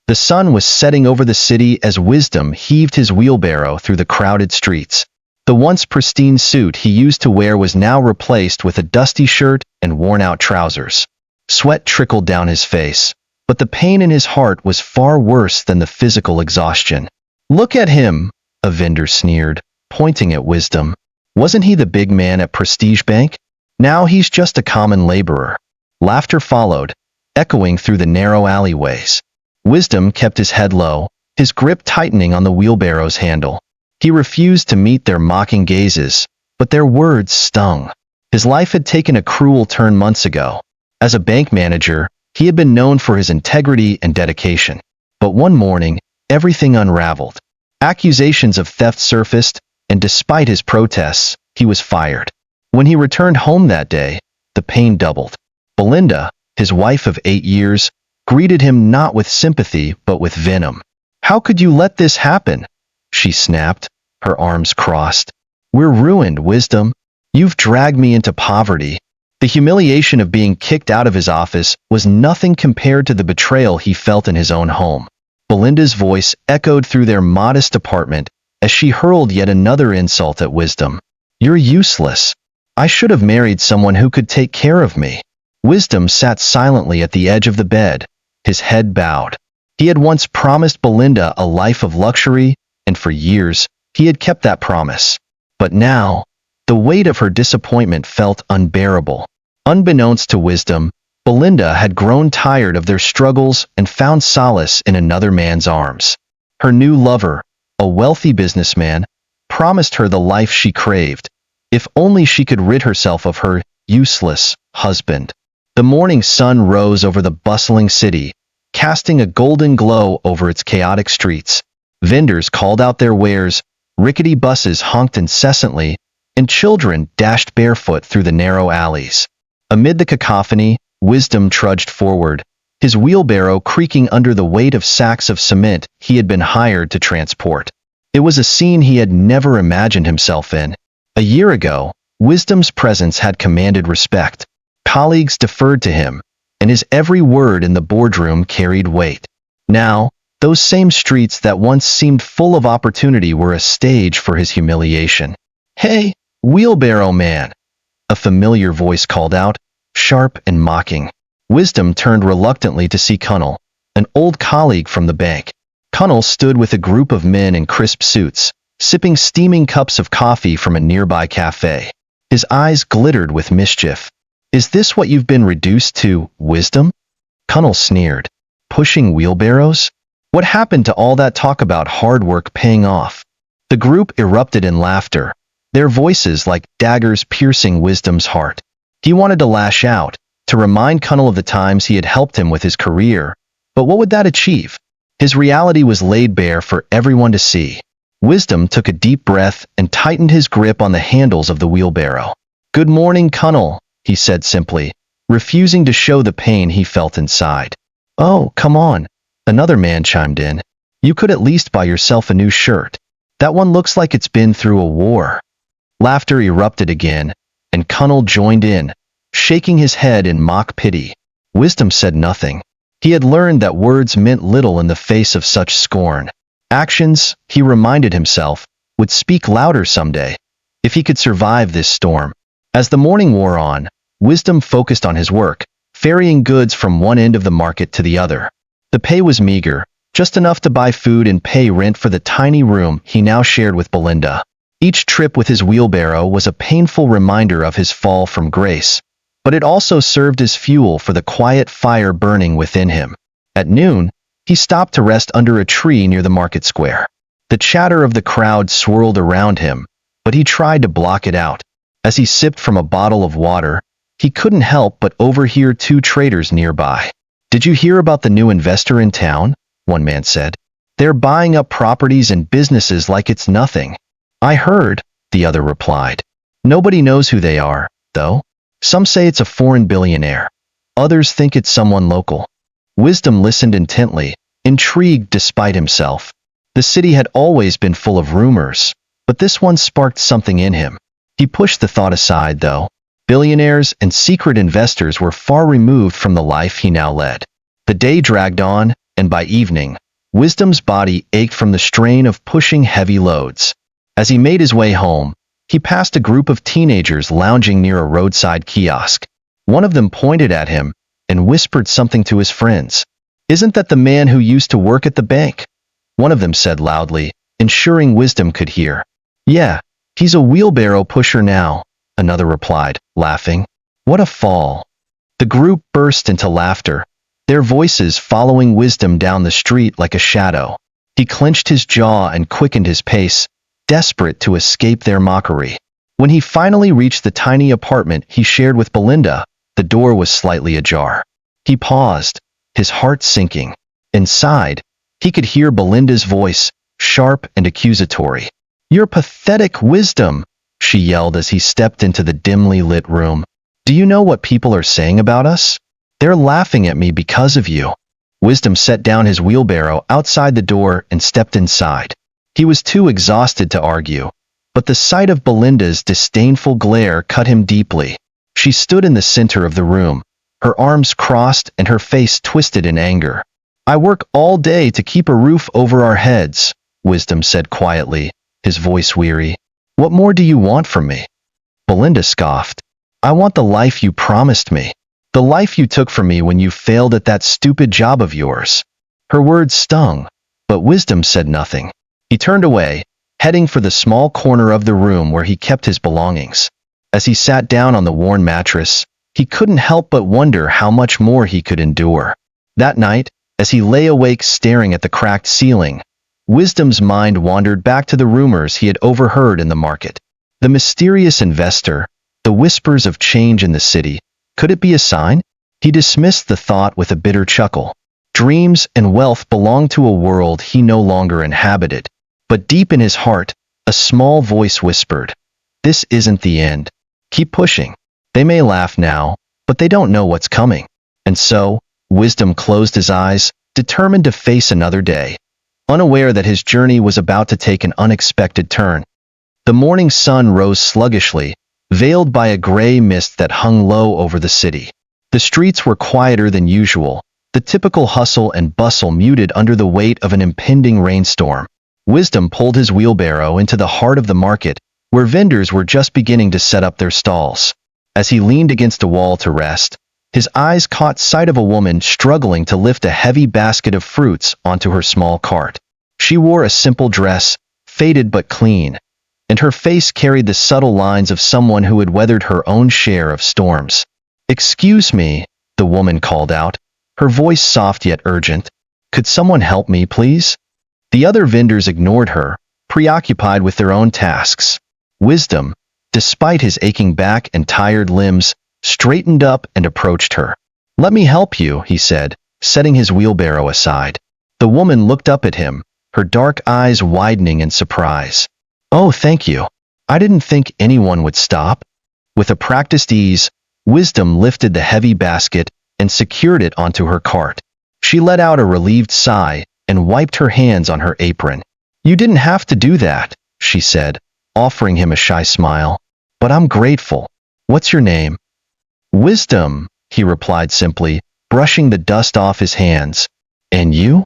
The sun was setting over the city as Wisdom heaved his wheelbarrow through the crowded streets. The once pristine suit he used to wear was now replaced with a dusty shirt and worn-out trousers. Sweat trickled down his face, but the pain in his heart was far worse than the physical exhaustion. "Look at him," a vendor sneered, pointing at Wisdom. Wasn't he the big man at Prestige Bank? Now he's just a common laborer. Laughter followed, echoing through the narrow alleyways. Wisdom kept his head low, his grip tightening on the wheelbarrow's handle. He refused to meet their mocking gazes, but their words stung. His life had taken a cruel turn months ago. As a bank manager, he had been known for his integrity and dedication. But one morning, everything unraveled. Accusations of theft surfaced, and despite his protests, he was fired. When he returned home that day, the pain doubled. Belinda, his wife of 8 years, greeted him not with sympathy but with venom. "How could you let this happen?" she snapped, her arms crossed. "We're ruined, Wisdom. You've dragged me into poverty." The humiliation of being kicked out of his office was nothing compared to the betrayal he felt in his own home. Belinda's voice echoed through their modest apartment as she hurled yet another insult at Wisdom. "You're useless. I should have married someone who could take care of me." Wisdom sat silently at the edge of the bed, his head bowed. He had once promised Belinda a life of luxury, and for years, he had kept that promise. But now, the weight of her disappointment felt unbearable. Unbeknownst to Wisdom, Belinda had grown tired of their struggles and found solace in another man's arms. Her new lover, a wealthy businessman, promised her the life she craved, if only she could rid herself of her useless husband. The morning sun rose over the bustling city, casting a golden glow over its chaotic streets. Vendors called out their wares, rickety buses honked incessantly, and children dashed barefoot through the narrow alleys. Amid the cacophony, Wisdom trudged forward, his wheelbarrow creaking under the weight of sacks of cement he had been hired to transport. It was a scene he had never imagined himself in. A year ago, Wisdom's presence had commanded respect. Colleagues deferred to him, and his every word in the boardroom carried weight. Now, those same streets that once seemed full of opportunity were a stage for his humiliation. "Hey, wheelbarrow man!" a familiar voice called out, sharp and mocking. Wisdom turned reluctantly to see Cunnel, an old colleague from the bank. Cunnel stood with a group of men in crisp suits, sipping steaming cups of coffee from a nearby cafe. His eyes glittered with mischief. "Is this what you've been reduced to, Wisdom?" Cunnel sneered. "Pushing wheelbarrows? What happened to all that talk about hard work paying off?" The group erupted in laughter, their voices like daggers piercing Wisdom's heart. He wanted to lash out, to remind Cunnel of the times he had helped him with his career, but what would that achieve? His reality was laid bare for everyone to see. Wisdom took a deep breath and tightened his grip on the handles of the wheelbarrow. "Good morning, Cunnel," he said simply, refusing to show the pain he felt inside. "Oh, come on," another man chimed in. "You could at least buy yourself a new shirt. That one looks like it's been through a war." Laughter erupted again, and Cunnel joined in, shaking his head in mock pity. Wisdom said nothing. He had learned that words meant little in the face of such scorn. Actions, he reminded himself, would speak louder someday, if he could survive this storm. As the morning wore on, Wisdom focused on his work, ferrying goods from one end of the market to the other. The pay was meager, just enough to buy food and pay rent for the tiny room he now shared with Belinda. Each trip with his wheelbarrow was a painful reminder of his fall from grace, but it also served as fuel for the quiet fire burning within him. At noon, he stopped to rest under a tree near the market square. The chatter of the crowd swirled around him, but he tried to block it out. As he sipped from a bottle of water, he couldn't help but overhear two traders nearby. "Did you hear about the new investor in town?" one man said. "They're buying up properties and businesses like it's nothing." "I heard," the other replied. "Nobody knows who they are, though. Some say it's a foreign billionaire. Others think it's someone local." Wisdom listened intently, intrigued despite himself. The city had always been full of rumors, but this one sparked something in him. He pushed the thought aside, though. Billionaires and secret investors were far removed from the life he now led. The day dragged on, and by evening, Wisdom's body ached from the strain of pushing heavy loads. As he made his way home, he passed a group of teenagers lounging near a roadside kiosk. One of them pointed at him and whispered something to his friends. "Isn't that the man who used to work at the bank?" One of them said loudly, ensuring Wisdom could hear. "Yeah, he's a wheelbarrow pusher now," another replied, laughing. "What a fall." The group burst into laughter, their voices following Wisdom down the street like a shadow. He clenched his jaw and quickened his pace, desperate to escape their mockery. When he finally reached the tiny apartment he shared with Belinda, the door was slightly ajar. He paused, his heart sinking. Inside, he could hear Belinda's voice, sharp and accusatory. "You're pathetic, Wisdom," she yelled as he stepped into the dimly lit room. "Do you know what people are saying about us? They're laughing at me because of you." Wisdom set down his wheelbarrow outside the door and stepped inside. He was too exhausted to argue, but the sight of Belinda's disdainful glare cut him deeply. She stood in the center of the room, her arms crossed and her face twisted in anger. "I work all day to keep a roof over our heads," Wisdom said quietly, his voice weary. "What more do you want from me?" Belinda scoffed. "I want the life you promised me. The life you took from me when you failed at that stupid job of yours." Her words stung, but Wisdom said nothing. He turned away, heading for the small corner of the room where he kept his belongings. As he sat down on the worn mattress, he couldn't help but wonder how much more he could endure. That night, as he lay awake staring at the cracked ceiling, Wisdom's mind wandered back to the rumors he had overheard in the market. The mysterious investor, the whispers of change in the city. Could it be a sign? He dismissed the thought with a bitter chuckle. Dreams and wealth belonged to a world he no longer inhabited. But deep in his heart, a small voice whispered, "This isn't the end. Keep pushing. They may laugh now, but they don't know what's coming." And so, Wisdom closed his eyes, determined to face another day, unaware that his journey was about to take an unexpected turn. The morning sun rose sluggishly, veiled by a gray mist that hung low over the city. The streets were quieter than usual, the typical hustle and bustle muted under the weight of an impending rainstorm. Wisdom pulled his wheelbarrow into the heart of the market, where vendors were just beginning to set up their stalls. As he leaned against a wall to rest, his eyes caught sight of a woman struggling to lift a heavy basket of fruits onto her small cart. She wore a simple dress, faded but clean, and her face carried the subtle lines of someone who had weathered her own share of storms. "Excuse me," the woman called out, her voice soft yet urgent. "Could someone help me, please?" The other vendors ignored her, preoccupied with their own tasks. Wisdom, despite his aching back and tired limbs, straightened up and approached her. "Let me help you," he said, setting his wheelbarrow aside. The woman looked up at him, her dark eyes widening in surprise. "Oh, thank you. I didn't think anyone would stop." With a practiced ease, Wisdom lifted the heavy basket and secured it onto her cart. She let out a relieved sigh and wiped her hands on her apron. "You didn't have to do that," she said, offering him a shy smile. "But I'm grateful. What's your name?" "Wisdom," he replied simply, brushing the dust off his hands. "And you?"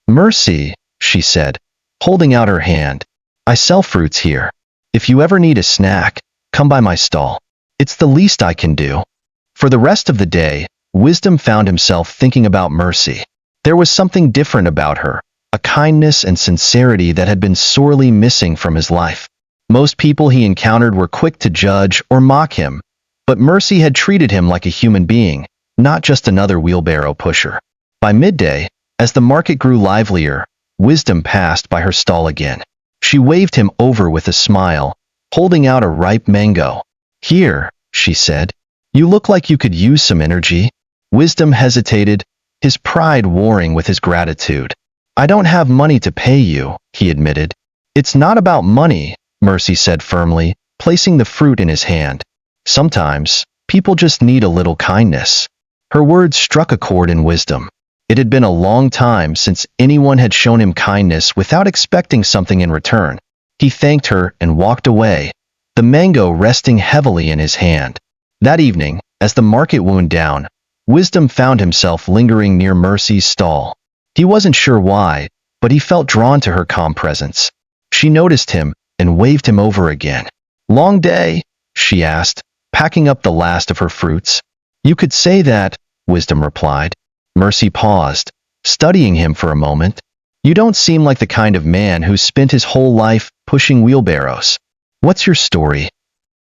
"Mercy," she said, holding out her hand. "I sell fruits here. If you ever need a snack, come by my stall. It's the least I can do." For the rest of the day, Wisdom found himself thinking about Mercy. There was something different about her, a kindness and sincerity that had been sorely missing from his life. Most people he encountered were quick to judge or mock him, but Mercy had treated him like a human being, not just another wheelbarrow pusher. By midday, as the market grew livelier, Wisdom passed by her stall again. She waved him over with a smile, holding out a ripe mango. "Here," she said. "You look like you could use some energy." Wisdom hesitated, his pride warring with his gratitude. "I don't have money to pay you," he admitted. "It's not about money," Mercy said firmly, placing the fruit in his hand. "Sometimes, people just need a little kindness." Her words struck a chord in Wisdom. It had been a long time since anyone had shown him kindness without expecting something in return. He thanked her and walked away, the mango resting heavily in his hand. That evening, as the market wound down, Wisdom found himself lingering near Mercy's stall. He wasn't sure why, but he felt drawn to her calm presence. She noticed him and waved him over again. "Long day?" she asked, packing up the last of her fruits. "You could say that," Wisdom replied. Mercy paused, studying him for a moment. "You don't seem like the kind of man who's spent his whole life pushing wheelbarrows. What's your story?"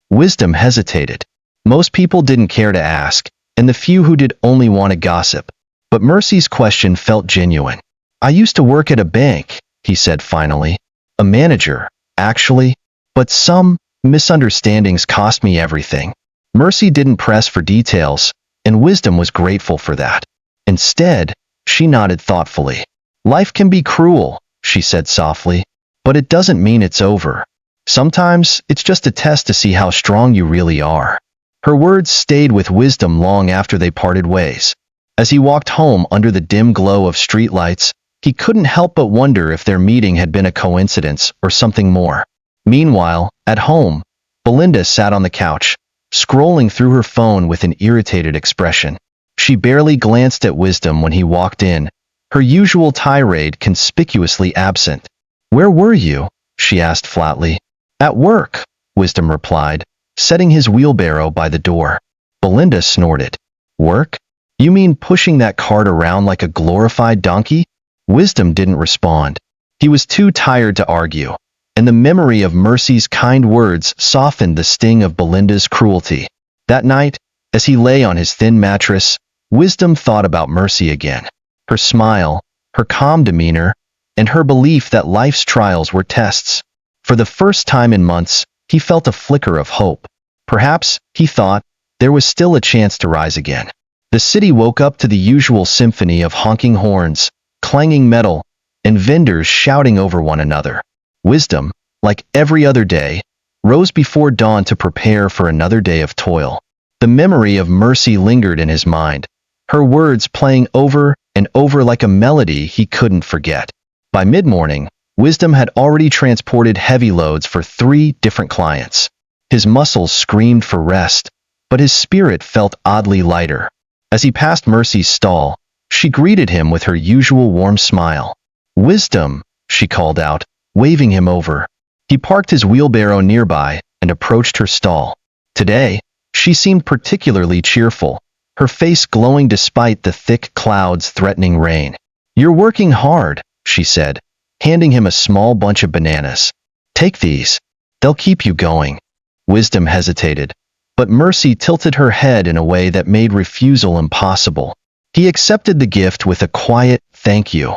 Wisdom hesitated. Most people didn't care to ask, and the few who did only want to gossip. But Mercy's question felt genuine. "I used to work at a bank," he said finally. "A manager, actually. But some misunderstandings cost me everything." Mercy didn't press for details, and Wisdom was grateful for that. Instead, she nodded thoughtfully. "Life can be cruel," she said softly, "but it doesn't mean it's over. Sometimes it's just a test to see how strong you really are." Her words stayed with Wisdom long after they parted ways. As he walked home under the dim glow of streetlights, he couldn't help but wonder if their meeting had been a coincidence or something more. Meanwhile, at home, Belinda sat on the couch, scrolling through her phone with an irritated expression. She barely glanced at Wisdom when he walked in, her usual tirade conspicuously absent. "Where were you?" she asked flatly. "At work," Wisdom replied, setting his wheelbarrow by the door. Belinda snorted. "Work? You mean pushing that cart around like a glorified donkey?" Wisdom didn't respond. He was too tired to argue, and the memory of Mercy's kind words softened the sting of Belinda's cruelty. That night, as he lay on his thin mattress, Wisdom thought about Mercy again. Her smile, her calm demeanor, and her belief that life's trials were tests. For the first time in months, he felt a flicker of hope. Perhaps, he thought, there was still a chance to rise again. The city woke up to the usual symphony of honking horns, clanging metal, and vendors shouting over one another. Wisdom, like every other day, rose before dawn to prepare for another day of toil. The memory of Mercy lingered in his mind, her words playing over and over like a melody he couldn't forget. By mid-morning, Wisdom had already transported heavy loads for 3 different clients. His muscles screamed for rest, but his spirit felt oddly lighter. As he passed Mercy's stall, she greeted him with her usual warm smile. "Wisdom," she called out, waving him over. He parked his wheelbarrow nearby and approached her stall. Today, she seemed particularly cheerful, her face glowing despite the thick clouds threatening rain. "You're working hard," she said, handing him a small bunch of bananas. "Take these. They'll keep you going." Wisdom hesitated, but Mercy tilted her head in a way that made refusal impossible. He accepted the gift with a quiet "thank you."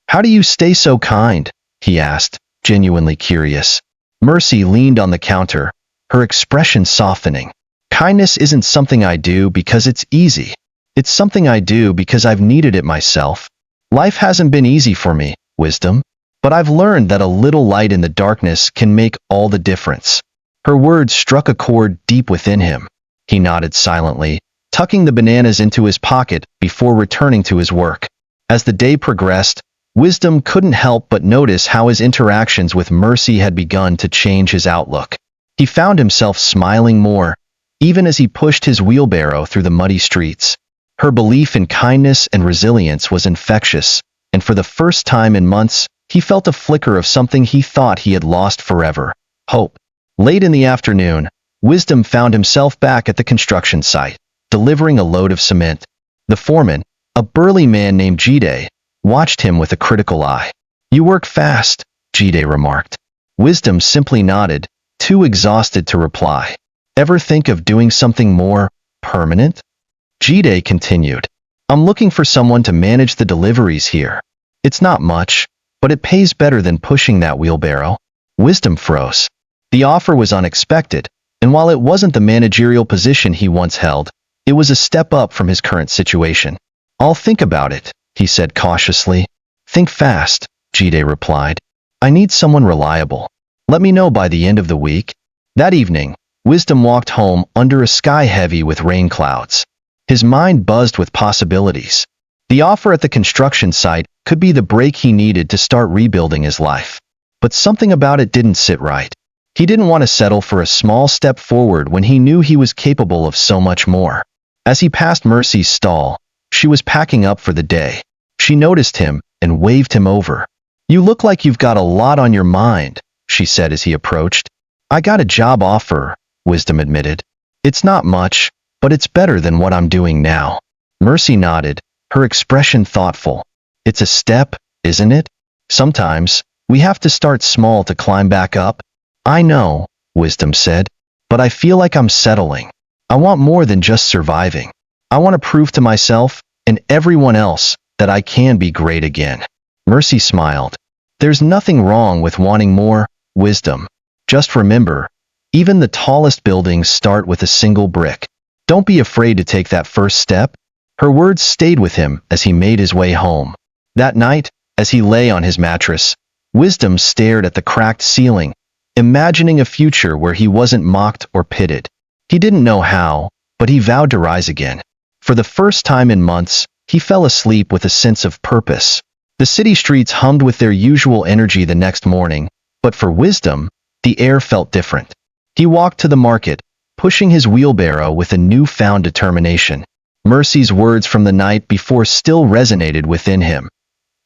"How do you stay so kind?" he asked, genuinely curious. Mercy leaned on the counter, her expression softening. "Kindness isn't something I do because it's easy. It's something I do because I've needed it myself. Life hasn't been easy for me, Wisdom, but I've learned that a little light in the darkness can make all the difference." Her words struck a chord deep within him. He nodded silently, tucking the bananas into his pocket before returning to his work. As the day progressed, Wisdom couldn't help but notice how his interactions with Mercy had begun to change his outlook. He found himself smiling more, even as he pushed his wheelbarrow through the muddy streets. Her belief in kindness and resilience was infectious, and for the first time in months, he felt a flicker of something he thought he had lost forever: hope. Late in the afternoon, Wisdom found himself back at the construction site, delivering a load of cement. The foreman, a burly man named Jide, watched him with a critical eye. "You work fast," Jide remarked. Wisdom simply nodded, too exhausted to reply. "Ever think of doing something more permanent?" Jide continued. "I'm looking for someone to manage the deliveries here. It's not much, but it pays better than pushing that wheelbarrow." Wisdom froze. The offer was unexpected, and while it wasn't the managerial position he once held, it was a step up from his current situation. "I'll think about it," he said cautiously. "Think fast," Jide replied. "I need someone reliable. Let me know by the end of the week." That evening, Wisdom walked home under a sky heavy with rain clouds. His mind buzzed with possibilities. The offer at the construction site could be the break he needed to start rebuilding his life. But something about it didn't sit right. He didn't want to settle for a small step forward when he knew he was capable of so much more. As he passed Mercy's stall, she was packing up for the day. She noticed him and waved him over. "You look like you've got a lot on your mind," she said as he approached. "I got a job offer," Wisdom admitted. "It's not much, but it's better than what I'm doing now." Mercy nodded, her expression thoughtful. "It's a step, isn't it? Sometimes, we have to start small to climb back up." "I know," Wisdom said, "but I feel like I'm settling. I want more than just surviving. I want to prove to myself, and everyone else, that I can be great again." Mercy smiled. "There's nothing wrong with wanting more, Wisdom. Just remember, even the tallest buildings start with a single brick. Don't be afraid to take that first step." Her words stayed with him as he made his way home. That night, as he lay on his mattress, Wisdom stared at the cracked ceiling, imagining a future where he wasn't mocked or pitted. He didn't know how, but he vowed to rise again. For the first time in months, he fell asleep with a sense of purpose. The city streets hummed with their usual energy the next morning, but for Wisdom, the air felt different. He walked to the market, pushing his wheelbarrow with a newfound determination. Mercy's words from the night before still resonated within him.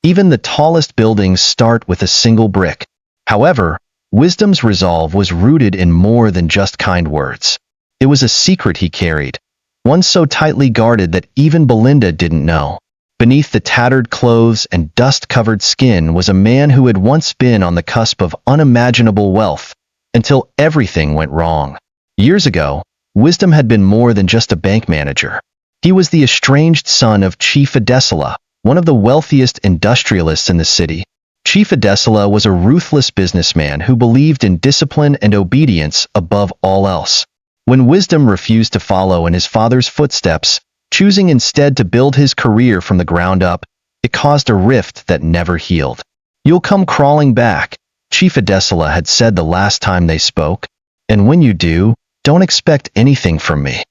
Even the tallest buildings start with a single brick. However, Wisdom's resolve was rooted in more than just kind words. It was a secret he carried, one so tightly guarded that even Belinda didn't know. Beneath the tattered clothes and dust-covered skin was a man who had once been on the cusp of unimaginable wealth, until everything went wrong. Years ago, Wisdom had been more than just a bank manager. He was the estranged son of Chief Adesela, one of the wealthiest industrialists in the city. Chief Adesela was a ruthless businessman who believed in discipline and obedience above all else. When Wisdom refused to follow in his father's footsteps, choosing instead to build his career from the ground up, it caused a rift that never healed. "You'll come crawling back," Chief Adesela had said the last time they spoke, "and when you do, don't expect anything from me."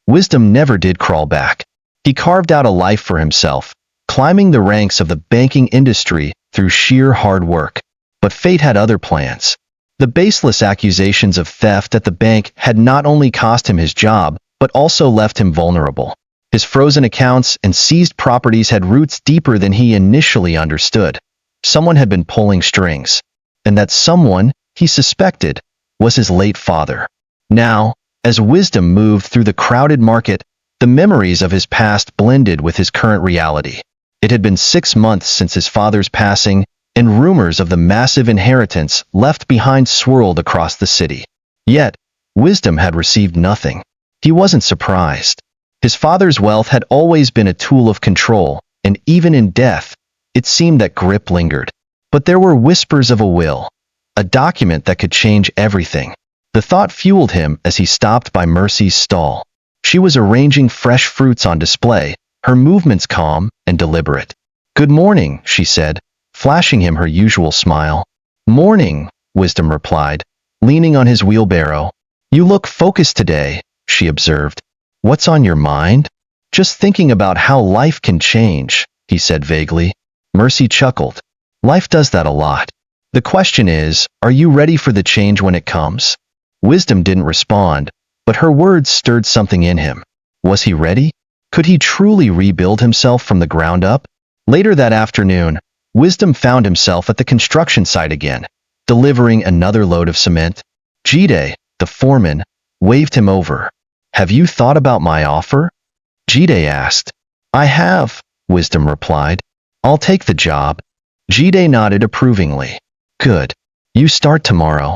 Wisdom never did crawl back. He carved out a life for himself, climbing the ranks of the banking industry through sheer hard work. But fate had other plans. The baseless accusations of theft at the bank had not only cost him his job, but also left him vulnerable. His frozen accounts and seized properties had roots deeper than he initially understood. Someone had been pulling strings, and that someone, he suspected, was his late father. Now, as Wisdom moved through the crowded market, the memories of his past blended with his current reality. It had been 6 months since his father's passing, and rumors of the massive inheritance left behind swirled across the city. Yet, Wisdom had received nothing. He wasn't surprised. His father's wealth had always been a tool of control, and even in death, it seemed that grip lingered. But there were whispers of a will, a document that could change everything. The thought fueled him as he stopped by Mercy's stall. She was arranging fresh fruits on display, her movements calm and deliberate. "Good morning," she said, flashing him her usual smile. "Morning," Wisdom replied, leaning on his wheelbarrow. "You look focused today," she observed. "What's on your mind?" "Just thinking about how life can change," he said vaguely. Mercy chuckled. "Life does that a lot. The question is, are you ready for the change when it comes?" Wisdom didn't respond, but her words stirred something in him. Was he ready? Could he truly rebuild himself from the ground up? Later that afternoon, Wisdom found himself at the construction site again, delivering another load of cement. Jide, the foreman, waved him over. "Have you thought about my offer?" Jide asked. "I have," Wisdom replied. "I'll take the job." Jide nodded approvingly. "Good. You start tomorrow."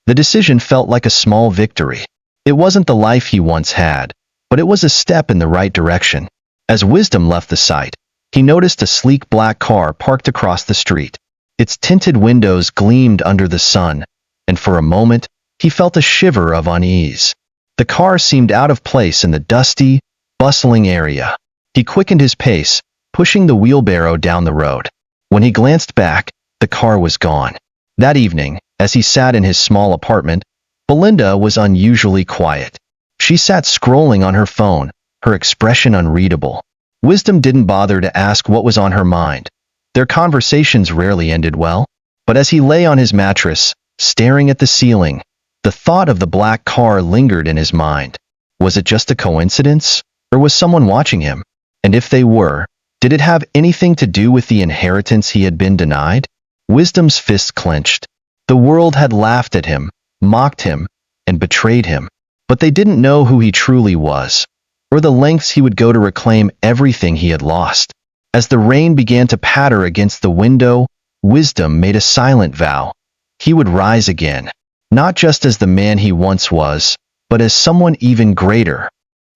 The decision felt like a small victory. It wasn't the life he once had, but it was a step in the right direction. As Wisdom left the site, he noticed a sleek black car parked across the street. Its tinted windows gleamed under the sun, and for a moment, he felt a shiver of unease. The car seemed out of place in the dusty, bustling area. He quickened his pace, pushing the wheelbarrow down the road. When he glanced back, the car was gone. That evening, as he sat in his small apartment, Belinda was unusually quiet. She sat scrolling on her phone, her expression unreadable. Wisdom didn't bother to ask what was on her mind. Their conversations rarely ended well, but as he lay on his mattress, staring at the ceiling, the thought of the black car lingered in his mind. Was it just a coincidence, or was someone watching him? And if they were, Did it have anything to do with the inheritance he had been denied? Wisdom's fists clenched. The world had laughed at him, mocked him, and betrayed him. But they didn't know who he truly was, or the lengths he would go to reclaim everything he had lost. As the rain began to patter against the window, Wisdom made a silent vow. He would rise again, not just as the man he once was, but as someone even greater.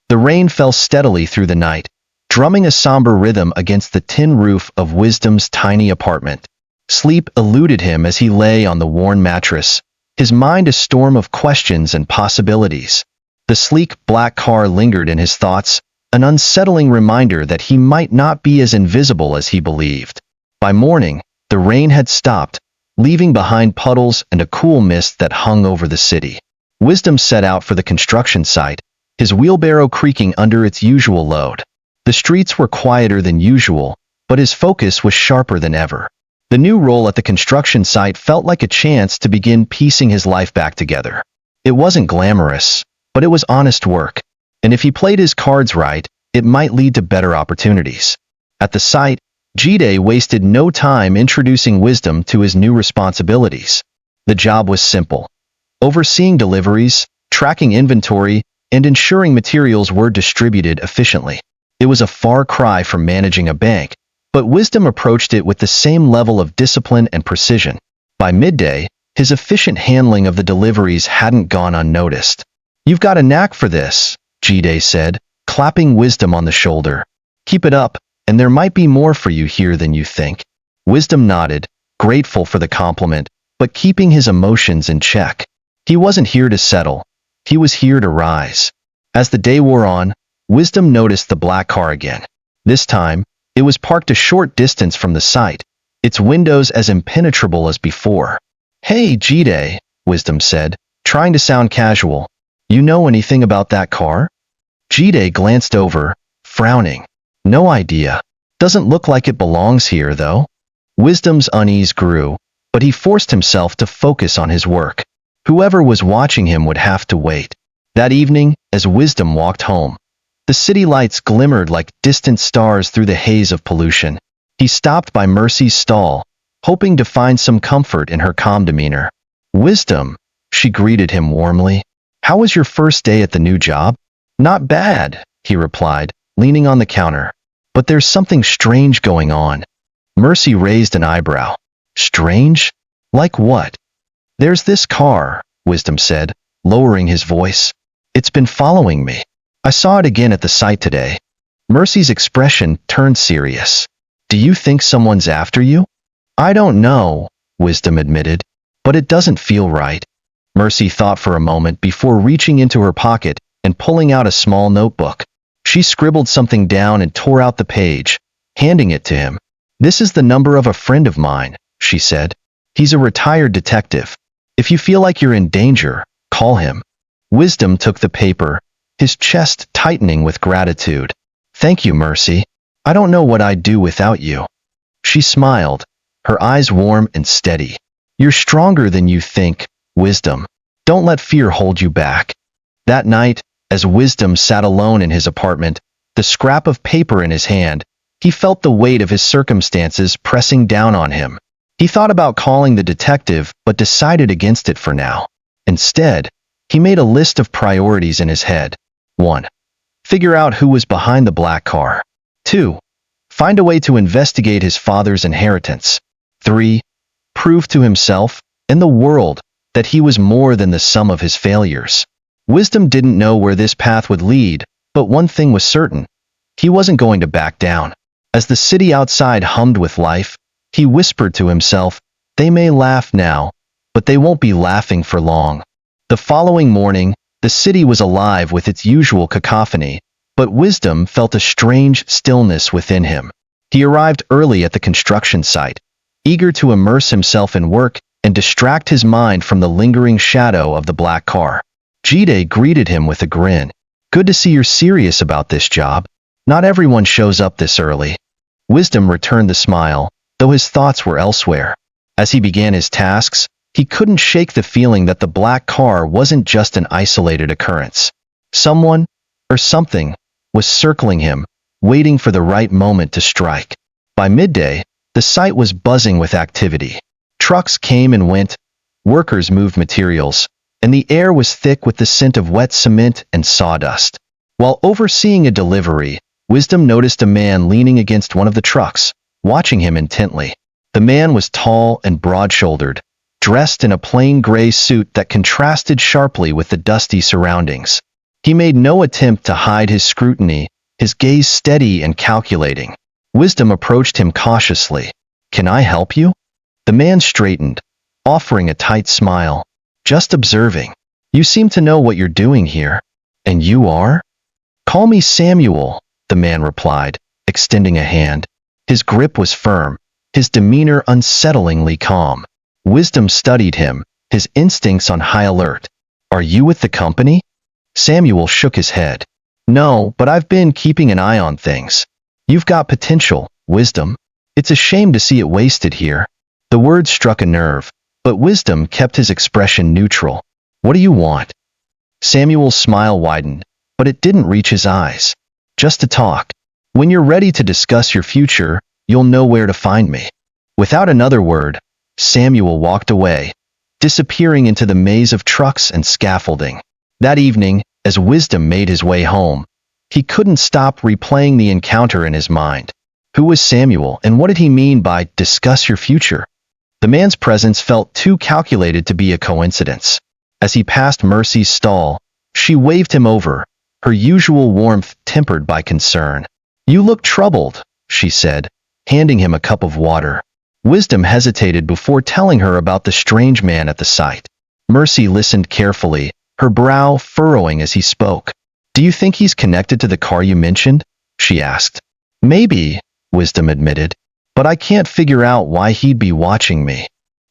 The rain fell steadily through the night, drumming a somber rhythm against the tin roof of Wisdom's tiny apartment. Sleep eluded him as he lay on the worn mattress, his mind a storm of questions and possibilities. The sleek black car lingered in his thoughts, an unsettling reminder that he might not be as invisible as he believed. By morning, the rain had stopped, leaving behind puddles and a cool mist that hung over the city. Wisdom set out for the construction site, his wheelbarrow creaking under its usual load. The streets were quieter than usual, but his focus was sharper than ever. The new role at the construction site felt like a chance to begin piecing his life back together. It wasn't glamorous, but it was honest work, and if he played his cards right, it might lead to better opportunities. At the site, Jide wasted no time introducing Wisdom to his new responsibilities. The job was simple: overseeing deliveries, tracking inventory, and ensuring materials were distributed efficiently. It was a far cry from managing a bank, but Wisdom approached it with the same level of discipline and precision. By midday, his efficient handling of the deliveries hadn't gone unnoticed. "You've got a knack for this," Jide said, clapping Wisdom on the shoulder. "Keep it up, and there might be more for you here than you think." Wisdom nodded, grateful for the compliment, but keeping his emotions in check. He wasn't here to settle. He was here to rise. As the day wore on, Wisdom noticed the black car again. This time, it was parked a short distance from the site, its windows as impenetrable as before. "Hey, Jide," Wisdom said, trying to sound casual. "You know anything about that car?" Jide glanced over, frowning. "No idea. Doesn't look like it belongs here, though." Wisdom's unease grew, but he forced himself to focus on his work. Whoever was watching him would have to wait. That evening, as Wisdom walked home, the city lights glimmered like distant stars through the haze of pollution. He stopped by Mercy's stall, hoping to find some comfort in her calm demeanor. "Wisdom," she greeted him warmly. "How was your first day at the new job?" "Not bad," he replied, leaning on the counter. "But there's something strange going on." Mercy raised an eyebrow. "Strange? Like what?" "There's this car," Wisdom said, lowering his voice. "It's been following me. I saw it again at the site today." Mercy's expression turned serious. "Do you think someone's after you?" "I don't know," Wisdom admitted, "but it doesn't feel right." Mercy thought for a moment before reaching into her pocket and pulling out a small notebook. She scribbled something down and tore out the page, handing it to him. "This is the number of a friend of mine," she said. "He's a retired detective. If you feel like you're in danger, call him." Wisdom took the paper, his chest tightening with gratitude. "Thank you, Mercy. I don't know what I'd do without you." She smiled, her eyes warm and steady. "You're stronger than you think, Wisdom. Don't let fear hold you back." That night, as Wisdom sat alone in his apartment, the scrap of paper in his hand, he felt the weight of his circumstances pressing down on him. He thought about calling the detective, but decided against it for now. Instead, he made a list of priorities in his head. 1. Figure out who was behind the black car. 2. Find a way to investigate his father's inheritance. 3. Prove to himself and the world that he was more than the sum of his failures. Wisdom didn't know where this path would lead, but one thing was certain: he wasn't going to back down. As the city outside hummed with life, he whispered to himself, "They may laugh now, but they won't be laughing for long." The following morning, the city was alive with its usual cacophony, but Wisdom felt a strange stillness within him. He arrived early at the construction site, eager to immerse himself in work and distract his mind from the lingering shadow of the black car. Jide greeted him with a grin. "Good to see you're serious about this job. Not everyone shows up this early." Wisdom returned the smile, though his thoughts were elsewhere. As he began his tasks, he couldn't shake the feeling that the black car wasn't just an isolated occurrence. Someone, or something, was circling him, waiting for the right moment to strike. By midday, the site was buzzing with activity. Trucks came and went, workers moved materials, and the air was thick with the scent of wet cement and sawdust. While overseeing a delivery, Wisdom noticed a man leaning against one of the trucks, watching him intently. The man was tall and broad-shouldered, dressed in a plain gray suit that contrasted sharply with the dusty surroundings. He made no attempt to hide his scrutiny, his gaze steady and calculating. Wisdom approached him cautiously. "Can I help you?" The man straightened, offering a tight smile. "Just observing. You seem to know what you're doing here. And you are?" "Call me Samuel," the man replied, extending a hand. His grip was firm, his demeanor unsettlingly calm. Wisdom studied him, his instincts on high alert. "Are you with the company?" Samuel shook his head. "No, but I've been keeping an eye on things. You've got potential, Wisdom. It's a shame to see it wasted here." The words struck a nerve, but Wisdom kept his expression neutral. "What do you want?" Samuel's smile widened, but it didn't reach his eyes. "Just to talk. When you're ready to discuss your future, you'll know where to find me." Without another word, Samuel walked away, disappearing into the maze of trucks and scaffolding. That evening, as Wisdom made his way home, he couldn't stop replaying the encounter in his mind. Who was Samuel, and what did he mean by "discuss your future"? The man's presence felt too calculated to be a coincidence. As he passed Mercy's stall, she waved him over, her usual warmth tempered by concern. "You look troubled," she said, handing him a cup of water. Wisdom hesitated before telling her about the strange man at the site. Mercy listened carefully, her brow furrowing as he spoke. "Do you think he's connected to the car you mentioned?" she asked. "Maybe," Wisdom admitted, "but I can't figure out why he'd be watching me."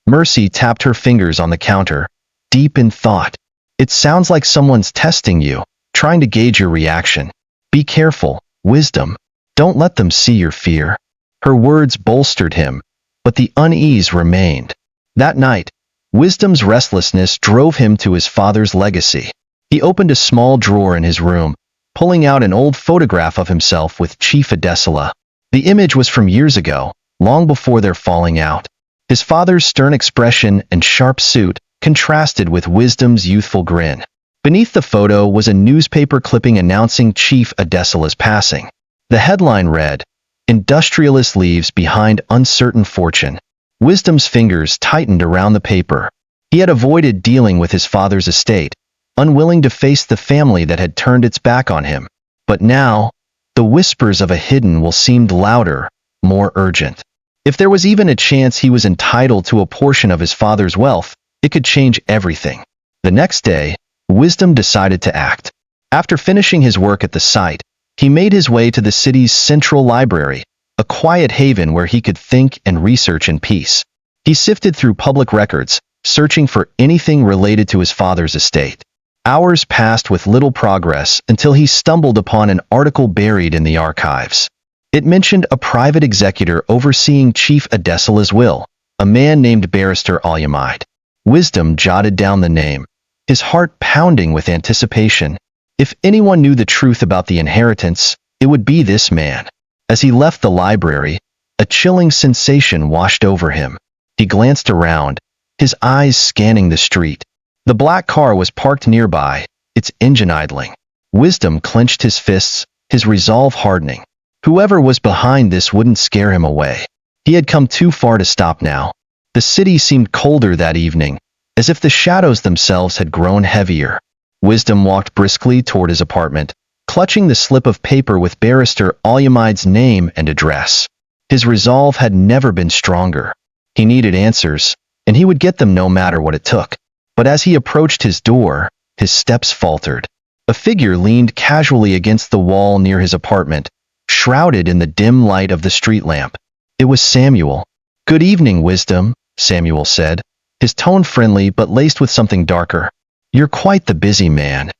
Mercy tapped her fingers on the counter, deep in thought. "It sounds like someone's testing you, trying to gauge your reaction. Be careful, Wisdom. Don't let them see your fear." Her words bolstered him, but the unease remained. That night, Wisdom's restlessness drove him to his father's legacy. He opened a small drawer in his room, pulling out an old photograph of himself with Chief Adesela. The image was from years ago, long before their falling out. His father's stern expression and sharp suit contrasted with Wisdom's youthful grin. Beneath the photo was a newspaper clipping announcing Chief Adesela's passing. The headline read, "Industrialist leaves behind uncertain fortune." Wisdom's fingers tightened around the paper. He had avoided dealing with his father's estate, unwilling to face the family that had turned its back on him. But now, the whispers of a hidden will seemed louder, more urgent. If there was even a chance he was entitled to a portion of his father's wealth, it could change everything. The next day, Wisdom decided to act. After finishing his work at the site, he made his way to the city's central library, a quiet haven where he could think and research in peace. He sifted through public records, searching for anything related to his father's estate. Hours passed with little progress until he stumbled upon an article buried in the archives. It mentioned a private executor overseeing Chief Adesela's will, a man named Barrister Alyamide. Wisdom jotted down the name, his heart pounding with anticipation. If anyone knew the truth about the inheritance, it would be this man. As he left the library, a chilling sensation washed over him. He glanced around, his eyes scanning the street. The black car was parked nearby, its engine idling. Wisdom clenched his fists, his resolve hardening. Whoever was behind this wouldn't scare him away. He had come too far to stop now. The city seemed colder that evening, as if the shadows themselves had grown heavier. Wisdom walked briskly toward his apartment, clutching the slip of paper with Barrister Alyamide's name and address. His resolve had never been stronger. He needed answers, and he would get them no matter what it took. But as he approached his door, his steps faltered. A figure leaned casually against the wall near his apartment, shrouded in the dim light of the street lamp. It was Samuel. "Good evening, Wisdom," Samuel said, his tone friendly but laced with something darker. "You're quite the busy man."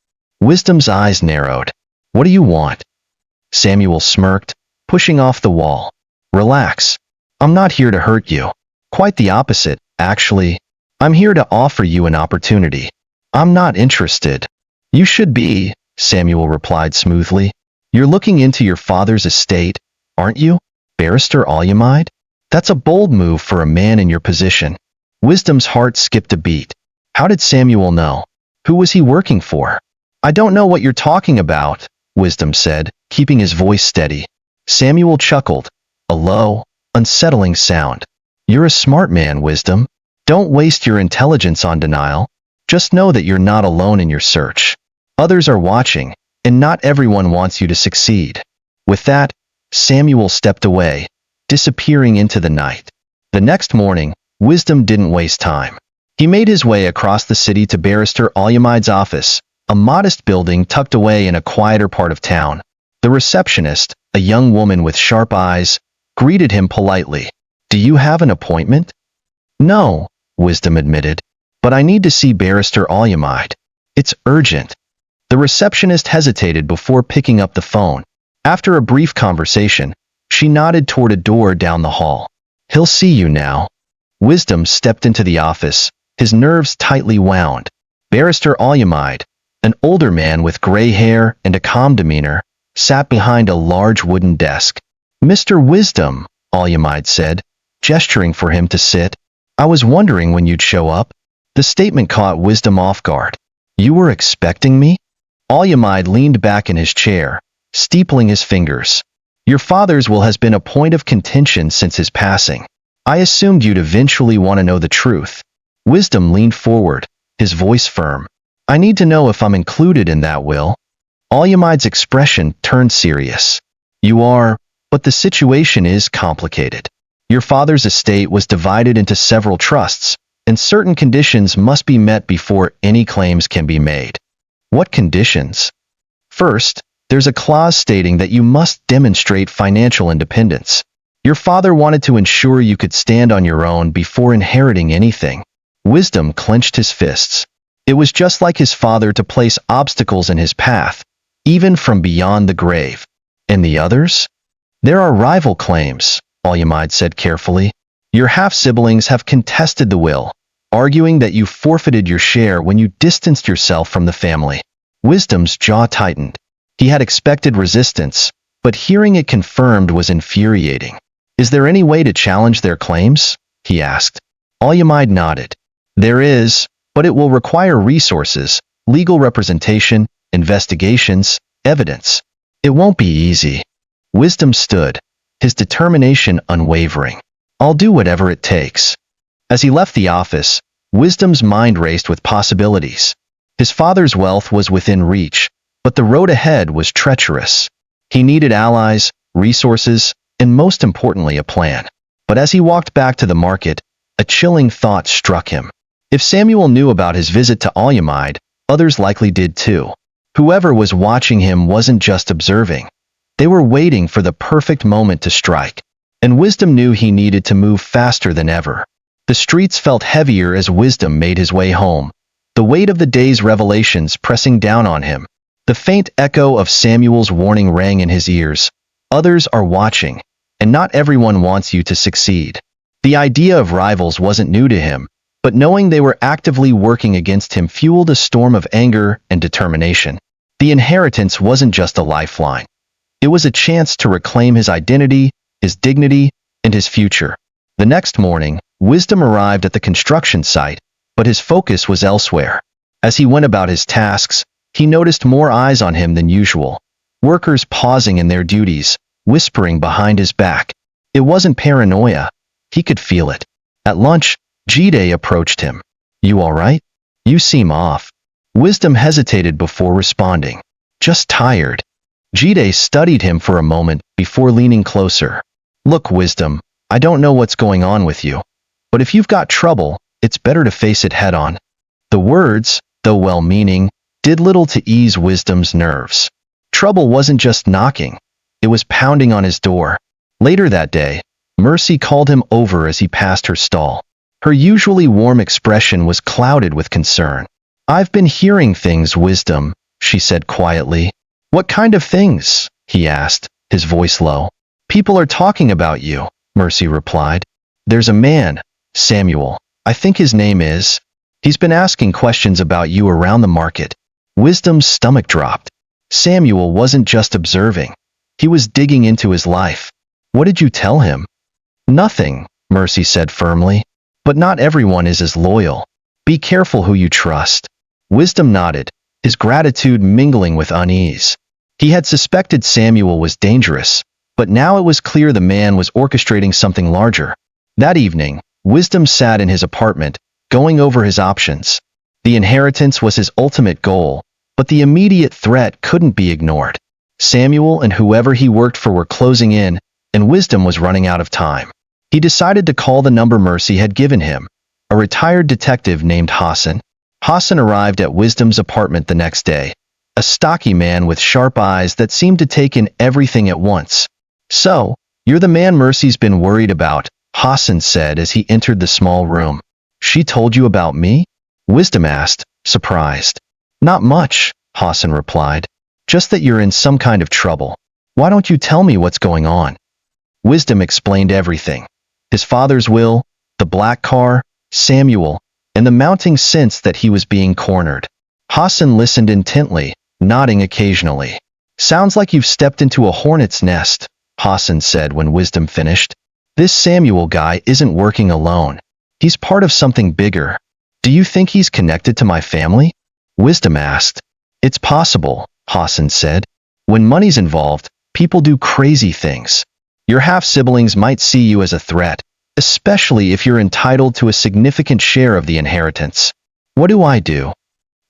Wisdom's eyes narrowed. "What do you want?" Samuel smirked, pushing off the wall. "Relax. I'm not here to hurt you. Quite the opposite, actually. I'm here to offer you an opportunity." "I'm not interested." "You should be," Samuel replied smoothly. You're looking into your father's estate, aren't you, Barrister Olumide? That's a bold move for a man in your position. Wisdom's heart skipped a beat. How did Samuel know? Who was he working for? I don't know what you're talking about, Wisdom said, keeping his voice steady. Samuel chuckled, a low, unsettling sound. You're a smart man, Wisdom. Don't waste your intelligence on denial. Just know that you're not alone in your search. Others are watching, and not everyone wants you to succeed. With that, Samuel stepped away, disappearing into the night. The next morning, Wisdom didn't waste time. He made his way across the city to Barrister Olumide's office, a modest building tucked away in a quieter part of town. The receptionist, a young woman with sharp eyes, greeted him politely. Do you have an appointment? No, Wisdom admitted, but I need to see Barrister Olumide. It's urgent. The receptionist hesitated before picking up the phone. After a brief conversation, she nodded toward a door down the hall. He'll see you now. Wisdom stepped into the office, his nerves tightly wound. Barrister Olumide, an older man with gray hair and a calm demeanor, sat behind a large wooden desk. Mr. Wisdom, Olumide said, gesturing for him to sit. I was wondering when you'd show up. The statement caught Wisdom off guard. You were expecting me? Olumide leaned back in his chair, steepling his fingers. Your father's will has been a point of contention since his passing. I assumed you'd eventually want to know the truth. Wisdom leaned forward, his voice firm. I need to know if I'm included in that will. Olumide's expression turned serious. You are, but the situation is complicated. Your father's estate was divided into several trusts, and certain conditions must be met before any claims can be made. What conditions? First, there's a clause stating that you must demonstrate financial independence. Your father wanted to ensure you could stand on your own before inheriting anything. Wisdom clenched his fists. It was just like his father to place obstacles in his path, even from beyond the grave. And the others? There are rival claims, Olumide said carefully. Your half-siblings have contested the will, arguing that you forfeited your share when you distanced yourself from the family. Wisdom's jaw tightened. He had expected resistance, but hearing it confirmed was infuriating. Is there any way to challenge their claims? He asked. Olumide nodded. There is, but it will require resources, legal representation, investigations, evidence. It won't be easy. Wisdom stood, his determination unwavering. I'll do whatever it takes. As he left the office, Wisdom's mind raced with possibilities. His father's wealth was within reach, but the road ahead was treacherous. He needed allies, resources, and most importantly a plan. But as he walked back to the market, a chilling thought struck him. If Samuel knew about his visit to Olumide, others likely did too. Whoever was watching him wasn't just observing. They were waiting for the perfect moment to strike. And Wisdom knew he needed to move faster than ever. The streets felt heavier as Wisdom made his way home, the weight of the day's revelations pressing down on him. The faint echo of Samuel's warning rang in his ears. Others are watching, and not everyone wants you to succeed. The idea of rivals wasn't new to him, but knowing they were actively working against him fueled a storm of anger and determination. The inheritance wasn't just a lifeline. It was a chance to reclaim his identity, his dignity, and his future. The next morning, Wisdom arrived at the construction site, but his focus was elsewhere. As he went about his tasks, he noticed more eyes on him than usual. Workers pausing in their duties, whispering behind his back. It wasn't paranoia. He could feel it. At lunch, Jide approached him. You all right? You seem off. Wisdom hesitated before responding. Just tired. Jide studied him for a moment before leaning closer. Look, Wisdom, I don't know what's going on with you, but if you've got trouble, it's better to face it head on. The words, though well-meaning, did little to ease Wisdom's nerves. Trouble wasn't just knocking. It was pounding on his door. Later that day, Mercy called him over as he passed her stall. Her usually warm expression was clouded with concern. I've been hearing things, Wisdom, she said quietly. What kind of things? He asked, his voice low. People are talking about you, Mercy replied. There's a man, Samuel, I think his name is. He's been asking questions about you around the market. Wisdom's stomach dropped. Samuel wasn't just observing. He was digging into his life. What did you tell him? Nothing, Mercy said firmly. But not everyone is as loyal. Be careful who you trust. Wisdom nodded, his gratitude mingling with unease. He had suspected Samuel was dangerous, but now it was clear the man was orchestrating something larger. That evening, Wisdom sat in his apartment, going over his options. The inheritance was his ultimate goal, but the immediate threat couldn't be ignored. Samuel and whoever he worked for were closing in, and Wisdom was running out of time. He decided to call the number Mercy had given him, a retired detective named Hassan. Hassan arrived at Wisdom's apartment the next day, a stocky man with sharp eyes that seemed to take in everything at once. So, you're the man Mercy's been worried about, Hassan said as he entered the small room. She told you about me? Wisdom asked, surprised. Not much, Hassan replied. Just that you're in some kind of trouble. Why don't you tell me what's going on? Wisdom explained everything. His father's will, the black car, Samuel, and the mounting sense that he was being cornered. Hassan listened intently, nodding occasionally. Sounds like you've stepped into a hornet's nest, Hassan said when Wisdom finished. This Samuel guy isn't working alone. He's part of something bigger. Do you think he's connected to my family? Wisdom asked. It's possible, Hassan said. When money's involved, people do crazy things. Your half-siblings might see you as a threat, especially if you're entitled to a significant share of the inheritance. What do I do?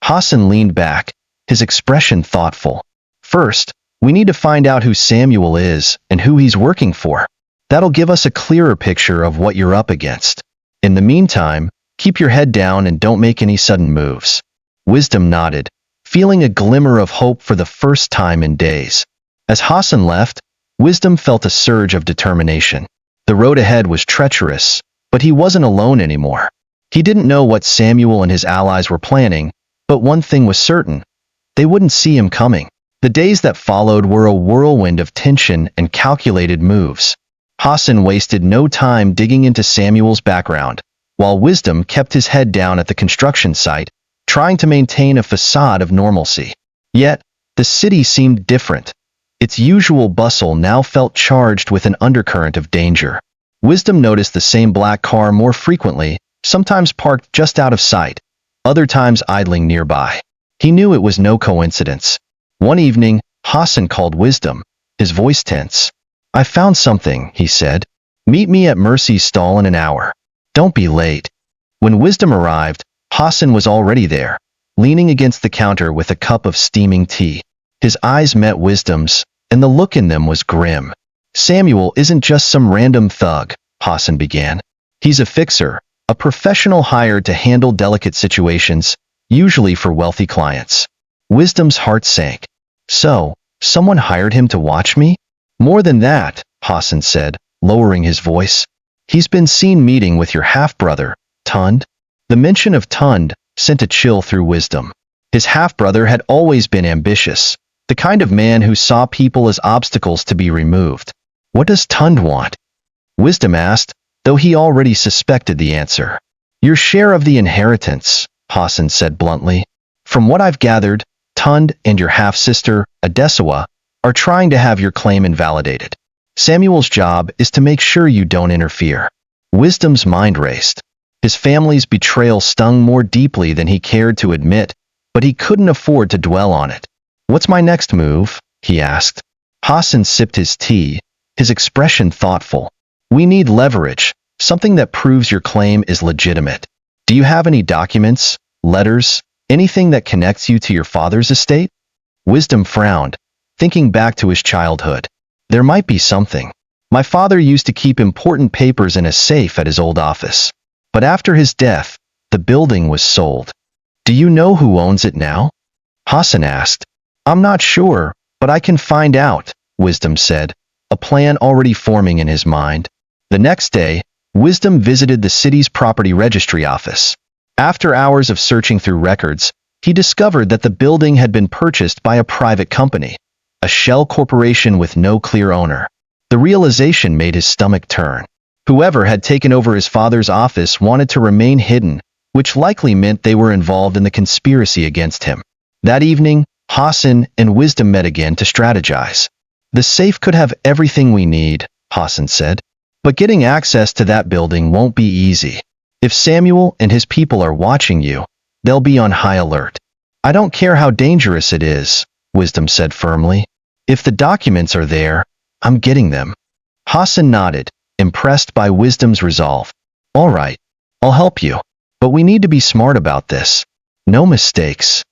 Hassan leaned back, his expression thoughtful. First, we need to find out who Samuel is and who he's working for. That'll give us a clearer picture of what you're up against. In the meantime, keep your head down and don't make any sudden moves. Wisdom nodded, feeling a glimmer of hope for the first time in days. As Hassan left, Wisdom felt a surge of determination. The road ahead was treacherous, but he wasn't alone anymore. He didn't know what Samuel and his allies were planning, but one thing was certain. They wouldn't see him coming. The days that followed were a whirlwind of tension and calculated moves. Hassan wasted no time digging into Samuel's background, while Wisdom kept his head down at the construction site, trying to maintain a facade of normalcy. Yet, the city seemed different. Its usual bustle now felt charged with an undercurrent of danger. Wisdom noticed the same black car more frequently, sometimes parked just out of sight, other times idling nearby. He knew it was no coincidence. One evening, Hassan called Wisdom, his voice tense. I found something, he said. Meet me at Mercy's stall in an hour. Don't be late. When Wisdom arrived, Hassan was already there, leaning against the counter with a cup of steaming tea. His eyes met Wisdom's, and the look in them was grim. Samuel isn't just some random thug, Hassan began. He's a fixer, a professional hired to handle delicate situations, usually for wealthy clients. Wisdom's heart sank. So, someone hired him to watch me? More than that, Hassan said, lowering his voice. He's been seen meeting with your half-brother, Tund. The mention of Tund sent a chill through Wisdom. His half-brother had always been ambitious, the kind of man who saw people as obstacles to be removed. What does Tund want? Wisdom asked, though he already suspected the answer. Your share of the inheritance, Hassan said bluntly. From what I've gathered, Tund and your half-sister, Adesawa, are trying to have your claim invalidated. Samuel's job is to make sure you don't interfere. Wisdom's mind raced. His family's betrayal stung more deeply than he cared to admit, but he couldn't afford to dwell on it. What's my next move? He asked. Hassan sipped his tea, his expression thoughtful. We need leverage, something that proves your claim is legitimate. Do you have any documents, letters, anything that connects you to your father's estate? Wisdom frowned, thinking back to his childhood. There might be something. My father used to keep important papers in a safe at his old office. But after his death, the building was sold. Do you know who owns it now? Hassan asked. I'm not sure, but I can find out, Wisdom said, a plan already forming in his mind. The next day, Wisdom visited the city's property registry office. After hours of searching through records, he discovered that the building had been purchased by a private company, a shell corporation with no clear owner. The realization made his stomach turn. Whoever had taken over his father's office wanted to remain hidden, which likely meant they were involved in the conspiracy against him. That evening, Hassan and Wisdom met again to strategize. The safe could have everything we need, Hassan said. But getting access to that building won't be easy. If Samuel and his people are watching you, they'll be on high alert. I don't care how dangerous it is, Wisdom said firmly. If the documents are there, I'm getting them. Hassan nodded, impressed by Wisdom's resolve. All right, I'll help you. But we need to be smart about this. No mistakes.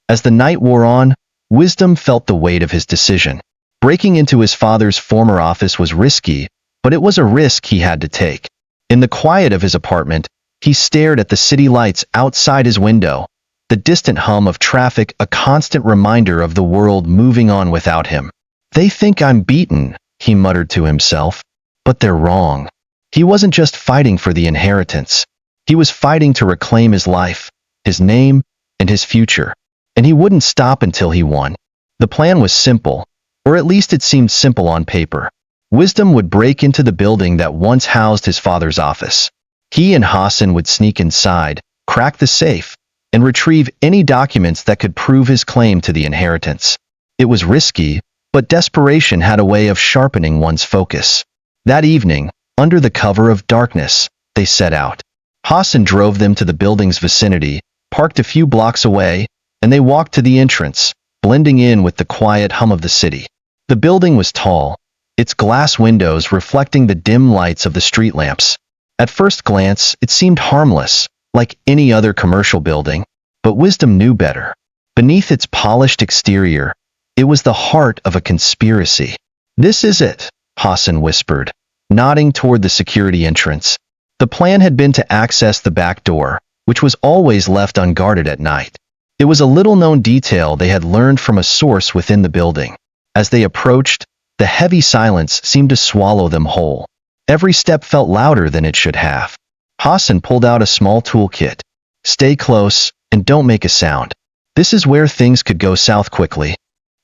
As the night wore on, Wisdom felt the weight of his decision. Breaking into his father's former office was risky, but it was a risk he had to take. In the quiet of his apartment, he stared at the city lights outside his window, the distant hum of traffic a constant reminder of the world moving on without him. They think I'm beaten, he muttered to himself, but they're wrong. He wasn't just fighting for the inheritance. He was fighting to reclaim his life, his name, and his future. And he wouldn't stop until he won. The plan was simple, or at least it seemed simple on paper. Wisdom would break into the building that once housed his father's office. He and Hassan would sneak inside, crack the safe, and retrieve any documents that could prove his claim to the inheritance. It was risky, but desperation had a way of sharpening one's focus. That evening, under the cover of darkness, they set out. Hassan drove them to the building's vicinity, parked a few blocks away, and they walked to the entrance, blending in with the quiet hum of the city. The building was tall, its glass windows reflecting the dim lights of the street lamps. At first glance, it seemed harmless, like any other commercial building, but Wisdom knew better. Beneath its polished exterior, it was the heart of a conspiracy. This is it, Hassan whispered, nodding toward the security entrance. The plan had been to access the back door, which was always left unguarded at night. It was a little-known detail they had learned from a source within the building. As they approached, the heavy silence seemed to swallow them whole. Every step felt louder than it should have. Hassan pulled out a small toolkit. Stay close, and don't make a sound. This is where things could go south quickly.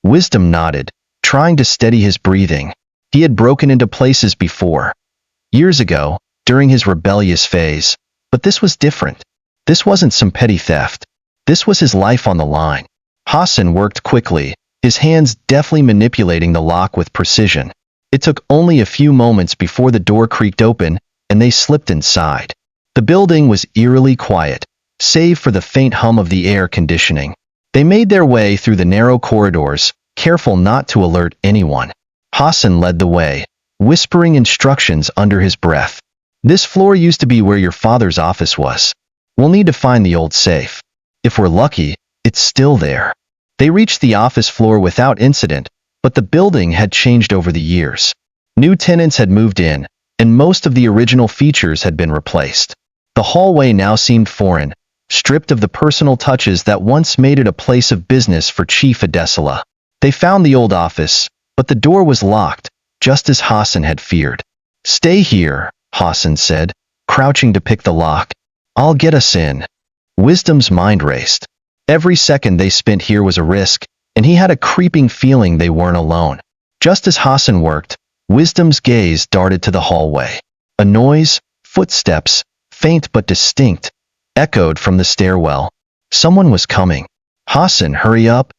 Wisdom nodded, trying to steady his breathing. He had broken into places before. Years ago, during his rebellious phase. But this was different. This wasn't some petty theft. This was his life on the line. Hassan worked quickly, his hands deftly manipulating the lock with precision. It took only a few moments before the door creaked open, and they slipped inside. The building was eerily quiet, save for the faint hum of the air conditioning. They made their way through the narrow corridors, careful not to alert anyone. Hassan led the way, whispering instructions under his breath. This floor used to be where your father's office was. We'll need to find the old safe. If we're lucky, it's still there. They reached the office floor without incident, but the building had changed over the years. New tenants had moved in, and most of the original features had been replaced. The hallway now seemed foreign, stripped of the personal touches that once made it a place of business for Chief Adesela. They found the old office, but the door was locked, just as Hassan had feared. Stay here, Hassan said, crouching to pick the lock. I'll get us in. Wisdom's mind raced. Every second they spent here was a risk, and he had a creeping feeling they weren't alone. Just as Hassan worked, Wisdom's gaze darted to the hallway. A noise, footsteps, faint but distinct, echoed from the stairwell. Someone was coming. Hassan, hurry up.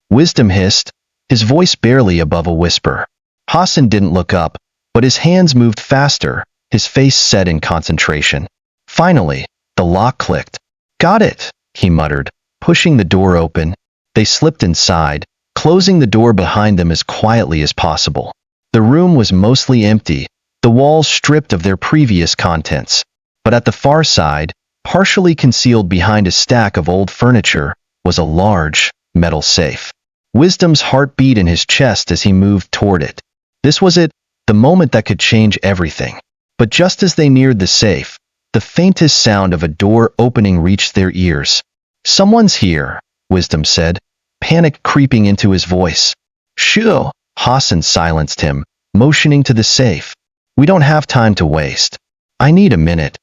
Wisdom hissed, his voice barely above a whisper. Hassan didn't look up, but his hands moved faster, his face set in concentration. Finally, the lock clicked. Got it, he muttered, pushing the door open. They slipped inside, closing the door behind them as quietly as possible. The room was mostly empty, the walls stripped of their previous contents. But at the far side, partially concealed behind a stack of old furniture, was a large, metal safe. Wisdom's heart beat in his chest as he moved toward it. This was it, the moment that could change everything. But just as they neared the safe, the faintest sound of a door opening reached their ears. Someone's here, Wisdom said, panic creeping into his voice. Shoo! Hassan silenced him, motioning to the safe. We don't have time to waste. I need a minute.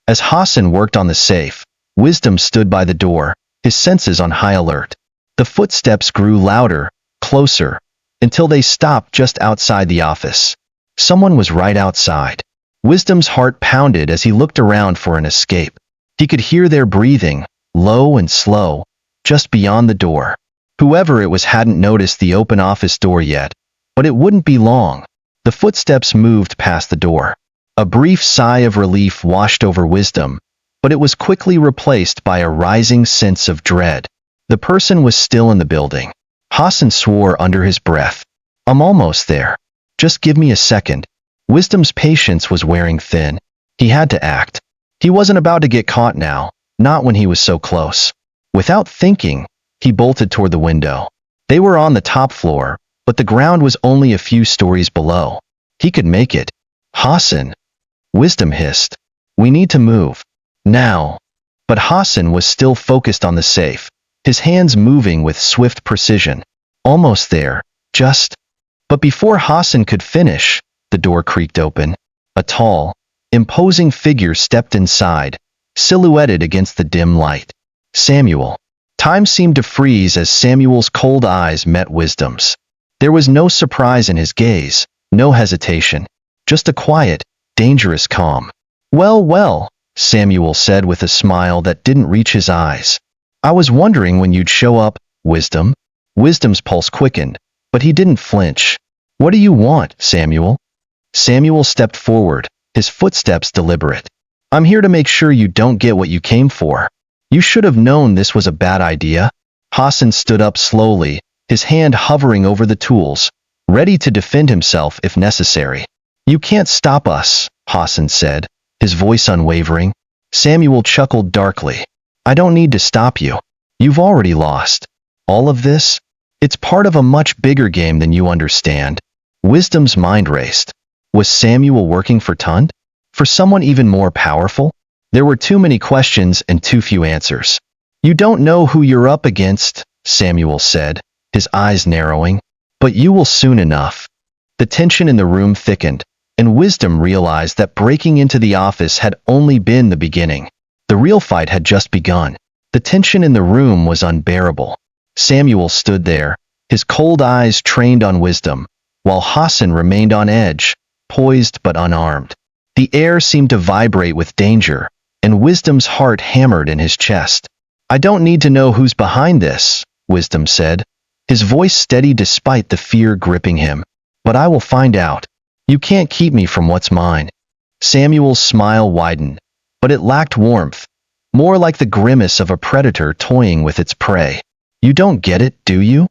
As Hassan worked on the safe, Wisdom stood by the door, his senses on high alert. The footsteps grew louder, closer, until they stopped just outside the office. Someone was right outside. Wisdom's heart pounded as he looked around for an escape. He could hear their breathing, low and slow, just beyond the door. Whoever it was hadn't noticed the open office door yet, but it wouldn't be long. The footsteps moved past the door. A brief sigh of relief washed over Wisdom, but it was quickly replaced by a rising sense of dread. The person was still in the building. Hassan swore under his breath. I'm almost there. Just give me a second. Wisdom's patience was wearing thin. He had to act. He wasn't about to get caught now, not when he was so close. Without thinking, he bolted toward the window. They were on the top floor, but the ground was only a few stories below. He could make it. Hassan. Wisdom hissed. We need to move. Now. But Hassan was still focused on the safe, his hands moving with swift precision. Almost there. Just. But before Hassan could finish, the door creaked open. A tall, imposing figure stepped inside, silhouetted against the dim light. Samuel. Time seemed to freeze as Samuel's cold eyes met Wisdom's. There was no surprise in his gaze, no hesitation, just a quiet, dangerous calm. Well, well, Samuel said with a smile that didn't reach his eyes. I was wondering when you'd show up, Wisdom. Wisdom's pulse quickened, but he didn't flinch. What do you want, Samuel? Samuel stepped forward, his footsteps deliberate. I'm here to make sure you don't get what you came for. You should have known this was a bad idea. Hassan stood up slowly, his hand hovering over the tools, ready to defend himself if necessary. You can't stop us, Hassan said, his voice unwavering. Samuel chuckled darkly. I don't need to stop you. You've already lost. All of this? It's part of a much bigger game than you understand. Wisdom's mind raced. Was Samuel working for Tund? For someone even more powerful? There were too many questions and too few answers. You don't know who you're up against, Samuel said, his eyes narrowing. But you will soon enough. The tension in the room thickened, and Wisdom realized that breaking into the office had only been the beginning. The real fight had just begun. The tension in the room was unbearable. Samuel stood there, his cold eyes trained on Wisdom, while Hassan remained on edge, poised but unarmed. The air seemed to vibrate with danger, and Wisdom's heart hammered in his chest. I don't need to know who's behind this, Wisdom said, his voice steady despite the fear gripping him. But I will find out. You can't keep me from what's mine. Samuel's smile widened, but it lacked warmth, more like the grimace of a predator toying with its prey. You don't get it, do you?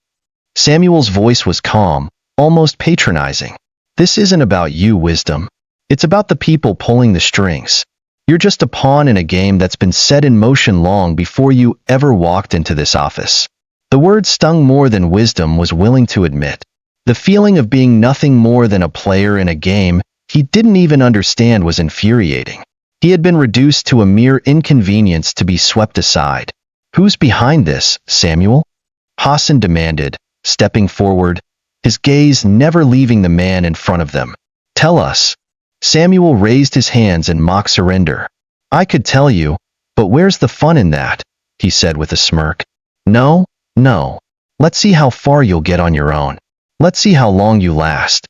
Samuel's voice was calm, almost patronizing. This isn't about you, Wisdom. It's about the people pulling the strings. You're just a pawn in a game that's been set in motion long before you ever walked into this office. The word stung more than Wisdom was willing to admit. The feeling of being nothing more than a player in a game he didn't even understand was infuriating. He had been reduced to a mere inconvenience to be swept aside. Who's behind this, Samuel? Hassan demanded, stepping forward, his gaze never leaving the man in front of them. Tell us. Samuel raised his hands in mock surrender. I could tell you, but where's the fun in that? He said with a smirk. No. Let's see how far you'll get on your own. Let's see how long you last.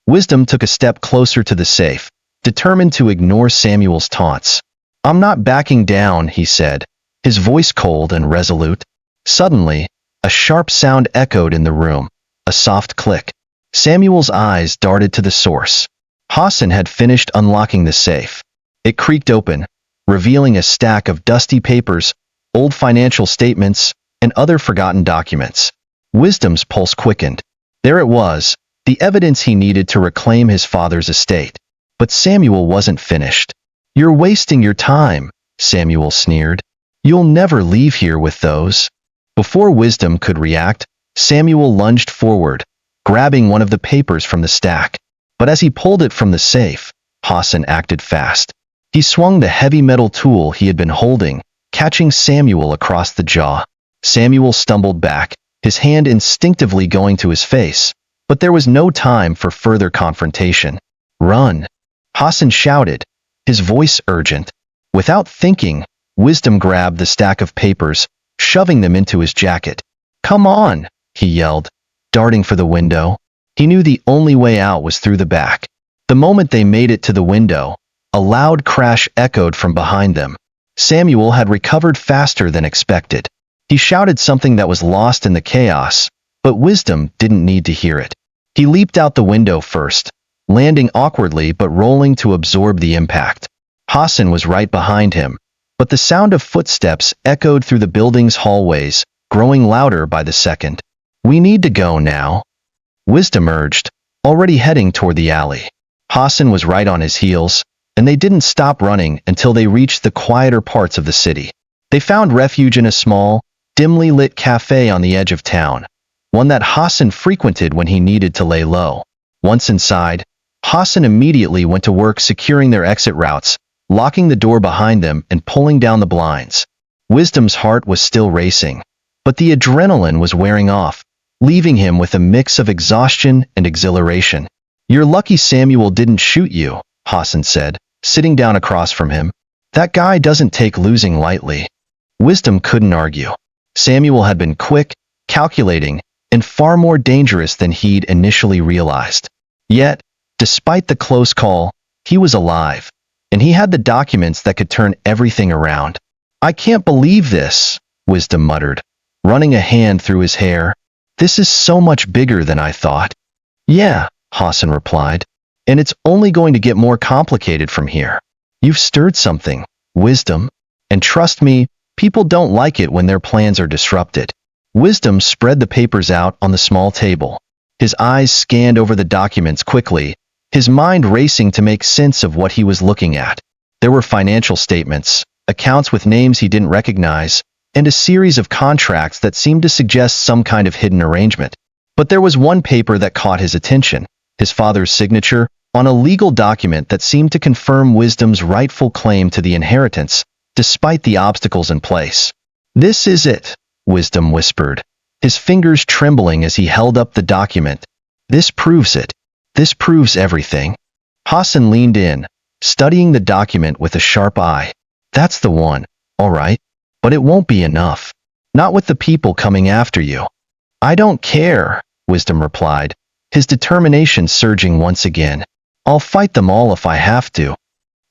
Wisdom took a step closer to the safe, determined to ignore Samuel's taunts. I'm not backing down, he said, his voice cold and resolute. Suddenly, a sharp sound echoed in the room, a soft click. Samuel's eyes darted to the source. Hassan had finished unlocking the safe. It creaked open, revealing a stack of dusty papers, old financial statements, and other forgotten documents. Wisdom's pulse quickened. There it was, the evidence he needed to reclaim his father's estate. But Samuel wasn't finished. You're wasting your time, Samuel sneered. You'll never leave here with those. Before Wisdom could react, Samuel lunged forward, grabbing one of the papers from the stack. But as he pulled it from the safe, Hassan acted fast. He swung the heavy metal tool he had been holding, catching Samuel across the jaw. Samuel stumbled back, his hand instinctively going to his face, but there was no time for further confrontation. Run! Hassan shouted, his voice urgent. Without thinking, Wisdom grabbed the stack of papers, shoving them into his jacket. Come on, he yelled, darting for the window. He knew the only way out was through the back. The moment they made it to the window, a loud crash echoed from behind them. Samuel had recovered faster than expected. He shouted something that was lost in the chaos, but Wisdom didn't need to hear it. He leaped out the window first, landing awkwardly but rolling to absorb the impact. Hassan was right behind him, but the sound of footsteps echoed through the building's hallways, growing louder by the second. "We need to go now," Wisdom urged, already heading toward the alley. Hassan was right on his heels, and they didn't stop running until they reached the quieter parts of the city. They found refuge in a small, dimly lit cafe on the edge of town, one that Hassan frequented when he needed to lay low. Once inside, Hassan immediately went to work securing their exit routes, locking the door behind them and pulling down the blinds. Wisdom's heart was still racing, but the adrenaline was wearing off, leaving him with a mix of exhaustion and exhilaration. "You're lucky Samuel didn't shoot you," Hassan said, sitting down across from him. "That guy doesn't take losing lightly." Wisdom couldn't argue. Samuel had been quick, calculating, and far more dangerous than he'd initially realized. Yet, despite the close call, he was alive, and he had the documents that could turn everything around. "I can't believe this," Wisdom muttered, running a hand through his hair. "This is so much bigger than I thought." "Yeah," Hassan replied, "and it's only going to get more complicated from here. You've stirred something, Wisdom, and trust me, people don't like it when their plans are disrupted." Wisdom spread the papers out on the small table. His eyes scanned over the documents quickly, his mind racing to make sense of what he was looking at. There were financial statements, accounts with names he didn't recognize, and a series of contracts that seemed to suggest some kind of hidden arrangement. But there was one paper that caught his attention, his father's signature, on a legal document that seemed to confirm Wisdom's rightful claim to the inheritance, despite the obstacles in place. "This is it," Wisdom whispered, his fingers trembling as he held up the document. "This proves it. This proves everything." Hassan leaned in, studying the document with a sharp eye. "That's the one, all right, but it won't be enough. Not with the people coming after you." "I don't care," Wisdom replied, his determination surging once again. "I'll fight them all if I have to."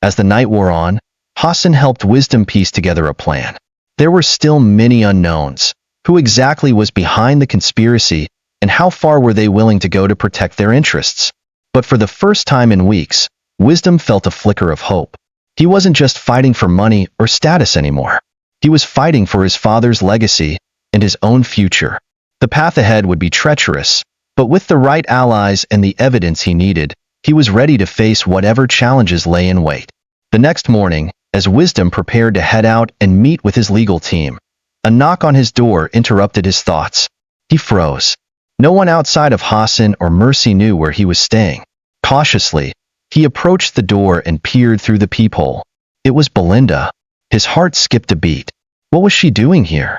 As the night wore on, Hassan helped Wisdom piece together a plan. There were still many unknowns. Who exactly was behind the conspiracy, and how far were they willing to go to protect their interests? But for the first time in weeks, Wisdom felt a flicker of hope. He wasn't just fighting for money or status anymore. He was fighting for his father's legacy and his own future. The path ahead would be treacherous, but with the right allies and the evidence he needed, he was ready to face whatever challenges lay in wait. The next morning, as Wisdom prepared to head out and meet with his legal team, a knock on his door interrupted his thoughts. He froze. No one outside of Hassan or Mercy knew where he was staying. Cautiously, he approached the door and peered through the peephole. It was Belinda. His heart skipped a beat. What was she doing here?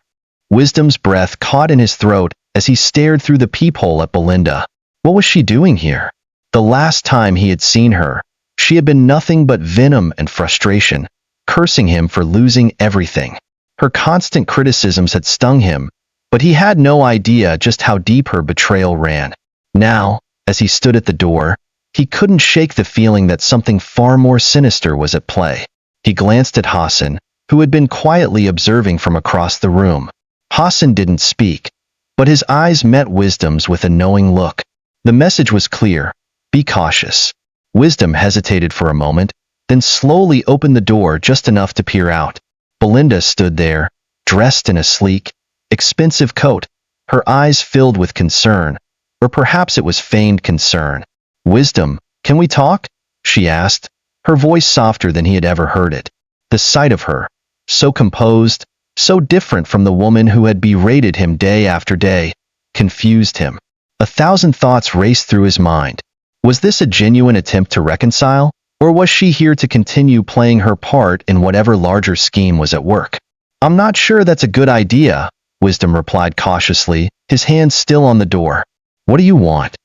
Wisdom's breath caught in his throat as he stared through the peephole at Belinda. What was she doing here? The last time he had seen her, she had been nothing but venom and frustration, cursing him for losing everything. Her constant criticisms had stung him, but he had no idea just how deep her betrayal ran. Now, as he stood at the door, he couldn't shake the feeling that something far more sinister was at play. He glanced at Hassan, who had been quietly observing from across the room. Hassan didn't speak, but his eyes met Wisdom's with a knowing look. The message was clear: be cautious. Wisdom hesitated for a moment, then slowly opened the door just enough to peer out. Belinda stood there, dressed in a sleek, expensive coat, her eyes filled with concern, or perhaps it was feigned concern. "Wisdom, can we talk?" she asked, her voice softer than he had ever heard it. The sight of her, so composed, so different from the woman who had berated him day after day, confused him. 1,000 thoughts raced through his mind. Was this a genuine attempt to reconcile, or was she here to continue playing her part in whatever larger scheme was at work? "I'm not sure that's a good idea," Wisdom replied cautiously, his hand still on the door. "What do you want?"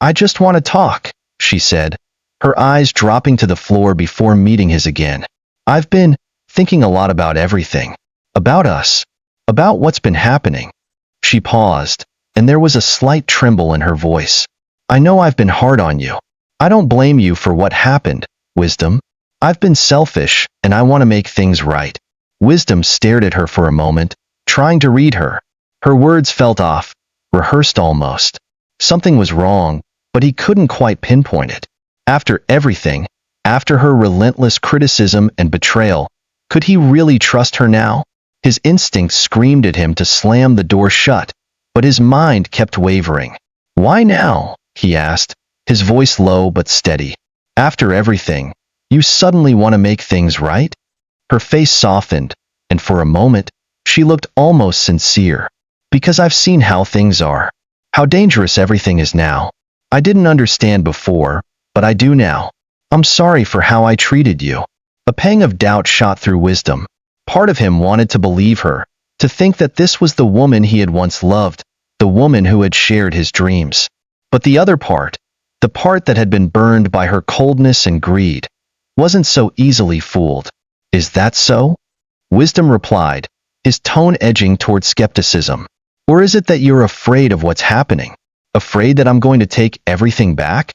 "I just want to talk," she said, her eyes dropping to the floor before meeting his again. "I've been thinking a lot about everything. About us. About what's been happening." She paused, and there was a slight tremble in her voice. "I know I've been hard on you. I don't blame you for what happened, Wisdom. I've been selfish, and I want to make things right." Wisdom stared at her for a moment, trying to read her. Her words felt off, rehearsed almost. Something was wrong, but he couldn't quite pinpoint it. After everything, after her relentless criticism and betrayal, could he really trust her now? His instincts screamed at him to slam the door shut, but his mind kept wavering. "Why now?" he asked, his voice low but steady. "After everything, you suddenly want to make things right?" Her face softened, and for a moment, she looked almost sincere. "Because I've seen how things are. How dangerous everything is now. I didn't understand before, but I do now. I'm sorry for how I treated you." A pang of doubt shot through Wisdom. Part of him wanted to believe her, to think that this was the woman he had once loved, the woman who had shared his dreams. But the other part, the part that had been burned by her coldness and greed, wasn't so easily fooled. "Is that so?" Wisdom replied, his tone edging toward skepticism. "Or is it that you're afraid of what's happening? Afraid that I'm going to take everything back?"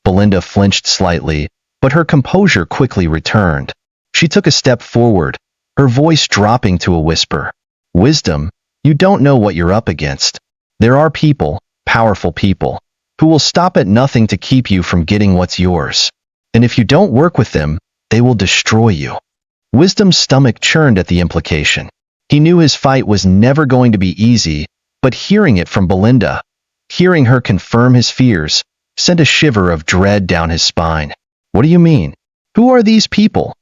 Belinda flinched slightly, but her composure quickly returned. She took a step forward, her voice dropping to a whisper. "Wisdom, you don't know what you're up against. There are people, powerful people, who will stop at nothing to keep you from getting what's yours. And if you don't work with them, they will destroy you." Wisdom's stomach churned at the implication. He knew his fight was never going to be easy, but hearing it from Belinda, hearing her confirm his fears, sent a shiver of dread down his spine. "What do you mean? Who are these people?"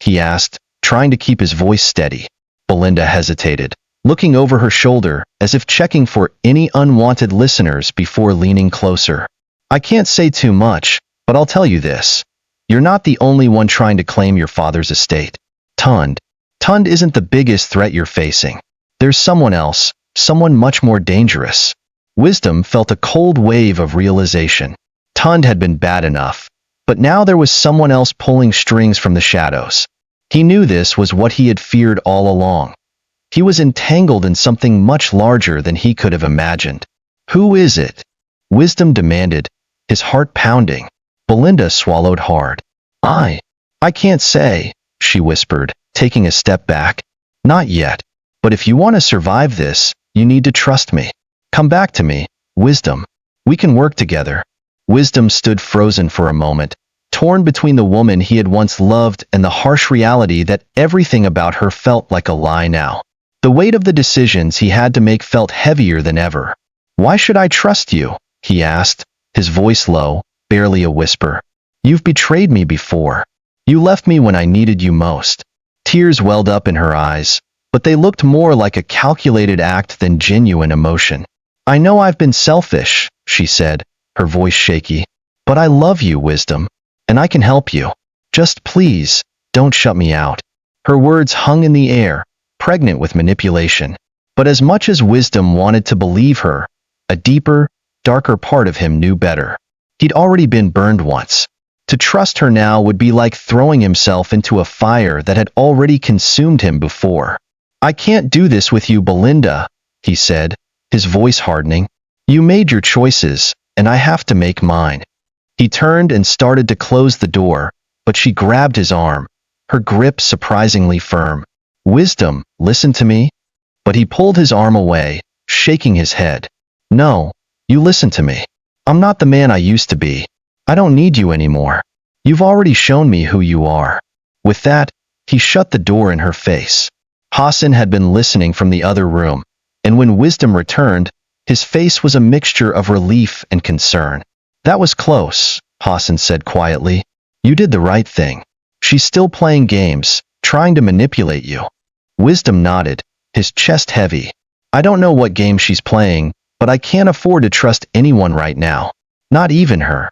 he asked, trying to keep his voice steady. Belinda hesitated, looking over her shoulder as if checking for any unwanted listeners before leaning closer. "I can't say too much, but I'll tell you this. You're not the only one trying to claim your father's estate. Tund isn't the biggest threat you're facing. There's someone else, someone much more dangerous." Wisdom felt a cold wave of realization. Tund had been bad enough, but now there was someone else pulling strings from the shadows. He knew this was what he had feared all along. He was entangled in something much larger than he could have imagined. "Who is it?" Wisdom demanded, his heart pounding. Belinda swallowed hard. I can't say," she whispered, taking a step back. "Not yet. But if you want to survive this, you need to trust me. Come back to me, Wisdom. We can work together." Wisdom stood frozen for a moment, torn between the woman he had once loved and the harsh reality that everything about her felt like a lie now. The weight of the decisions he had to make felt heavier than ever. "Why should I trust you?" he asked, his voice low, barely a whisper. "You've betrayed me before. You left me when I needed you most." Tears welled up in her eyes, but they looked more like a calculated act than genuine emotion. "I know I've been selfish," she said, her voice shaky. "But I love you, Wisdom, and I can help you. Just please, don't shut me out." Her words hung in the air, pregnant with manipulation. But as much as Wisdom wanted to believe her, a deeper, darker part of him knew better. He'd already been burned once. To trust her now would be like throwing himself into a fire that had already consumed him before. "I can't do this with you, Belinda," he said, his voice hardening. "You made your choices, and I have to make mine." He turned and started to close the door, but she grabbed his arm, her grip surprisingly firm. "Wisdom, listen to me." But he pulled his arm away, shaking his head. "No, you listen to me. I'm not the man I used to be. I don't need you anymore. You've already shown me who you are." With that, he shut the door in her face. Hassan had been listening from the other room, and when Wisdom returned, his face was a mixture of relief and concern. "That was close," Hassan said quietly. "You did the right thing. She's still playing games, trying to manipulate you." Wisdom nodded, his chest heavy. "I don't know what game she's playing, but I can't afford to trust anyone right now. Not even her."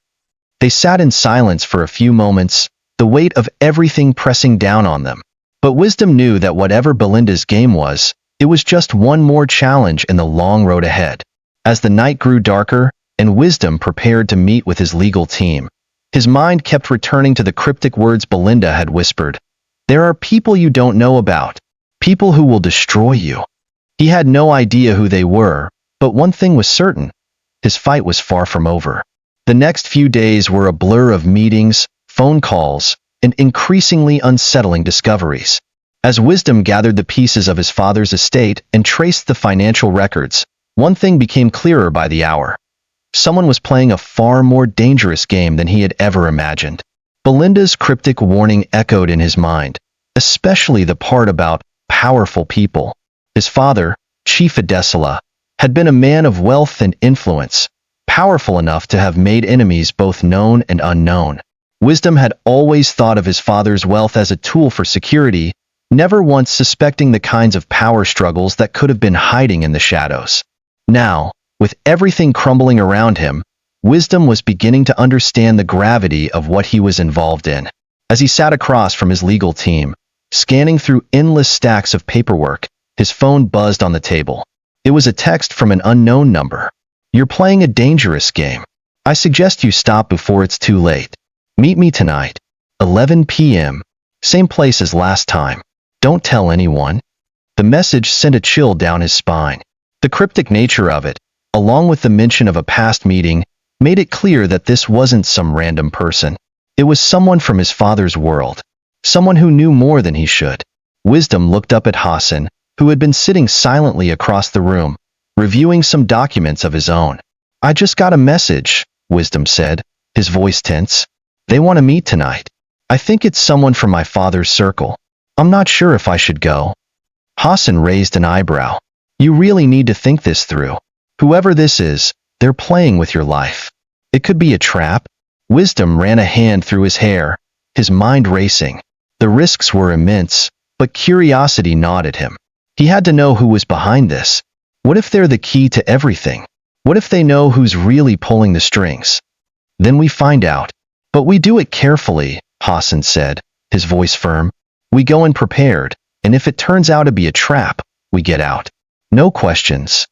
They sat in silence for a few moments, the weight of everything pressing down on them. But Wisdom knew that whatever Belinda's game was, it was just one more challenge in the long road ahead. As the night grew darker, and Wisdom prepared to meet with his legal team, his mind kept returning to the cryptic words Belinda had whispered. "There are people you don't know about, people who will destroy you." He had no idea who they were, but one thing was certain: his fight was far from over. The next few days were a blur of meetings, phone calls, and increasingly unsettling discoveries. As Wisdom gathered the pieces of his father's estate and traced the financial records, one thing became clearer by the hour. Someone was playing a far more dangerous game than he had ever imagined. Belinda's cryptic warning echoed in his mind, especially the part about powerful people. His father, Chief Adesela, had been a man of wealth and influence, powerful enough to have made enemies both known and unknown. Wisdom had always thought of his father's wealth as a tool for security, never once suspecting the kinds of power struggles that could have been hiding in the shadows. Now, with everything crumbling around him, Wisdom was beginning to understand the gravity of what he was involved in. As he sat across from his legal team, scanning through endless stacks of paperwork, his phone buzzed on the table. It was a text from an unknown number. "You're playing a dangerous game. I suggest you stop before it's too late. Meet me tonight, 11 p.m., same place as last time. Don't tell anyone." The message sent a chill down his spine. The cryptic nature of it, along with the mention of a past meeting, made it clear that this wasn't some random person. It was someone from his father's world, someone who knew more than he should. Wisdom looked up at Hassan, who had been sitting silently across the room, reviewing some documents of his own. "I just got a message," Wisdom said, his voice tense. "They want to meet tonight. I think it's someone from my father's circle. I'm not sure if I should go." Hassan raised an eyebrow. "You really need to think this through. Whoever this is, they're playing with your life. It could be a trap." Wisdom ran a hand through his hair, his mind racing. The risks were immense, but curiosity gnawed at him. He had to know who was behind this. What if they're the key to everything? What if they know who's really pulling the strings? Then we find out. "But we do it carefully," Hassan said, his voice firm. "We go in prepared, and if it turns out to be a trap, we get out. No questions."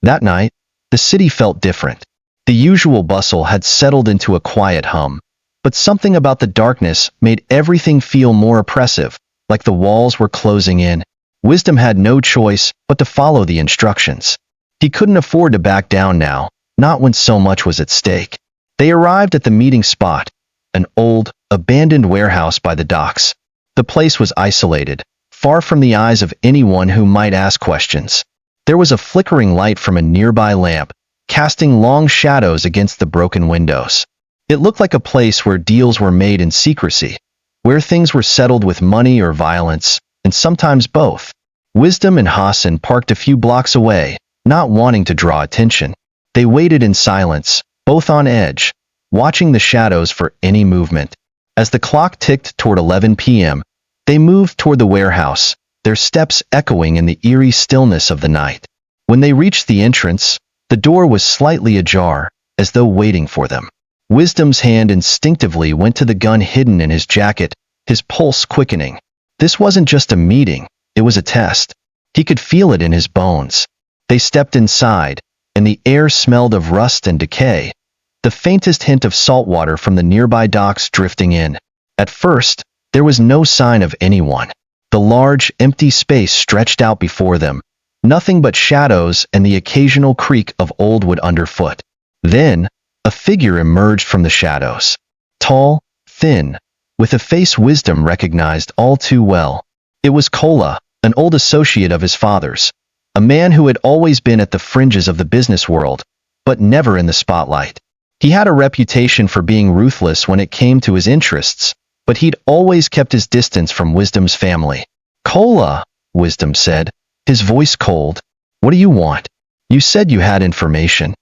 That night, the city felt different. The usual bustle had settled into a quiet hum, but something about the darkness made everything feel more oppressive, like the walls were closing in. Wisdom had no choice but to follow the instructions. He couldn't afford to back down now, not when so much was at stake. They arrived at the meeting spot, an old, abandoned warehouse by the docks. The place was isolated, far from the eyes of anyone who might ask questions. There was a flickering light from a nearby lamp, casting long shadows against the broken windows. It looked like a place where deals were made in secrecy, where things were settled with money or violence, and sometimes both. Wisdom and Hassan parked a few blocks away, not wanting to draw attention. They waited in silence, both on edge, watching the shadows for any movement. As the clock ticked toward 11 p.m., they moved toward the warehouse, their steps echoing in the eerie stillness of the night. When they reached the entrance, the door was slightly ajar, as though waiting for them. Wisdom's hand instinctively went to the gun hidden in his jacket, his pulse quickening. This wasn't just a meeting, it was a test. He could feel it in his bones. They stepped inside, and the air smelled of rust and decay, the faintest hint of salt water from the nearby docks drifting in. At first, there was no sign of anyone. The large, empty space stretched out before them, nothing but shadows and the occasional creak of old wood underfoot. Then, a figure emerged from the shadows. Tall, thin, with a face Wisdom recognized all too well. It was Kola, an old associate of his father's, a man who had always been at the fringes of the business world, but never in the spotlight. He had a reputation for being ruthless when it came to his interests, but he'd always kept his distance from Wisdom's family. "Kola," Wisdom said, his voice cold. "What do you want? You said you had information."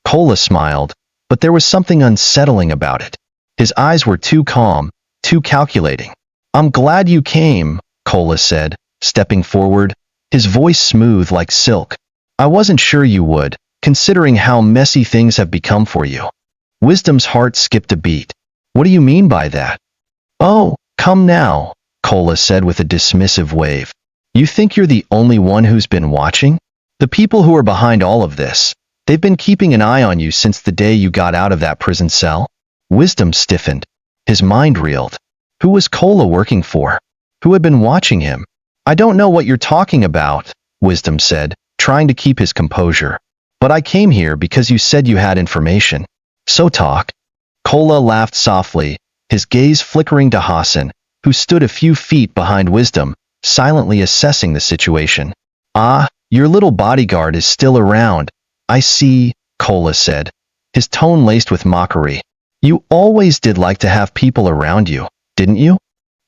Kola smiled, but there was something unsettling about it. His eyes were too calm, too calculating. "I'm glad you came," Kola said, stepping forward, his voice smooth like silk. "I wasn't sure you would, considering how messy things have become for you." Wisdom's heart skipped a beat. "What do you mean by that?" "Oh, come now," Kola said with a dismissive wave. "You think you're the only one who's been watching? The people who are behind all of this, they've been keeping an eye on you since the day you got out of that prison cell." Wisdom stiffened. His mind reeled. Who was Kola working for? Who had been watching him? "I don't know what you're talking about," Wisdom said, trying to keep his composure. "But I came here because you said you had information. So talk." Kola laughed softly, his gaze flickering to Hassan, who stood a few feet behind Wisdom, silently assessing the situation. "Ah, your little bodyguard is still around. I see," Kola said, his tone laced with mockery. "You always did like to have people around you, didn't you?"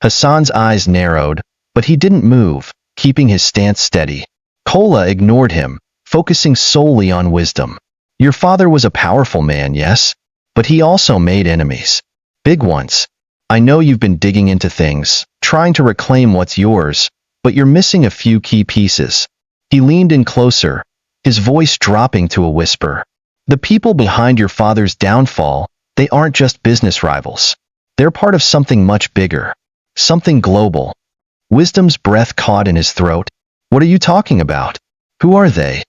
Hassan's eyes narrowed, but he didn't move, keeping his stance steady. Kola ignored him, focusing solely on wisdom. "Your father was a powerful man, yes? But he also made enemies. Big ones. I know you've been digging into things, trying to reclaim what's yours, but you're missing a few key pieces." He leaned in closer, his voice dropping to a whisper. "The people behind your father's downfall, they aren't just business rivals. They're part of something much bigger. Something global." Wisdom's breath caught in his throat. "What are you talking about? Who are they?"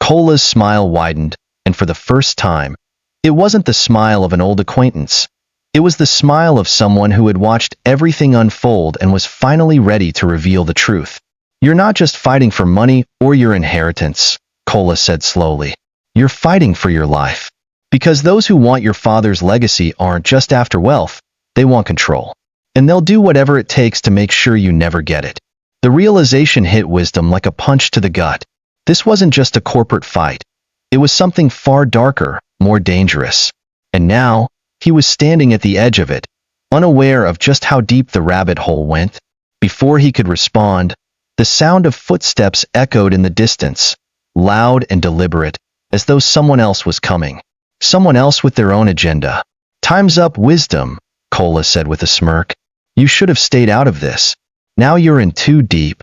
Kola's smile widened, and for the first time, it wasn't the smile of an old acquaintance. It was the smile of someone who had watched everything unfold and was finally ready to reveal the truth. "You're not just fighting for money or your inheritance," Kola said slowly. "You're fighting for your life. Because those who want your father's legacy aren't just after wealth, they want control. And they'll do whatever it takes to make sure you never get it." The realization hit Wisdom like a punch to the gut. This wasn't just a corporate fight. It was something far darker, more dangerous. And now, he was standing at the edge of it, unaware of just how deep the rabbit hole went. Before he could respond, the sound of footsteps echoed in the distance, loud and deliberate, as though someone else was coming. Someone else with their own agenda. "Time's up, Wisdom," Kola said with a smirk. "You should have stayed out of this. Now you're in too deep."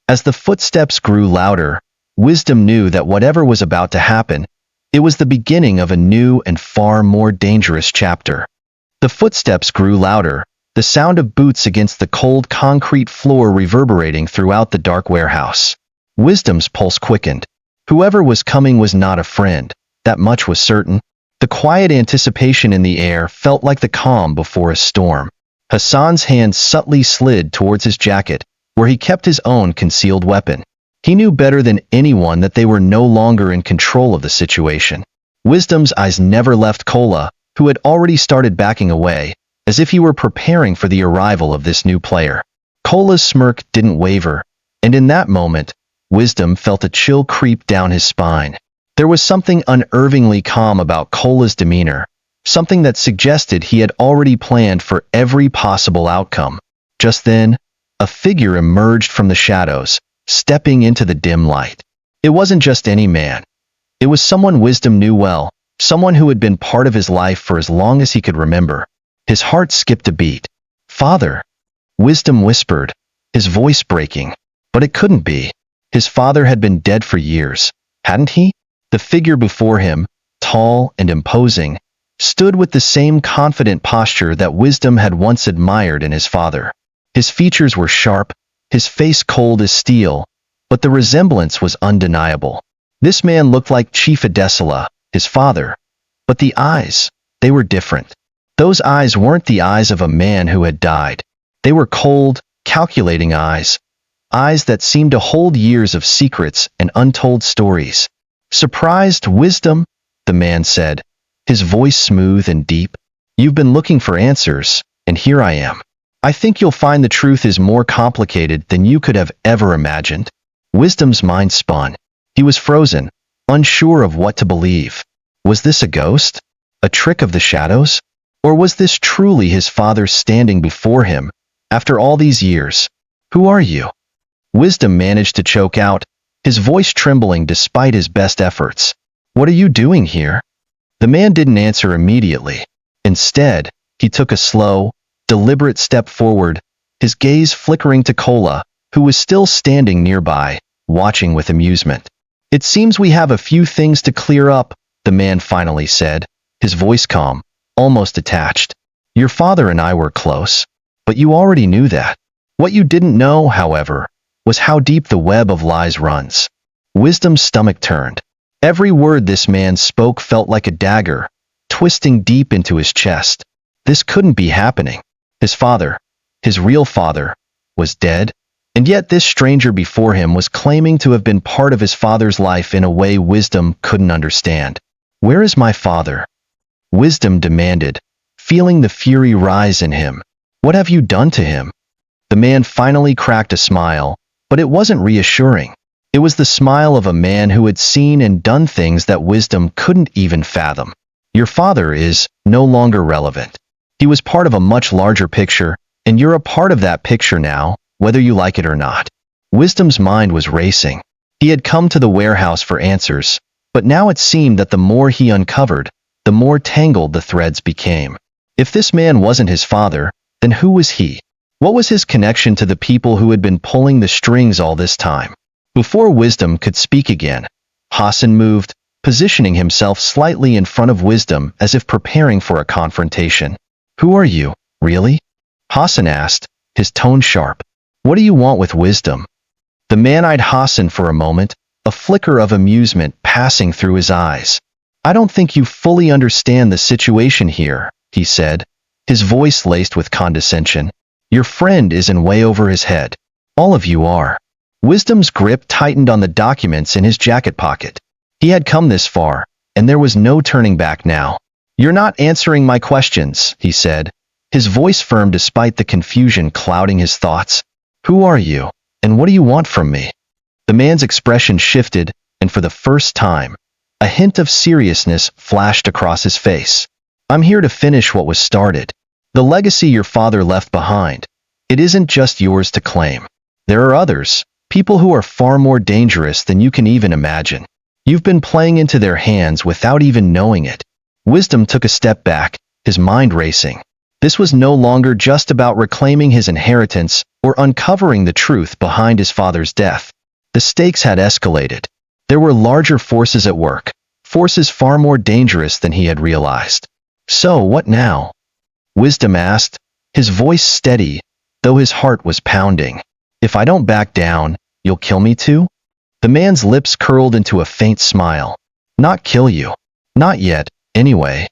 As the footsteps grew louder, Wisdom knew that whatever was about to happen, it was the beginning of a new and far more dangerous chapter. The footsteps grew louder, the sound of boots against the cold concrete floor reverberating throughout the dark warehouse. Wisdom's pulse quickened. Whoever was coming was not a friend, that much was certain. The quiet anticipation in the air felt like the calm before a storm. Hassan's hand subtly slid towards his jacket, where he kept his own concealed weapon. He knew better than anyone that they were no longer in control of the situation. Wisdom's eyes never left Kola, who had already started backing away, as if he were preparing for the arrival of this new player. Kola's smirk didn't waver, and in that moment, Wisdom felt a chill creep down his spine. There was something unnervingly calm about Kola's demeanor, something that suggested he had already planned for every possible outcome. Just then, a figure emerged from the shadows, stepping into the dim light. It wasn't just any man. It was someone Wisdom knew well, someone who had been part of his life for as long as he could remember. His heart skipped a beat. "Father," Wisdom whispered, his voice breaking. But it couldn't be. His father had been dead for years, hadn't he? The figure before him, tall and imposing, stood with the same confident posture that Wisdom had once admired in his father. His features were sharp, his face cold as steel, but the resemblance was undeniable. This man looked like Chief Adesela, his father. But the eyes, they were different. Those eyes weren't the eyes of a man who had died. They were cold, calculating eyes. Eyes that seemed to hold years of secrets and untold stories. "Surprised, Wisdom?" the man said, his voice smooth and deep. "You've been looking for answers, and here I am. I think you'll find the truth is more complicated than you could have ever imagined." Wisdom's mind spun. He was frozen, unsure of what to believe. Was this a ghost? A trick of the shadows? Or was this truly his father standing before him, after all these years? "Who are you?" Wisdom managed to choke out, his voice trembling despite his best efforts. "What are you doing here?" The man didn't answer immediately. Instead, he took a slow, deliberate step forward, his gaze flickering to Kola, who was still standing nearby, watching with amusement. "It seems we have a few things to clear up," the man finally said, his voice calm, almost detached. "Your father and I were close, but you already knew that. What you didn't know, however, was how deep the web of lies runs." Wisdom's stomach turned. Every word this man spoke felt like a dagger, twisting deep into his chest. This couldn't be happening. His father, his real father, was dead, and yet this stranger before him was claiming to have been part of his father's life in a way Wisdom couldn't understand. "Where is my father?" Wisdom demanded, feeling the fury rise in him. "What have you done to him?" The man finally cracked a smile, but it wasn't reassuring. It was the smile of a man who had seen and done things that wisdom couldn't even fathom. Your father is no longer relevant. He was part of a much larger picture, and you're a part of that picture now, whether you like it or not. Wisdom's mind was racing. He had come to the warehouse for answers, but now it seemed that the more he uncovered, the more tangled the threads became. If this man wasn't his father, then who was he? What was his connection to the people who had been pulling the strings all this time? Before Wisdom could speak again, Hassan moved, positioning himself slightly in front of Wisdom as if preparing for a confrontation. Who are you, really? Hassan asked, his tone sharp. What do you want with Wisdom? The man eyed Hassan for a moment, a flicker of amusement passing through his eyes. I don't think you fully understand the situation here, he said, his voice laced with condescension. Your friend is in way over his head. All of you are. Wisdom's grip tightened on the documents in his jacket pocket. He had come this far, and there was no turning back now. You're not answering my questions, he said, his voice firm despite the confusion clouding his thoughts. Who are you, and what do you want from me? The man's expression shifted, and for the first time, a hint of seriousness flashed across his face. I'm here to finish what was started. The legacy your father left behind. It isn't just yours to claim. There are others, people who are far more dangerous than you can even imagine. You've been playing into their hands without even knowing it. Wisdom took a step back, his mind racing. This was no longer just about reclaiming his inheritance or uncovering the truth behind his father's death. The stakes had escalated. There were larger forces at work, forces far more dangerous than he had realized. So what now? Wisdom asked, his voice steady, though his heart was pounding. If I don't back down, you'll kill me too? The man's lips curled into a faint smile. Not kill you. Not yet, anyway.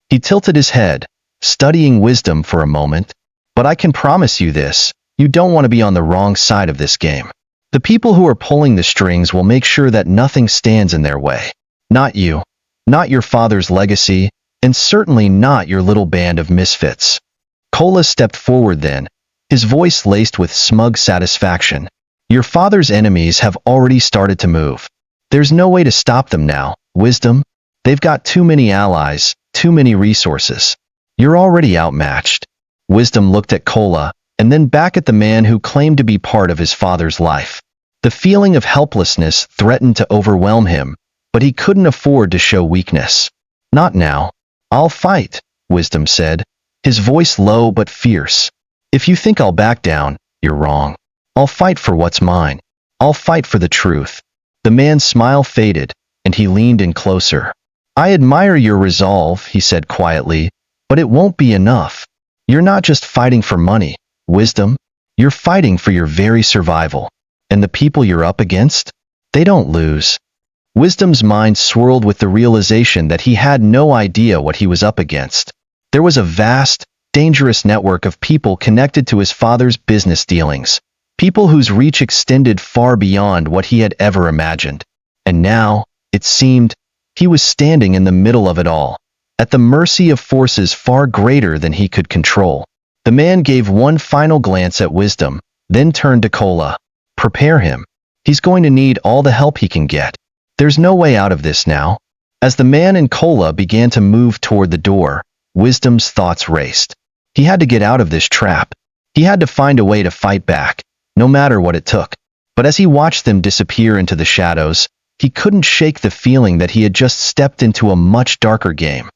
He tilted his head, studying Wisdom for a moment. But I can promise you this, you don't want to be on the wrong side of this game. The people who are pulling the strings will make sure that nothing stands in their way. Not you. Not your father's legacy, and certainly not your little band of misfits. Kola stepped forward then, his voice laced with smug satisfaction. Your father's enemies have already started to move. There's no way to stop them now, Wisdom. They've got too many allies, too many resources. You're already outmatched. Wisdom looked at Kola, and then back at the man who claimed to be part of his father's life. The feeling of helplessness threatened to overwhelm him, but he couldn't afford to show weakness. Not now. I'll fight, Wisdom said, his voice low but fierce. If you think I'll back down, you're wrong. I'll fight for what's mine. I'll fight for the truth. The man's smile faded, and he leaned in closer. I admire your resolve, he said quietly, but it won't be enough. You're not just fighting for money, Wisdom. You're fighting for your very survival. And the people you're up against? They don't lose. Wisdom's mind swirled with the realization that he had no idea what he was up against. There was a vast, dangerous network of people connected to his father's business dealings, people whose reach extended far beyond what he had ever imagined. And now, it seemed, he was standing in the middle of it all, at the mercy of forces far greater than he could control. The man gave one final glance at Wisdom, then turned to Kola. Prepare him. He's going to need all the help he can get. There's no way out of this now. As the man and Kola began to move toward the door, Wisdom's thoughts raced. He had to get out of this trap. He had to find a way to fight back, no matter what it took. But as he watched them disappear into the shadows, he couldn't shake the feeling that he had just stepped into a much darker game,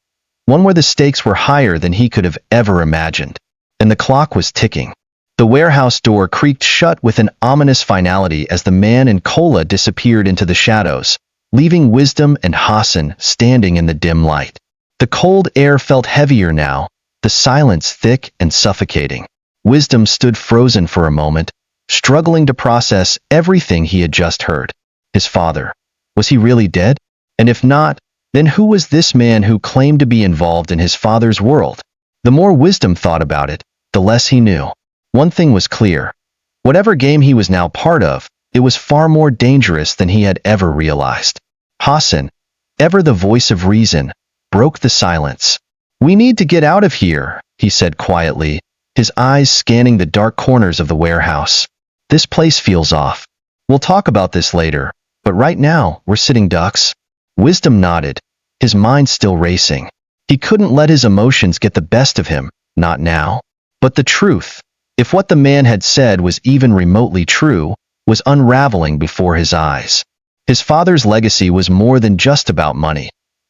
one where the stakes were higher than he could have ever imagined. And the clock was ticking. The warehouse door creaked shut with an ominous finality as the man and Kola disappeared into the shadows, leaving Wisdom and Hassan standing in the dim light. The cold air felt heavier now, the silence thick and suffocating. Wisdom stood frozen for a moment, struggling to process everything he had just heard. His father. Was he really dead? And if not, then who was this man who claimed to be involved in his father's world? The more Wisdom thought about it, the less he knew. One thing was clear. Whatever game he was now part of, it was far more dangerous than he had ever realized. Hassan, ever the voice of reason, broke the silence. We need to get out of here, he said quietly, his eyes scanning the dark corners of the warehouse. This place feels off. We'll talk about this later, but right now, we're sitting ducks. Wisdom nodded, his mind still racing. He couldn't let his emotions get the best of him, not now. But the truth, if what the man had said was even remotely true, was unraveling before his eyes. His father's legacy was more than just about money.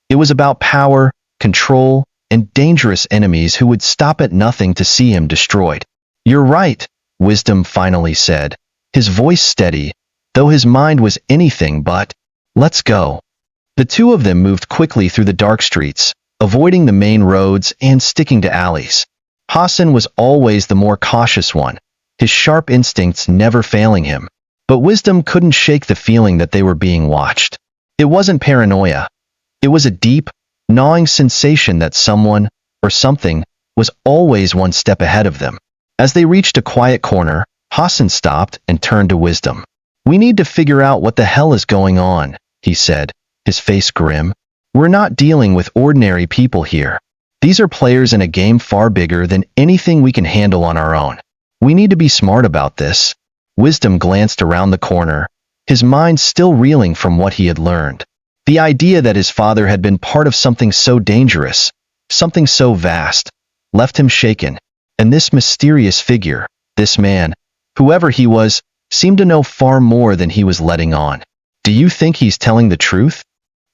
It was about power, control, and dangerous enemies who would stop at nothing to see him destroyed. "You're right," Wisdom finally said, his voice steady, though his mind was anything but. "Let's go." The two of them moved quickly through the dark streets, avoiding the main roads and sticking to alleys. Hassan was always the more cautious one, his sharp instincts never failing him. But Wisdom couldn't shake the feeling that they were being watched. It wasn't paranoia. It was a deep, gnawing sensation that someone, or something, was always one step ahead of them. As they reached a quiet corner, Hassan stopped and turned to Wisdom. "We need to figure out what the hell is going on," he said, his face grim. "We're not dealing with ordinary people here. These are players in a game far bigger than anything we can handle on our own. We need to be smart about this." Wisdom glanced around the corner, his mind still reeling from what he had learned. The idea that his father had been part of something so dangerous, something so vast, left him shaken. And this mysterious figure, this man, whoever he was, seemed to know far more than he was letting on. "Do you think he's telling the truth?"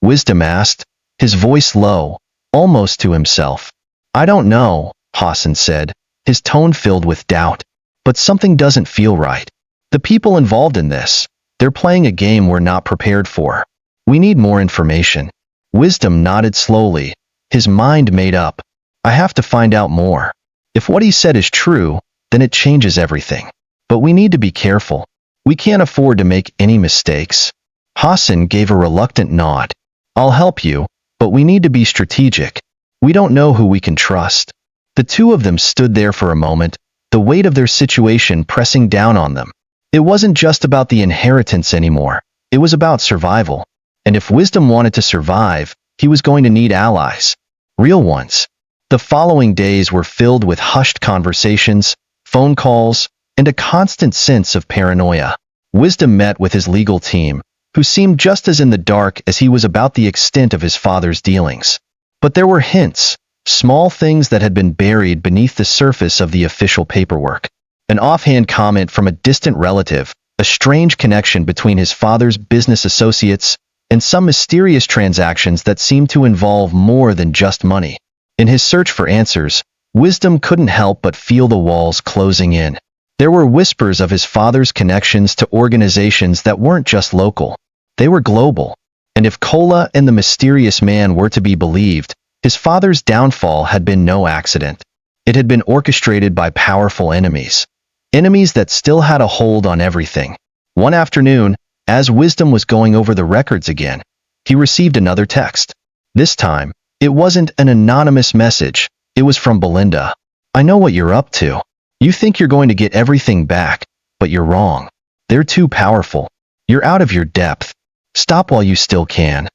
Wisdom asked, his voice low, almost to himself. "I don't know," Hassan said, his tone filled with doubt. "But something doesn't feel right. The people involved in this, they're playing a game we're not prepared for. We need more information." Wisdom nodded slowly, his mind made up. "I have to find out more. If what he said is true, then it changes everything. But we need to be careful. We can't afford to make any mistakes." Hassan gave a reluctant nod. "I'll help you, but we need to be strategic. We don't know who we can trust." The two of them stood there for a moment, the weight of their situation pressing down on them. It wasn't just about the inheritance anymore. It was about survival. And if Wisdom wanted to survive, he was going to need allies. Real ones. The following days were filled with hushed conversations, phone calls, and a constant sense of paranoia. Wisdom met with his legal team, who seemed just as in the dark as he was about the extent of his father's dealings. But there were hints, small things that had been buried beneath the surface of the official paperwork. An offhand comment from a distant relative, a strange connection between his father's business associates, and some mysterious transactions that seemed to involve more than just money. In his search for answers, Wisdom couldn't help but feel the walls closing in. There were whispers of his father's connections to organizations that weren't just local. They were global. And if Kola and the mysterious man were to be believed, his father's downfall had been no accident. It had been orchestrated by powerful enemies. Enemies that still had a hold on everything. One afternoon, as Wisdom was going over the records again, he received another text. This time, it wasn't an anonymous message. It was from Belinda. "I know what you're up to. You think you're going to get everything back, but you're wrong. They're too powerful. You're out of your depth. Stop while you still can."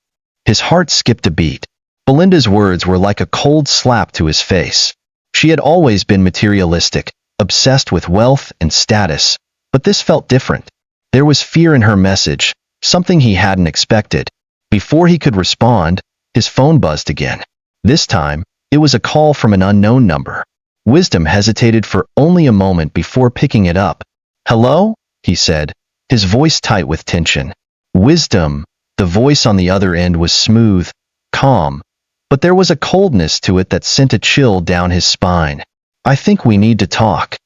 His heart skipped a beat. Belinda's words were like a cold slap to his face. She had always been materialistic, obsessed with wealth and status, but this felt different. There was fear in her message, something he hadn't expected. Before he could respond, his phone buzzed again. This time, it was a call from an unknown number. Wisdom hesitated for only a moment before picking it up. "Hello?" he said, his voice tight with tension. "Wisdom." The voice on the other end was smooth, calm, but there was a coldness to it that sent a chill down his spine. "I think we need to talk."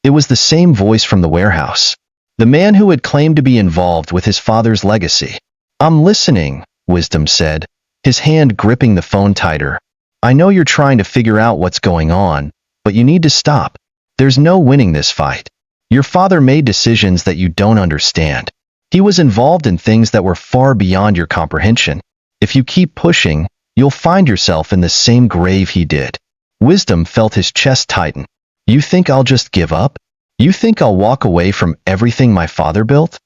It was the same voice from the warehouse. The man who had claimed to be involved with his father's legacy. "I'm listening," Wisdom said, his hand gripping the phone tighter. "I know you're trying to figure out what's going on, but you need to stop. There's no winning this fight. Your father made decisions that you don't understand. He was involved in things that were far beyond your comprehension. If you keep pushing, you'll find yourself in the same grave he did." Wisdom felt his chest tighten. "You think I'll just give up? You think I'll walk away from everything my father built?"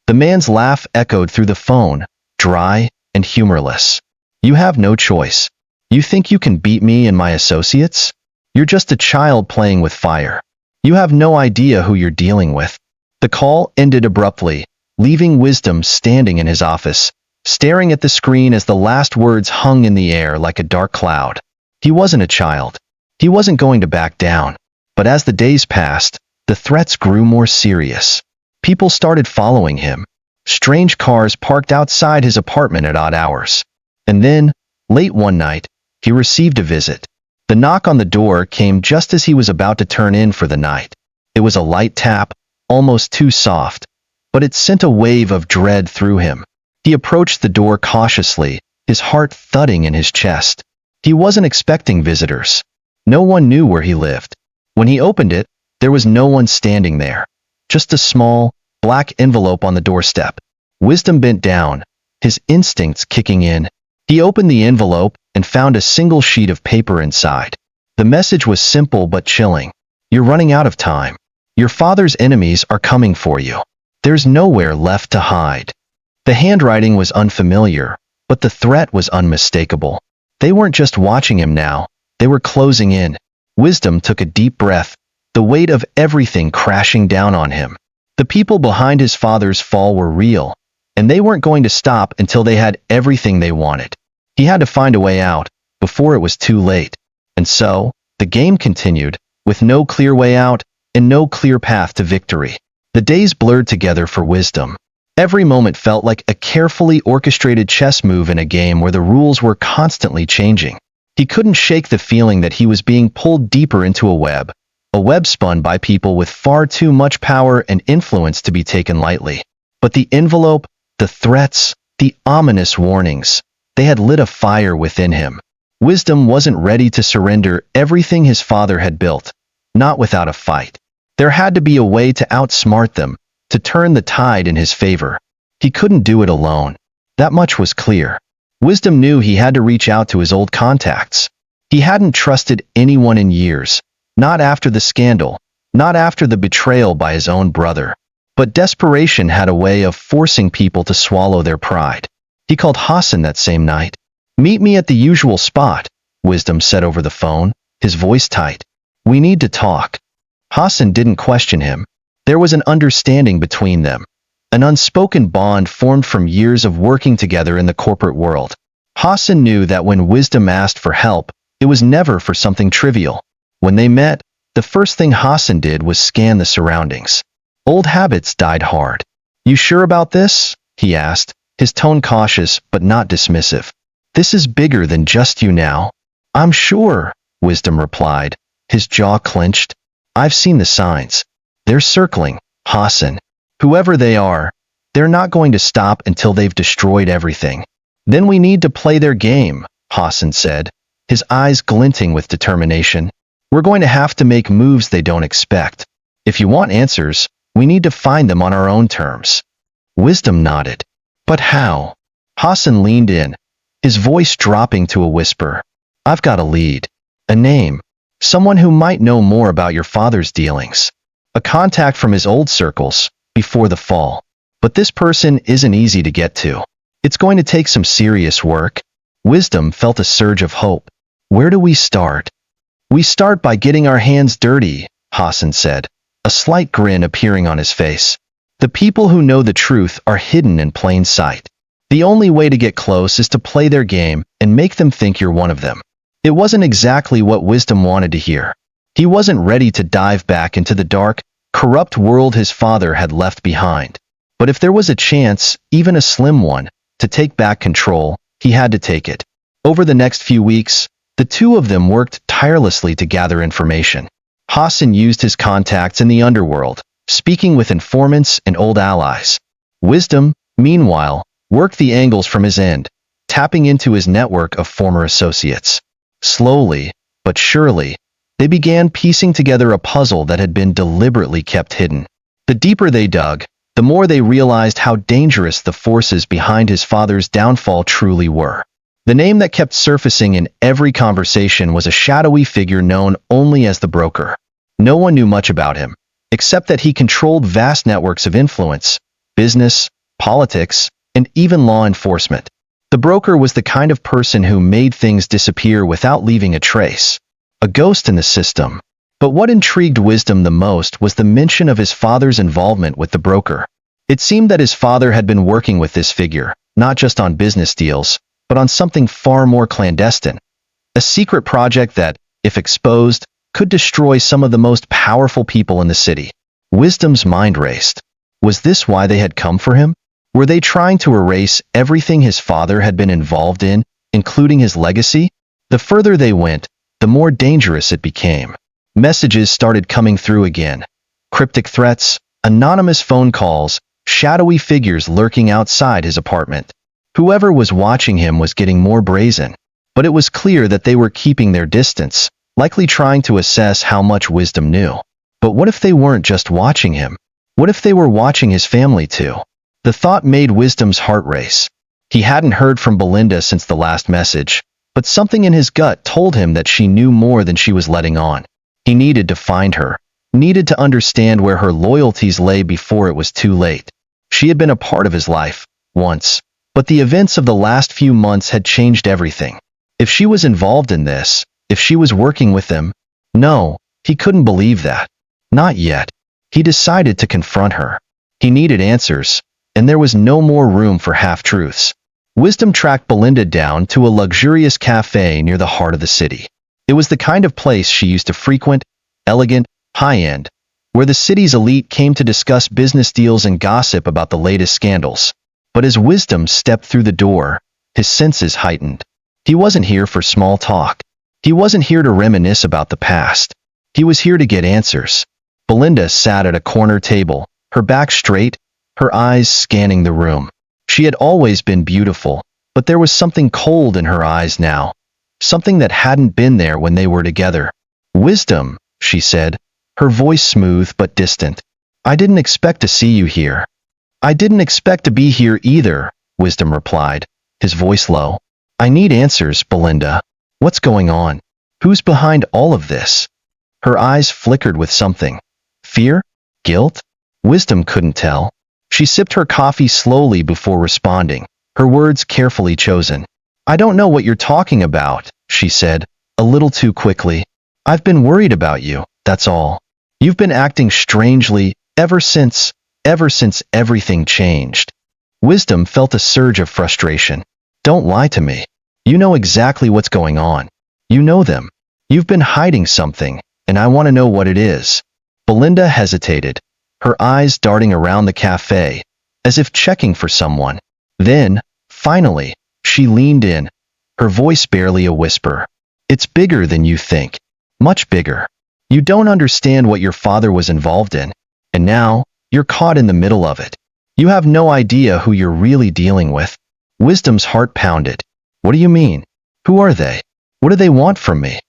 The man's laugh echoed through the phone, dry and humorless. "You have no choice. You think you can beat me and my associates? You're just a child playing with fire. You have no idea who you're dealing with." The call ended abruptly, leaving Wisdom standing in his office, staring at the screen as the last words hung in the air like a dark cloud. He wasn't a child. He wasn't going to back down. But as the days passed, the threats grew more serious. People started following him. Strange cars parked outside his apartment at odd hours. And then, late one night, he received a visit. The knock on the door came just as he was about to turn in for the night. It was a light tap, almost too soft, but it sent a wave of dread through him. He approached the door cautiously, his heart thudding in his chest. He wasn't expecting visitors. No one knew where he lived. When he opened it, there was no one standing there. Just a small, black envelope on the doorstep. Wisdom bent down, his instincts kicking in. He opened the envelope and found a single sheet of paper inside. The message was simple but chilling. "You're running out of time. Your father's enemies are coming for you. There's nowhere left to hide." The handwriting was unfamiliar, but the threat was unmistakable. They weren't just watching him now, they were closing in. Wisdom took a deep breath, the weight of everything crashing down on him. The people behind his father's fall were real, and they weren't going to stop until they had everything they wanted. He had to find a way out, before it was too late. And so, the game continued, with no clear way out, and no clear path to victory. The days blurred together for Wisdom. Every moment felt like a carefully orchestrated chess move in a game where the rules were constantly changing. He couldn't shake the feeling that he was being pulled deeper into a web spun by people with far too much power and influence to be taken lightly. But the envelope, the threats, the ominous warnings, they had lit a fire within him. Wisdom wasn't ready to surrender everything his father had built, not without a fight. There had to be a way to outsmart them, to turn the tide in his favor. He couldn't do it alone. That much was clear. Wisdom knew he had to reach out to his old contacts. He hadn't trusted anyone in years, not after the scandal, not after the betrayal by his own brother. But desperation had a way of forcing people to swallow their pride. He called Hassan that same night. "Meet me at the usual spot," Wisdom said over the phone, his voice tight. "We need to talk." Hassan didn't question him. There was an understanding between them, an unspoken bond formed from years of working together in the corporate world. Hassan knew that when Wisdom asked for help, it was never for something trivial. When they met, the first thing Hassan did was scan the surroundings. Old habits died hard. "You sure about this?" he asked, his tone cautious but not dismissive. "This is bigger than just you now." "I'm sure," Wisdom replied, his jaw clenched. "I've seen the signs. They're circling, Hassan. Whoever they are, they're not going to stop until they've destroyed everything." "Then we need to play their game," Hassan said, his eyes glinting with determination. "We're going to have to make moves they don't expect. If you want answers, we need to find them on our own terms." Wisdom nodded. "But how?" Hassan leaned in, his voice dropping to a whisper. "I've got a lead. A name. Someone who might know more about your father's dealings. A contact from his old circles, before the fall. But this person isn't easy to get to. It's going to take some serious work." Wisdom felt a surge of hope. "Where do we start?" "We start by getting our hands dirty," Hassan said, a slight grin appearing on his face. "The people who know the truth are hidden in plain sight. The only way to get close is to play their game and make them think you're one of them." It wasn't exactly what Wisdom wanted to hear. He wasn't ready to dive back into the dark, corrupt world his father had left behind. But if there was a chance, even a slim one, to take back control, he had to take it. Over the next few weeks, the two of them worked tirelessly to gather information. Hassan used his contacts in the underworld, speaking with informants and old allies. Wisdom, meanwhile, worked the angles from his end, tapping into his network of former associates. Slowly, but surely, they began piecing together a puzzle that had been deliberately kept hidden. The deeper they dug, the more they realized how dangerous the forces behind his father's downfall truly were. The name that kept surfacing in every conversation was a shadowy figure known only as the broker. No one knew much about him, except that he controlled vast networks of influence, business, politics, and even law enforcement. The broker was the kind of person who made things disappear without leaving a trace. A ghost in the system. But what intrigued Wisdom the most was the mention of his father's involvement with the broker. It seemed that his father had been working with this figure, not just on business deals, but on something far more clandestine. A secret project that, if exposed, could destroy some of the most powerful people in the city. Wisdom's mind raced. Was this why they had come for him? Were they trying to erase everything his father had been involved in, including his legacy? The further they went, the more dangerous it became. Messages started coming through again. Cryptic threats, anonymous phone calls, shadowy figures lurking outside his apartment. Whoever was watching him was getting more brazen, but it was clear that they were keeping their distance, likely trying to assess how much Wisdom knew. But what if they weren't just watching him? What if they were watching his family too? The thought made Wisdom's heart race. He hadn't heard from Belinda since the last message, but something in his gut told him that she knew more than she was letting on. He needed to find her, needed to understand where her loyalties lay before it was too late. She had been a part of his life, once, but the events of the last few months had changed everything. If she was involved in this, if she was working with him, no, he couldn't believe that. Not yet. He decided to confront her. He needed answers, and there was no more room for half-truths. Wisdom tracked Belinda down to a luxurious cafe near the heart of the city. It was the kind of place she used to frequent, elegant, high-end, where the city's elite came to discuss business deals and gossip about the latest scandals. But as Wisdom stepped through the door, his senses heightened. He wasn't here for small talk. He wasn't here to reminisce about the past. He was here to get answers. Belinda sat at a corner table, her back straight, her eyes scanning the room. She had always been beautiful, but there was something cold in her eyes now, something that hadn't been there when they were together. "Wisdom," she said, her voice smooth but distant. "I didn't expect to see you here." "I didn't expect to be here either," Wisdom replied, his voice low. "I need answers, Belinda. What's going on? Who's behind all of this?" Her eyes flickered with something. Fear? Guilt? Wisdom couldn't tell. She sipped her coffee slowly before responding, her words carefully chosen. "I don't know what you're talking about," she said, a little too quickly. "I've been worried about you, that's all. You've been acting strangely ever since everything changed." Wisdom felt a surge of frustration. "Don't lie to me. You know exactly what's going on. You know them. You've been hiding something, and I want to know what it is." Belinda hesitated, her eyes darting around the cafe, as if checking for someone. Then, finally, she leaned in, her voice barely a whisper. "It's bigger than you think. Much bigger. You don't understand what your father was involved in, and now, you're caught in the middle of it. You have no idea who you're really dealing with." Wisdom's heart pounded. "What do you mean? Who are they? What do they want from me?"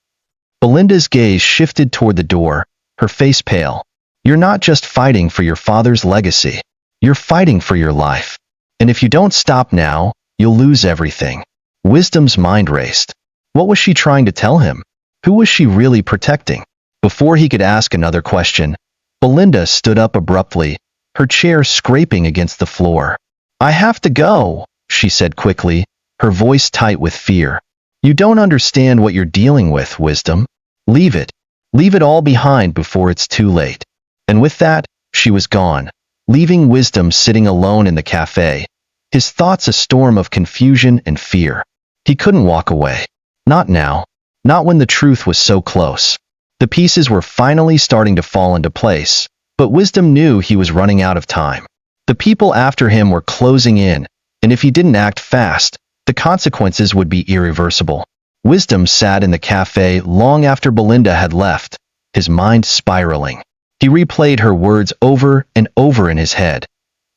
Belinda's gaze shifted toward the door, her face pale. "You're not just fighting for your father's legacy. You're fighting for your life. And if you don't stop now, you'll lose everything." Wisdom's mind raced. What was she trying to tell him? Who was she really protecting? Before he could ask another question, Belinda stood up abruptly, her chair scraping against the floor. "I have to go," she said quickly, her voice tight with fear. "You don't understand what you're dealing with, Wisdom. Leave it. Leave it all behind before it's too late." And with that, she was gone, leaving Wisdom sitting alone in the cafe, his thoughts a storm of confusion and fear. He couldn't walk away. Not now. Not when the truth was so close. The pieces were finally starting to fall into place, but Wisdom knew he was running out of time. The people after him were closing in, and if he didn't act fast, the consequences would be irreversible. Wisdom sat in the cafe long after Belinda had left, his mind spiraling. He replayed her words over and over in his head,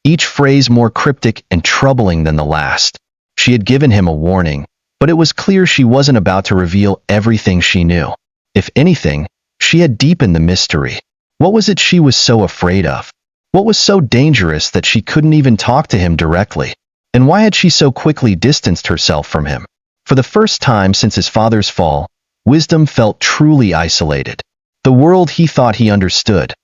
each phrase more cryptic and troubling than the last. She had given him a warning, but it was clear she wasn't about to reveal everything she knew. If anything, she had deepened the mystery. What was it she was so afraid of? What was so dangerous that she couldn't even talk to him directly? And why had she so quickly distanced herself from him? For the first time since his father's fall, Wisdom felt truly isolated. The world he thought he understood,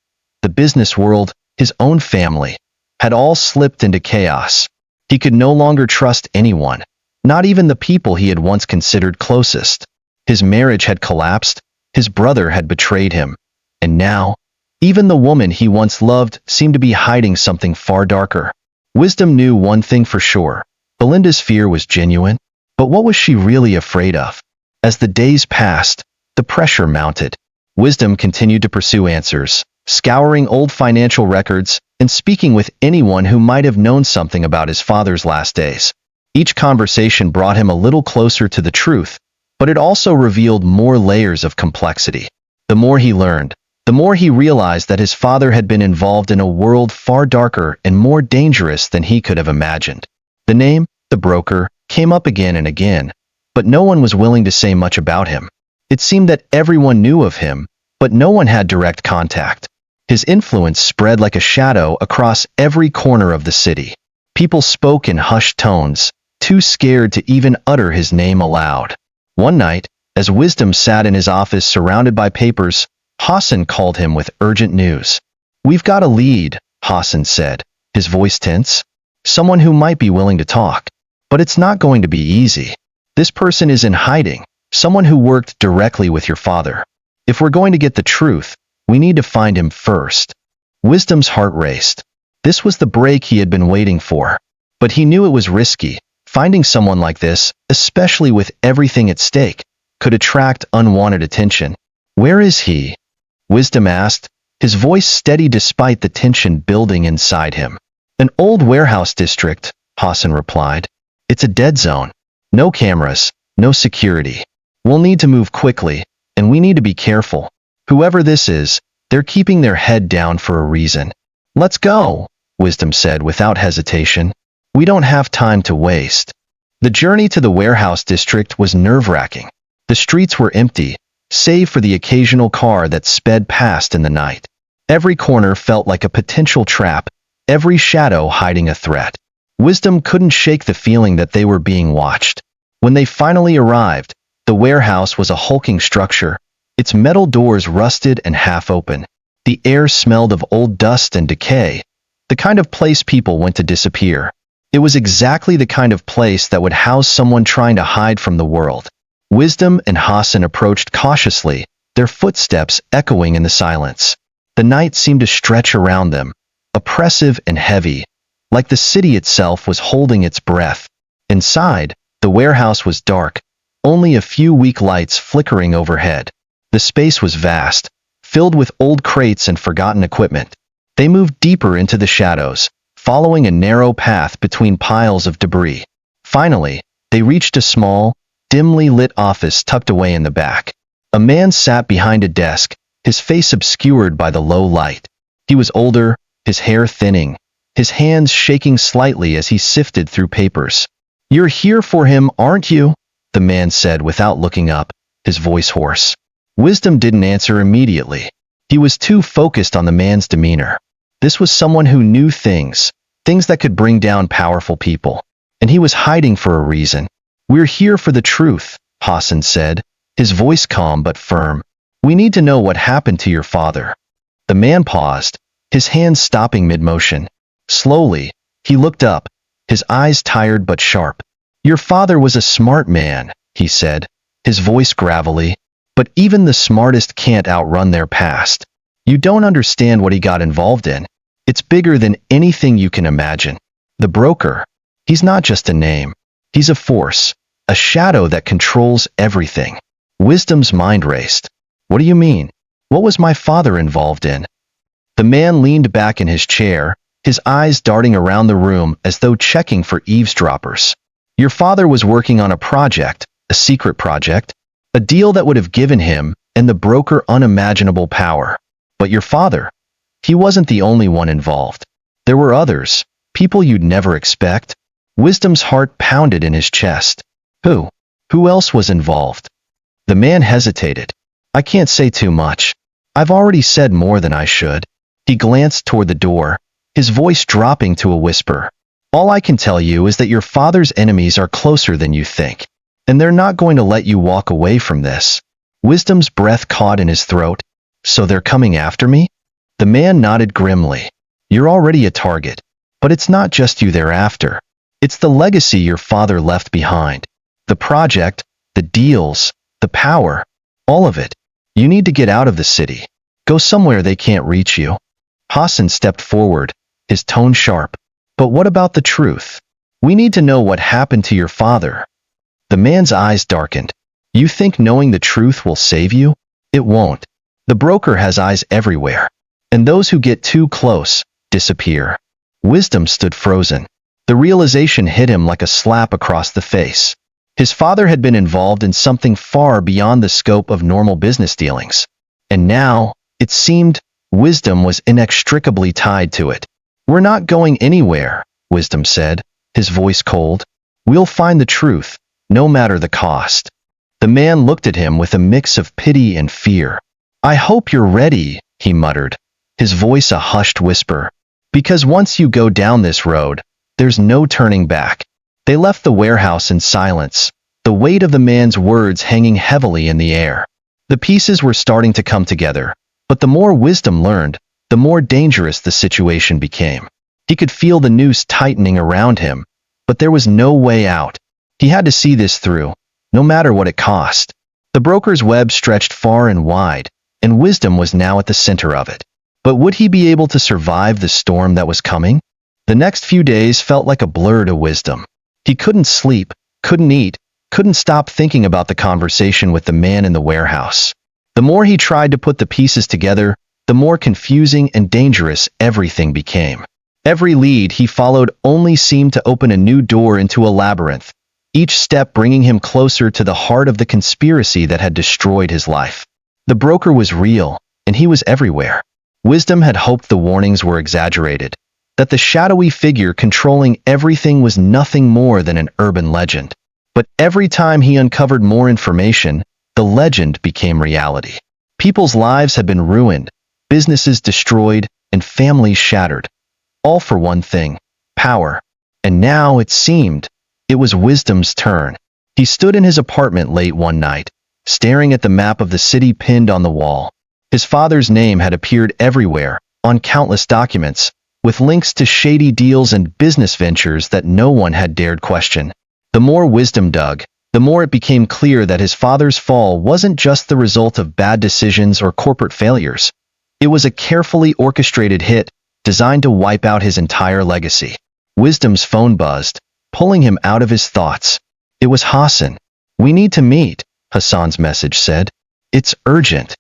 the business world, his own family, had all slipped into chaos. He could no longer trust anyone, not even the people he had once considered closest. His marriage had collapsed, his brother had betrayed him, And now, even the woman he once loved seemed to be hiding something far darker. Wisdom knew one thing for sure. Belinda's fear was genuine, but what was she really afraid of? As the days passed, the pressure mounted. Wisdom continued to pursue answers, scouring old financial records and speaking with anyone who might have known something about his father's last days. Each conversation brought him a little closer to the truth, but it also revealed more layers of complexity. The more he learned, the more he realized that his father had been involved in a world far darker and more dangerous than he could have imagined. The name, the broker, came up again and again, but no one was willing to say much about him. It seemed that everyone knew of him, but no one had direct contact. His influence spread like a shadow across every corner of the city. People spoke in hushed tones, too scared to even utter his name aloud. One night, as Wisdom sat in his office surrounded by papers, Hassan called him with urgent news. "We've got a lead," Hassan said, his voice tense. "Someone who might be willing to talk. But it's not going to be easy. This person is in hiding, someone who worked directly with your father. If we're going to get the truth, we need to find him first." Wisdom's heart raced. This was the break he had been waiting for. But he knew it was risky. Finding someone like this, especially with everything at stake, could attract unwanted attention. "Where is he?" Wisdom asked, his voice steady despite the tension building inside him. "An old warehouse district," Hassan replied. "It's a dead zone. No cameras, no security. We'll need to move quickly, and we need to be careful. Whoever this is, they're keeping their head down for a reason." "Let's go," Wisdom said without hesitation. "We don't have time to waste." The journey to the warehouse district was nerve-wracking. The streets were empty, save for the occasional car that sped past in the night. Every corner felt like a potential trap, every shadow hiding a threat. Wisdom couldn't shake the feeling that they were being watched. When they finally arrived, the warehouse was a hulking structure, its metal doors rusted and half open. The air smelled of old dust and decay, the kind of place people went to disappear. It was exactly the kind of place that would house someone trying to hide from the world. Wisdom and Hassan approached cautiously, their footsteps echoing in the silence. The night seemed to stretch around them, oppressive and heavy, like the city itself was holding its breath. Inside, the warehouse was dark, only a few weak lights flickering overhead. The space was vast, filled with old crates and forgotten equipment. They moved deeper into the shadows, following a narrow path between piles of debris. Finally, they reached a small, dimly lit office tucked away in the back. A man sat behind a desk, his face obscured by the low light. He was older, his hair thinning, his hands shaking slightly as he sifted through papers. "You're here for him, aren't you?" the man said without looking up, his voice hoarse. Wisdom didn't answer immediately. He was too focused on the man's demeanor. This was someone who knew things that could bring down powerful people. And he was hiding for a reason. "We're here for the truth," Hassan said, his voice calm but firm. "We need to know what happened to your father." The man paused, his hands stopping mid-motion. Slowly, he looked up, his eyes tired but sharp. "Your father was a smart man," he said, his voice gravelly, "but even the smartest can't outrun their past. You don't understand what he got involved in. It's bigger than anything you can imagine. The broker, he's not just a name. He's a force, a shadow that controls everything." Wisdom's mind raced. "What do you mean? What was my father involved in?" The man leaned back in his chair, his eyes darting around the room as though checking for eavesdroppers. "Your father was working on a project, a secret project, a deal that would have given him and the broker unimaginable power. But your father, he wasn't the only one involved. There were others, people you'd never expect." Wisdom's heart pounded in his chest. "Who? Who else was involved?" The man hesitated. "I can't say too much. I've already said more than I should." He glanced toward the door, his voice dropping to a whisper. "All I can tell you is that your father's enemies are closer than you think, and they're not going to let you walk away from this." Wisdom's breath caught in his throat. "So they're coming after me?" The man nodded grimly. "You're already a target, but it's not just you they're after. It's the legacy your father left behind. The project, the deals, the power, all of it. You need to get out of the city. Go somewhere they can't reach you. Hassan stepped forward, his tone sharp. But what about the truth? We need to know what happened to your father. The man's eyes darkened. You think knowing the truth will save you? It won't. The broker has eyes everywhere. And those who get too close disappear. Wisdom stood frozen. The realization hit him like a slap across the face. His father had been involved in something far beyond the scope of normal business dealings. And now, it seemed, Wisdom was inextricably tied to it. We're not going anywhere, Wisdom said, his voice cold. We'll find the truth, no matter the cost. The man looked at him with a mix of pity and fear. I hope you're ready, he muttered, his voice a hushed whisper. Because once you go down this road, there's no turning back. They left the warehouse in silence, the weight of the man's words hanging heavily in the air. The pieces were starting to come together, but the more Wisdom learned, the more dangerous the situation became. He could feel the noose tightening around him, but there was no way out. He had to see this through, no matter what it cost. The broker's web stretched far and wide, and Wisdom was now at the center of it. But would he be able to survive the storm that was coming? The next few days felt like a blur to Wisdom. He couldn't sleep, couldn't eat, couldn't stop thinking about the conversation with the man in the warehouse. The more he tried to put the pieces together, the more confusing and dangerous everything became. Every lead he followed only seemed to open a new door into a labyrinth, each step bringing him closer to the heart of the conspiracy that had destroyed his life. The broker was real, and he was everywhere. Wisdom had hoped the warnings were exaggerated, that the shadowy figure controlling everything was nothing more than an urban legend. But every time he uncovered more information, the legend became reality. People's lives had been ruined, businesses destroyed, and families shattered. All for one thing, power. And now, it seemed, it was Wisdom's turn. He stood in his apartment late one night, staring at the map of the city pinned on the wall. His father's name had appeared everywhere, on countless documents, with links to shady deals and business ventures that no one had dared question. The more Wisdom dug, the more it became clear that his father's fall wasn't just the result of bad decisions or corporate failures. It was a carefully orchestrated hit, designed to wipe out his entire legacy. Wisdom's phone buzzed, pulling him out of his thoughts. It was Hassan. We need to meet, Hassan's message said. It's urgent.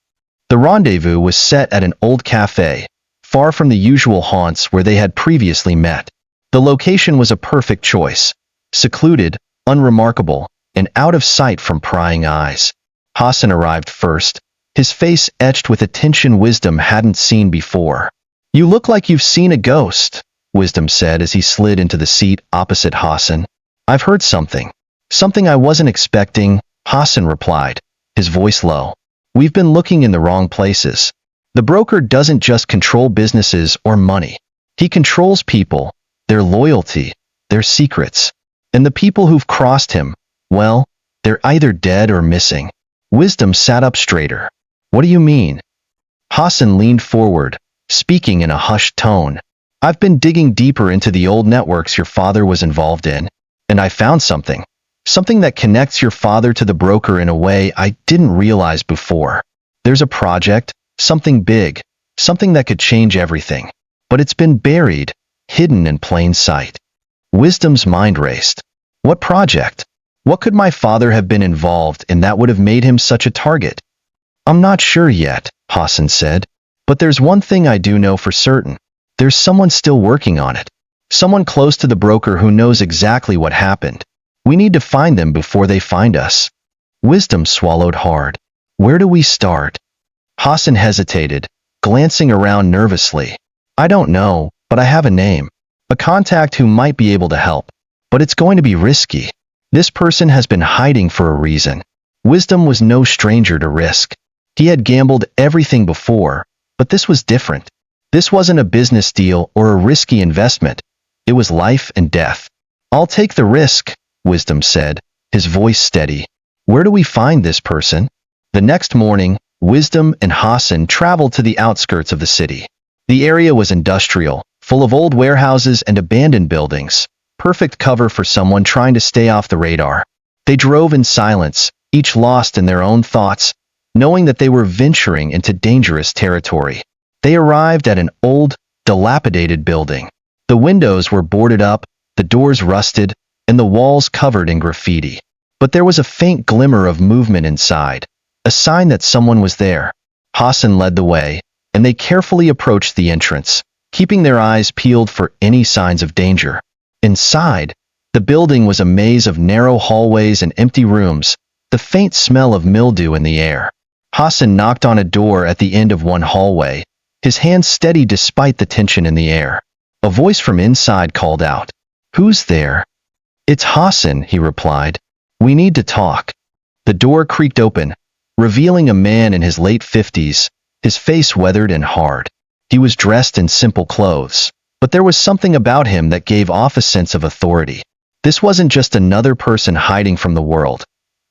The rendezvous was set at an old cafe, far from the usual haunts where they had previously met. The location was a perfect choice. Secluded, unremarkable, and out of sight from prying eyes. Hassan arrived first, his face etched with a tension Wisdom hadn't seen before. You look like you've seen a ghost, Wisdom said as he slid into the seat opposite Hassan. I've heard something. Something I wasn't expecting, Hassan replied, his voice low. We've been looking in the wrong places. The broker doesn't just control businesses or money. He controls people, their loyalty, their secrets. And the people who've crossed him, well, they're either dead or missing. Wisdom sat up straighter. What do you mean? Hassan leaned forward, speaking in a hushed tone. I've been digging deeper into the old networks your father was involved in, and I found something. Something that connects your father to the broker in a way I didn't realize before. There's a project, something big, something that could change everything. But it's been buried, hidden in plain sight. Wisdom's mind raced. What project? What could my father have been involved in that would have made him such a target? I'm not sure yet, Hassan said. But there's one thing I do know for certain. There's someone still working on it. Someone close to the broker who knows exactly what happened. We need to find them before they find us. Wisdom swallowed hard. Where do we start? Hassan hesitated, glancing around nervously. I don't know, but I have a name. A contact who might be able to help. But it's going to be risky. This person has been hiding for a reason. Wisdom was no stranger to risk. He had gambled everything before, but this was different. This wasn't a business deal or a risky investment. It was life and death. I'll take the risk, Wisdom said, his voice steady. Where do we find this person? The next morning, Wisdom and Hassan traveled to the outskirts of the city. The area was industrial, full of old warehouses and abandoned buildings, perfect cover for someone trying to stay off the radar. They drove in silence, each lost in their own thoughts. knowing that they were venturing into dangerous territory. They arrived at an old, dilapidated building. The windows were boarded up, the doors rusted, and the walls covered in graffiti. But there was a faint glimmer of movement inside, a sign that someone was there. Hassan led the way, and they carefully approached the entrance, keeping their eyes peeled for any signs of danger. Inside, the building was a maze of narrow hallways and empty rooms, the faint smell of mildew in the air. Hassan knocked on a door at the end of one hallway, his hands steady despite the tension in the air. A voice from inside called out, "Who's there?" "It's Hassan," he replied. "We need to talk." The door creaked open, revealing a man in his late 50s, his face weathered and hard. He was dressed in simple clothes, but there was something about him that gave off a sense of authority. This wasn't just another person hiding from the world.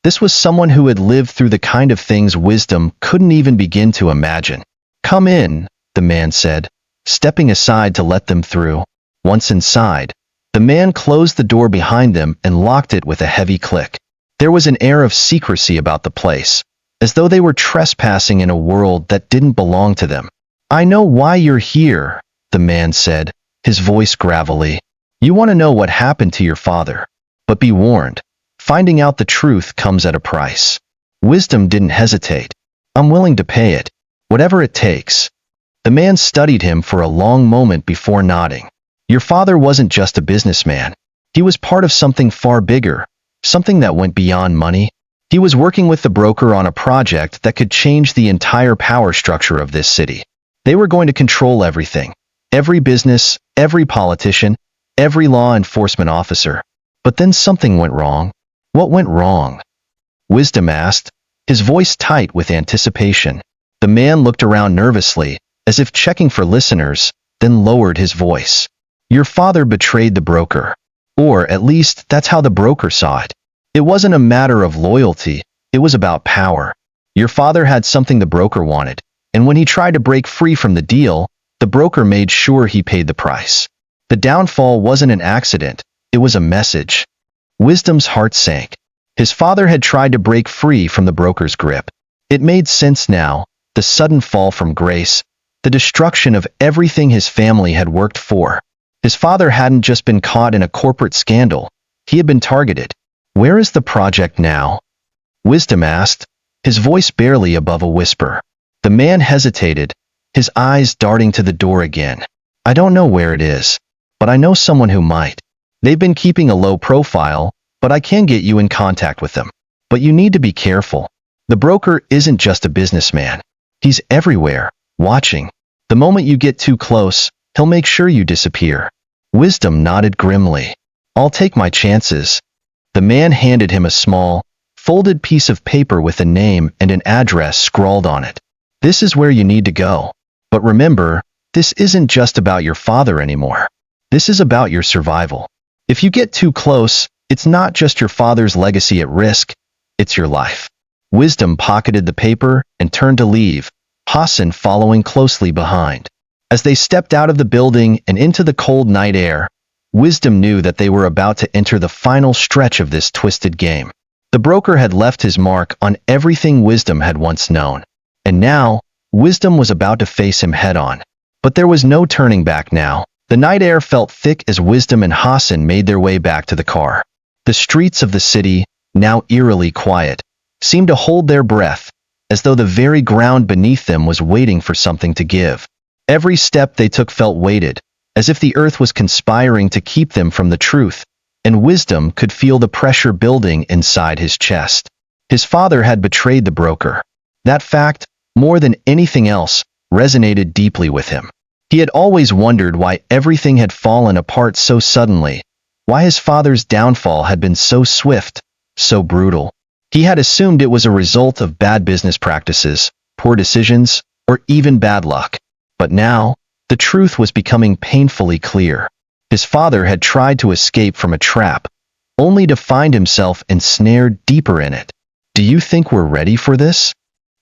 This was someone who had lived through the kind of things wisdom couldn't even begin to imagine. "Come in," the man said, stepping aside to let them through. Once inside, the man closed the door behind them and locked it with a heavy click. There was an air of secrecy about the place, as though they were trespassing in a world that didn't belong to them. "I know why you're here," the man said, his voice gravelly. "You want to know what happened to your father. But be warned, finding out the truth comes at a price." Wisdom didn't hesitate. "I'm willing to pay it, whatever it takes." The man studied him for a long moment before nodding. "Your father wasn't just a businessman. He was part of something far bigger, something that went beyond money. He was working with the broker on a project that could change the entire power structure of this city. They were going to control everything, every business, every politician, every law enforcement officer. But then something went wrong." "What went wrong?" Wisdom asked, his voice tight with anticipation. The man looked around nervously, as if checking for listeners, then lowered his voice. "Your father betrayed the broker. Or at least that's how the broker saw it. It wasn't a matter of loyalty, it was about power. Your father had something the broker wanted, and when he tried to break free from the deal, the broker made sure he paid the price. The downfall wasn't an accident, it was a message." Wisdom's heart sank. His father had tried to break free from the broker's grip. It made sense now, the sudden fall from grace, the destruction of everything his family had worked for. His father hadn't just been caught in a corporate scandal, he had been targeted. "Where is the project now?" Wisdom asked, his voice barely above a whisper. The man hesitated, his eyes darting to the door again. "I don't know where it is, but I know someone who might. They've been keeping a low profile, but I can get you in contact with them. But you need to be careful. The broker isn't just a businessman. He's everywhere, watching. The moment you get too close, he'll make sure you disappear." Wisdom nodded grimly. "I'll take my chances." The man handed him a small, folded piece of paper with a name and an address scrawled on it. "This is where you need to go. But remember, this isn't just about your father anymore. This is about your survival. If you get too close, it's not just your father's legacy at risk, it's your life." Wisdom pocketed the paper and turned to leave, Hassan following closely behind. As they stepped out of the building and into the cold night air, Wisdom knew that they were about to enter the final stretch of this twisted game. The broker had left his mark on everything Wisdom had once known, and now, Wisdom was about to face him head-on. But there was no turning back now. The night air felt thick as Wisdom and Hassan made their way back to the car. The streets of the city, now eerily quiet, seemed to hold their breath, as though the very ground beneath them was waiting for something to give. Every step they took felt weighted, as if the earth was conspiring to keep them from the truth, and Wisdom could feel the pressure building inside his chest. His father had betrayed the broker. That fact, more than anything else, resonated deeply with him. He had always wondered why everything had fallen apart so suddenly, why his father's downfall had been so swift, so brutal. He had assumed it was a result of bad business practices, poor decisions, or even bad luck. But now, the truth was becoming painfully clear. His father had tried to escape from a trap, only to find himself ensnared deeper in it. "Do you think we're ready for this?"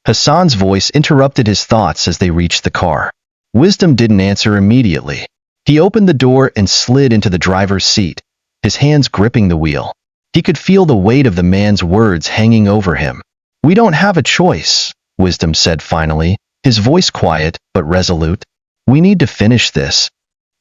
Hassan's voice interrupted his thoughts as they reached the car. Wisdom didn't answer immediately. He opened the door and slid into the driver's seat, his hands gripping the wheel. He could feel the weight of the man's words hanging over him. "We don't have a choice," Wisdom said finally, his voice quiet but resolute. "We need to finish this."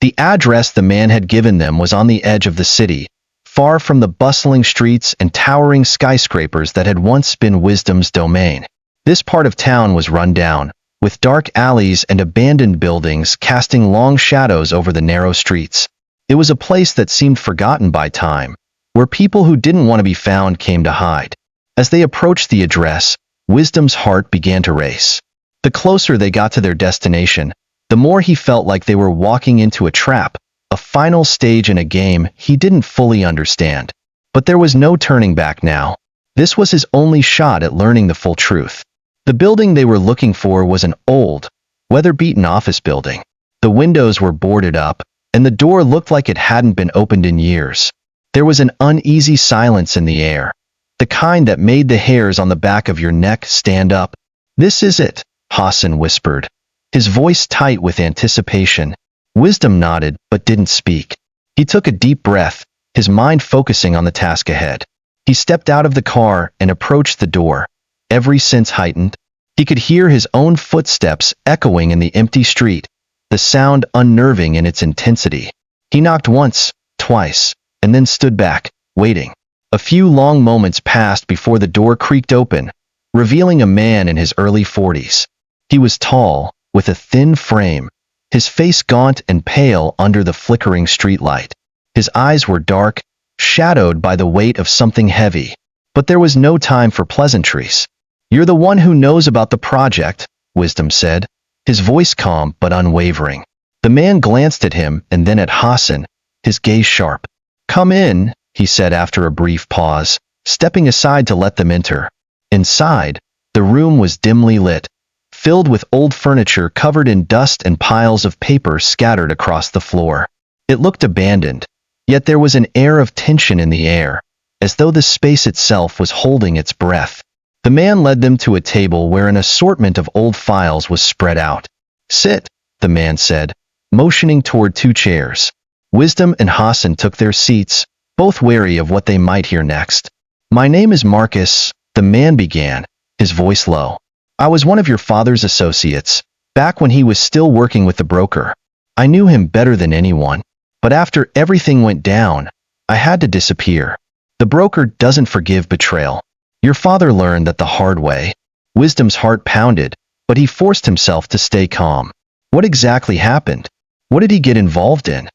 The address the man had given them was on the edge of the city, far from the bustling streets and towering skyscrapers that had once been Wisdom's domain. This part of town was run down, with dark alleys and abandoned buildings casting long shadows over the narrow streets. It was a place that seemed forgotten by time, where people who didn't want to be found came to hide. As they approached the address, Wisdom's heart began to race. The closer they got to their destination, the more he felt like they were walking into a trap, a final stage in a game he didn't fully understand. But there was no turning back now. This was his only shot at learning the full truth. The building they were looking for was an old, weather-beaten office building. The windows were boarded up, and the door looked like it hadn't been opened in years. There was an uneasy silence in the air, the kind that made the hairs on the back of your neck stand up. "This is it," Hassan whispered, his voice tight with anticipation. Wisdom nodded but didn't speak. He took a deep breath, his mind focusing on the task ahead. He stepped out of the car and approached the door, every sense heightened. He could hear his own footsteps echoing in the empty street, the sound unnerving in its intensity. He knocked once, twice, and then stood back, waiting. A few long moments passed before the door creaked open, revealing a man in his early 40s. He was tall, with a thin frame, his face gaunt and pale under the flickering streetlight. His eyes were dark, shadowed by the weight of something heavy. But there was no time for pleasantries. "You're the one who knows about the project," Wisdom said, his voice calm but unwavering. The man glanced at him and then at Hassan, his gaze sharp. "Come in," he said after a brief pause, stepping aside to let them enter. Inside, the room was dimly lit, filled with old furniture covered in dust and piles of paper scattered across the floor. It looked abandoned, yet there was an air of tension in the air, as though the space itself was holding its breath. The man led them to a table where an assortment of old files was spread out. "Sit," the man said, motioning toward two chairs. Wisdom and Hassan took their seats, both wary of what they might hear next. "My name is Marcus," the man began, his voice low. "I was one of your father's associates, back when he was still working with the broker. I knew him better than anyone, but after everything went down, I had to disappear. The broker doesn't forgive betrayal. Your father learned that the hard way." Wisdom's heart pounded, but he forced himself to stay calm. "What exactly happened? What did he get involved in?"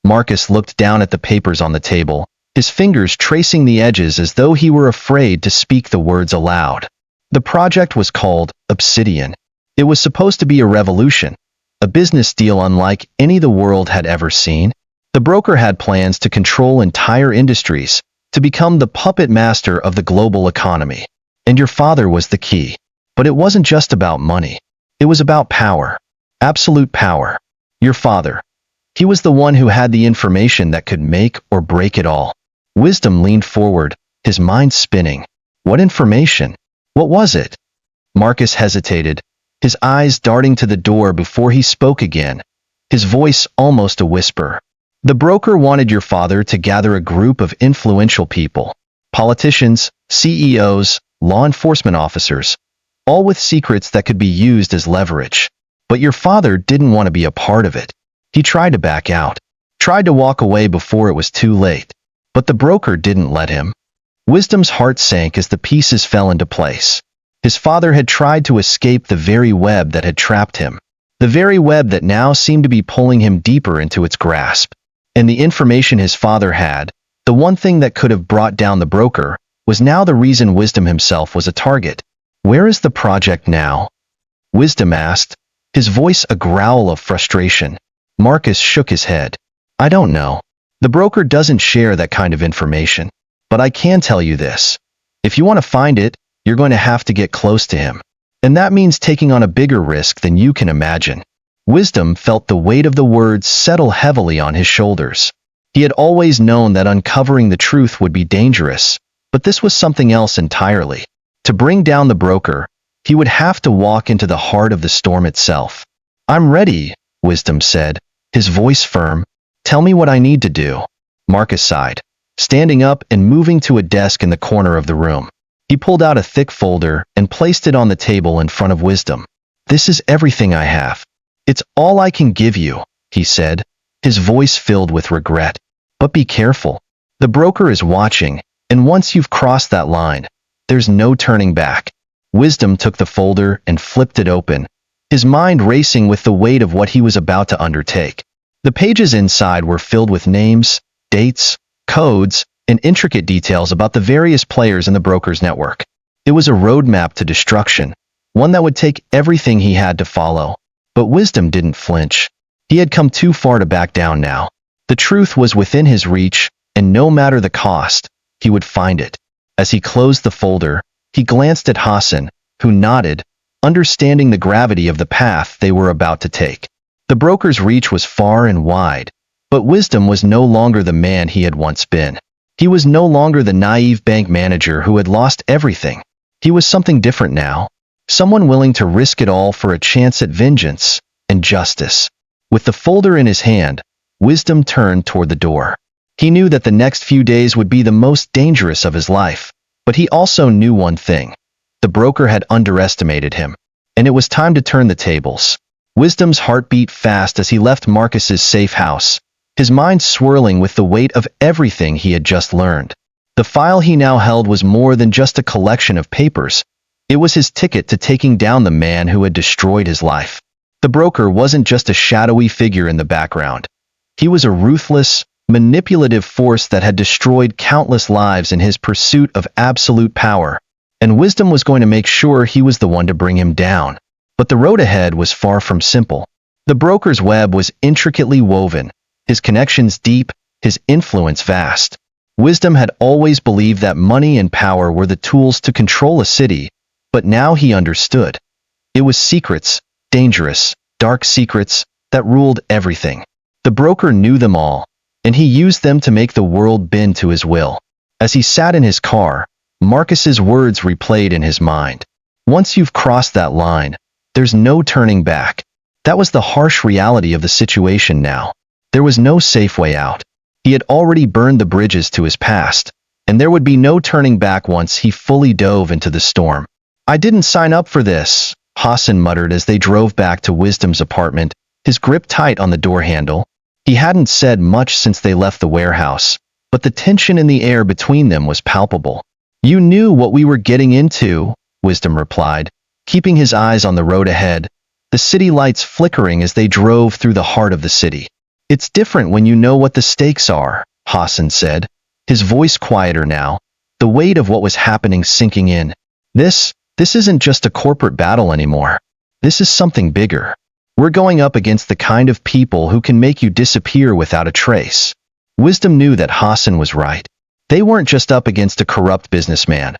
Marcus looked down at the papers on the table, his fingers tracing the edges as though he were afraid to speak the words aloud. "The project was called Obsidian. It was supposed to be a revolution, a business deal unlike any the world had ever seen. The broker had plans to control entire industries, to become the puppet master of the global economy. And your father was the key. But it wasn't just about money. It was about power. Absolute power. Your father. He was the one who had the information that could make or break it all." Wisdom leaned forward, his mind spinning. "What information? What was it?" Marcus hesitated, his eyes darting to the door before he spoke again, his voice almost a whisper. "The broker wanted your father to gather a group of influential people, politicians, CEOs, law enforcement officers, all with secrets that could be used as leverage. But your father didn't want to be a part of it. He tried to back out, tried to walk away before it was too late. But the broker didn't let him." Wisdom's heart sank as the pieces fell into place. His father had tried to escape the very web that had trapped him, the very web that now seemed to be pulling him deeper into its grasp. And the information his father had, the one thing that could have brought down the broker, was now the reason Wisdom himself was a target. "Where is the project now?" Wisdom asked, his voice a growl of frustration. Marcus shook his head. "I don't know. The broker doesn't share that kind of information. But I can tell you this. If you want to find it, you're going to have to get close to him. And that means taking on a bigger risk than you can imagine." Wisdom felt the weight of the words settle heavily on his shoulders. He had always known that uncovering the truth would be dangerous, but this was something else entirely. To bring down the broker, he would have to walk into the heart of the storm itself. "I'm ready," Wisdom said, his voice firm. "Tell me what I need to do." Marcus sighed, standing up and moving to a desk in the corner of the room. He pulled out a thick folder and placed it on the table in front of Wisdom. "This is everything I have. It's all I can give you," he said, his voice filled with regret. "But be careful. The broker is watching, and once you've crossed that line, there's no turning back." Wisdom took the folder and flipped it open, his mind racing with the weight of what he was about to undertake. The pages inside were filled with names, dates, codes, and intricate details about the various players in the broker's network. It was a roadmap to destruction, one that would take everything he had to follow. But Wisdom didn't flinch. He had come too far to back down now. The truth was within his reach, and no matter the cost, he would find it. As he closed the folder, he glanced at Hassan, who nodded, understanding the gravity of the path they were about to take. The broker's reach was far and wide, but Wisdom was no longer the man he had once been. He was no longer the naive bank manager who had lost everything. He was something different now, someone willing to risk it all for a chance at vengeance and justice. With the folder in his hand, Wisdom turned toward the door. He knew that the next few days would be the most dangerous of his life, but he also knew one thing. The broker had underestimated him, and it was time to turn the tables. Wisdom's heart beat fast as he left Marcus's safe house, his mind swirling with the weight of everything he had just learned. The file he now held was more than just a collection of papers. It was his ticket to taking down the man who had destroyed his life. The broker wasn't just a shadowy figure in the background. He was a ruthless, manipulative force that had destroyed countless lives in his pursuit of absolute power, and Wisdom was going to make sure he was the one to bring him down. But the road ahead was far from simple. The broker's web was intricately woven, his connections deep, his influence vast. Wisdom had always believed that money and power were the tools to control a city, but now he understood. It was secrets, dangerous, dark secrets, that ruled everything. The broker knew them all, and he used them to make the world bend to his will. As he sat in his car, Marcus's words replayed in his mind. "Once you've crossed that line, there's no turning back." That was the harsh reality of the situation now. There was no safe way out. He had already burned the bridges to his past, and there would be no turning back once he fully dove into the storm. "I didn't sign up for this," Hassan muttered as they drove back to Wisdom's apartment, his grip tight on the door handle. He hadn't said much since they left the warehouse, but the tension in the air between them was palpable. "You knew what we were getting into," Wisdom replied, keeping his eyes on the road ahead, the city lights flickering as they drove through the heart of the city. "It's different when you know what the stakes are," Hassan said, his voice quieter now, the weight of what was happening sinking in. This isn't just a corporate battle anymore. This is something bigger. We're going up against the kind of people who can make you disappear without a trace." Wisdom knew that Hassan was right. They weren't just up against a corrupt businessman.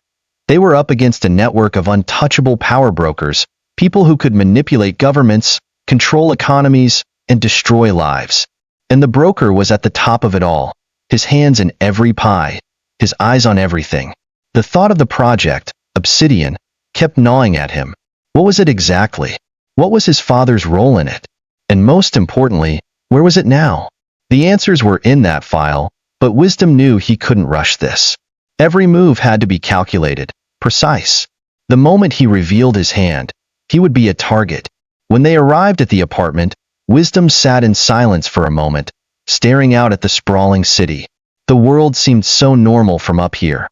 They were up against a network of untouchable power brokers, people who could manipulate governments, control economies, and destroy lives. And the broker was at the top of it all, his hands in every pie, his eyes on everything. The thought of the project, Obsidian, kept gnawing at him. What was it exactly? What was his father's role in it? And most importantly, where was it now? The answers were in that file, but Wisdom knew he couldn't rush this. Every move had to be calculated, precise. The moment he revealed his hand, he would be a target. When they arrived at the apartment, Wisdom sat in silence for a moment, staring out at the sprawling city. The world seemed so normal from up here.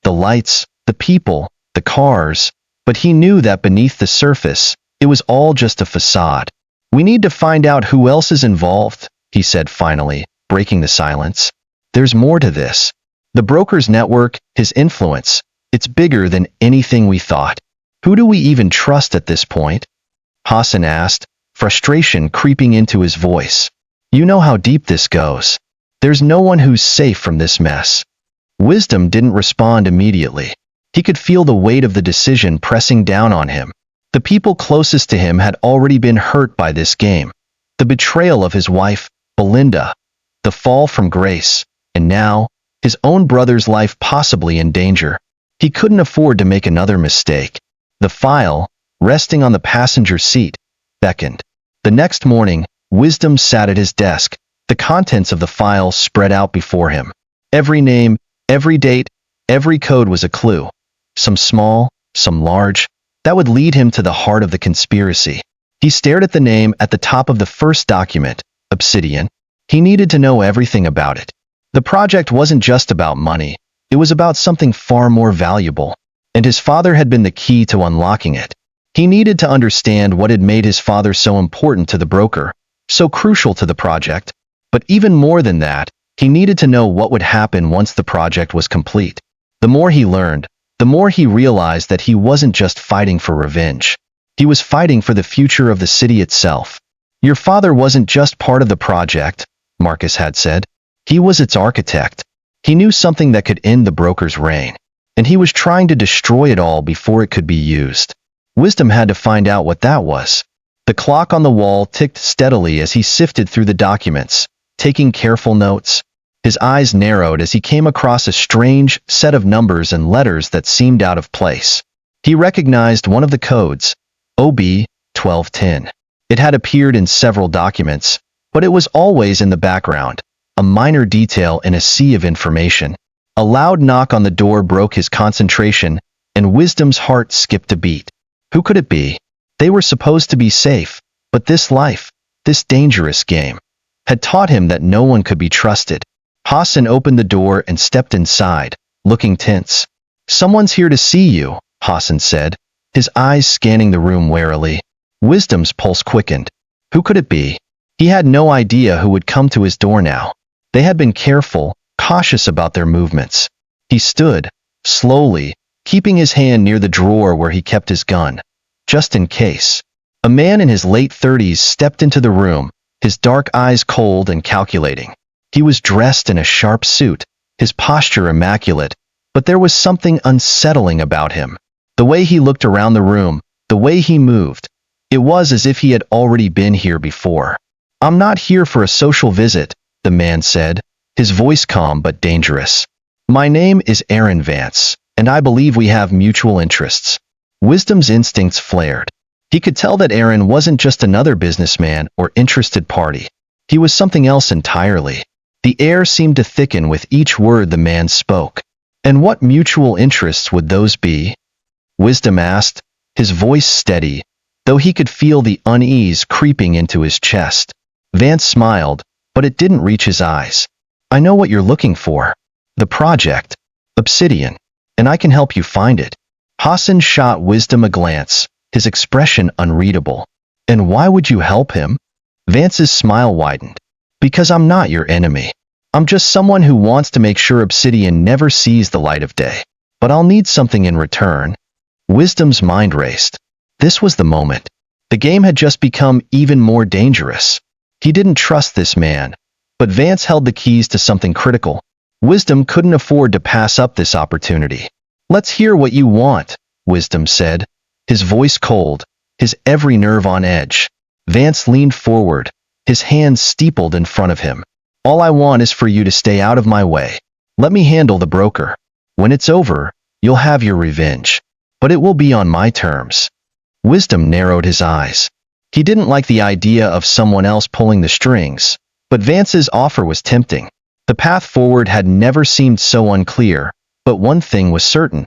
The lights, the people, the cars, but he knew that beneath the surface, it was all just a facade. "We need to find out who else is involved," he said finally, breaking the silence. "There's more to this. The broker's network, his influence, it's bigger than anything we thought. Who do we even trust at this point?" Hassan asked, frustration creeping into his voice. "You know how deep this goes. There's no one who's safe from this mess." Wisdom didn't respond immediately. He could feel the weight of the decision pressing down on him. The people closest to him had already been hurt by this game. The betrayal of his wife, Belinda, the fall from grace, and now, his own brother's life possibly in danger. He couldn't afford to make another mistake. The file, resting on the passenger seat, beckoned. The next morning, Wisdom sat at his desk, the contents of the file spread out before him. Every name, every date, every code was a clue. some small, some large, that would lead him to the heart of the conspiracy. He stared at the name at the top of the first document, Obsidian. He needed to know everything about it. The project wasn't just about money, it was about something far more valuable, and his father had been the key to unlocking it. He needed to understand what had made his father so important to the broker, so crucial to the project, but even more than that, he needed to know what would happen once the project was complete. The more he learned, the more he realized that he wasn't just fighting for revenge. He was fighting for the future of the city itself. Your father wasn't just part of the project, Marcus had said. He was its architect. He knew something that could end the broker's reign, and he was trying to destroy it all before it could be used. Wisdom had to find out what that was. The clock on the wall ticked steadily as he sifted through the documents, taking careful notes. His eyes narrowed as he came across a strange set of numbers and letters that seemed out of place. He recognized one of the codes, OB 1210. It had appeared in several documents, but it was always in the background, a minor detail in a sea of information. A loud knock on the door broke his concentration, and Wisdom's heart skipped a beat. Who could it be? They were supposed to be safe, but this life, this dangerous game, had taught him that no one could be trusted. Hassan opened the door and stepped inside, looking tense. "Someone's here to see you," Hassan said, his eyes scanning the room warily. Wisdom's pulse quickened. Who could it be? He had no idea who would come to his door now. They had been careful, cautious about their movements. He stood, slowly, keeping his hand near the drawer where he kept his gun, just in case. A man in his late 30s stepped into the room, his dark eyes cold and calculating. He was dressed in a sharp suit, his posture immaculate, but there was something unsettling about him. The way he looked around the room, the way he moved, it was as if he had already been here before. "I'm not here for a social visit," the man said, his voice calm but dangerous. "My name is Aaron Vance, and I believe we have mutual interests." Wisdom's instincts flared. He could tell that Aaron wasn't just another businessman or interested party. He was something else entirely. The air seemed to thicken with each word the man spoke. "And what mutual interests would those be?" Wisdom asked, his voice steady, though he could feel the unease creeping into his chest. Vance smiled, but it didn't reach his eyes. "I know what you're looking for. The project. Obsidian. And I can help you find it." Hassan shot Wisdom a glance, his expression unreadable. "And why would you help him?" Vance's smile widened. "Because I'm not your enemy. I'm just someone who wants to make sure Obsidian never sees the light of day. But I'll need something in return." Wisdom's mind raced. This was the moment. The game had just become even more dangerous. He didn't trust this man, but Vance held the keys to something critical. Wisdom couldn't afford to pass up this opportunity. "Let's hear what you want," Wisdom said, his voice cold, his every nerve on edge. Vance leaned forward, his hands steepled in front of him. "All I want is for you to stay out of my way. Let me handle the broker. When it's over, you'll have your revenge. But it will be on my terms." Wisdom narrowed his eyes. He didn't like the idea of someone else pulling the strings, but Vance's offer was tempting. The path forward had never seemed so unclear, but one thing was certain.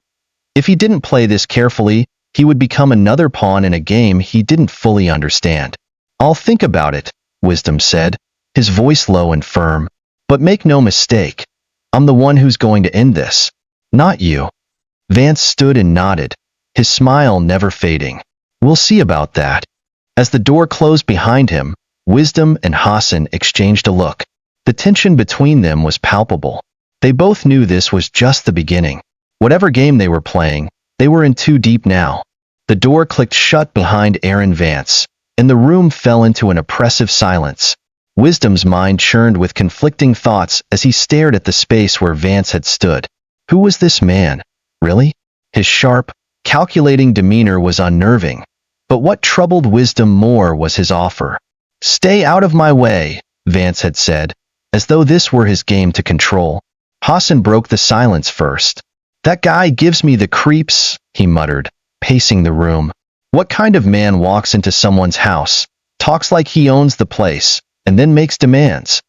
If he didn't play this carefully, he would become another pawn in a game he didn't fully understand. "I'll think about it," Wisdom said, his voice low and firm. "But make no mistake, I'm the one who's going to end this, not you." Vance stood and nodded, his smile never fading. "We'll see about that." As the door closed behind him, Wisdom and Hassan exchanged a look. The tension between them was palpable. They both knew this was just the beginning. Whatever game they were playing, they were in too deep now. The door clicked shut behind Aaron Vance, and the room fell into an oppressive silence. Wisdom's mind churned with conflicting thoughts as he stared at the space where Vance had stood. Who was this man, really? His sharp, calculating demeanor was unnerving. But what troubled Wisdom more was his offer. "Stay out of my way," Vance had said, as though this were his game to control. Hassan broke the silence first. "That guy gives me the creeps," he muttered, pacing the room. "What kind of man walks into someone's house, talks like he owns the place, and then makes demands?"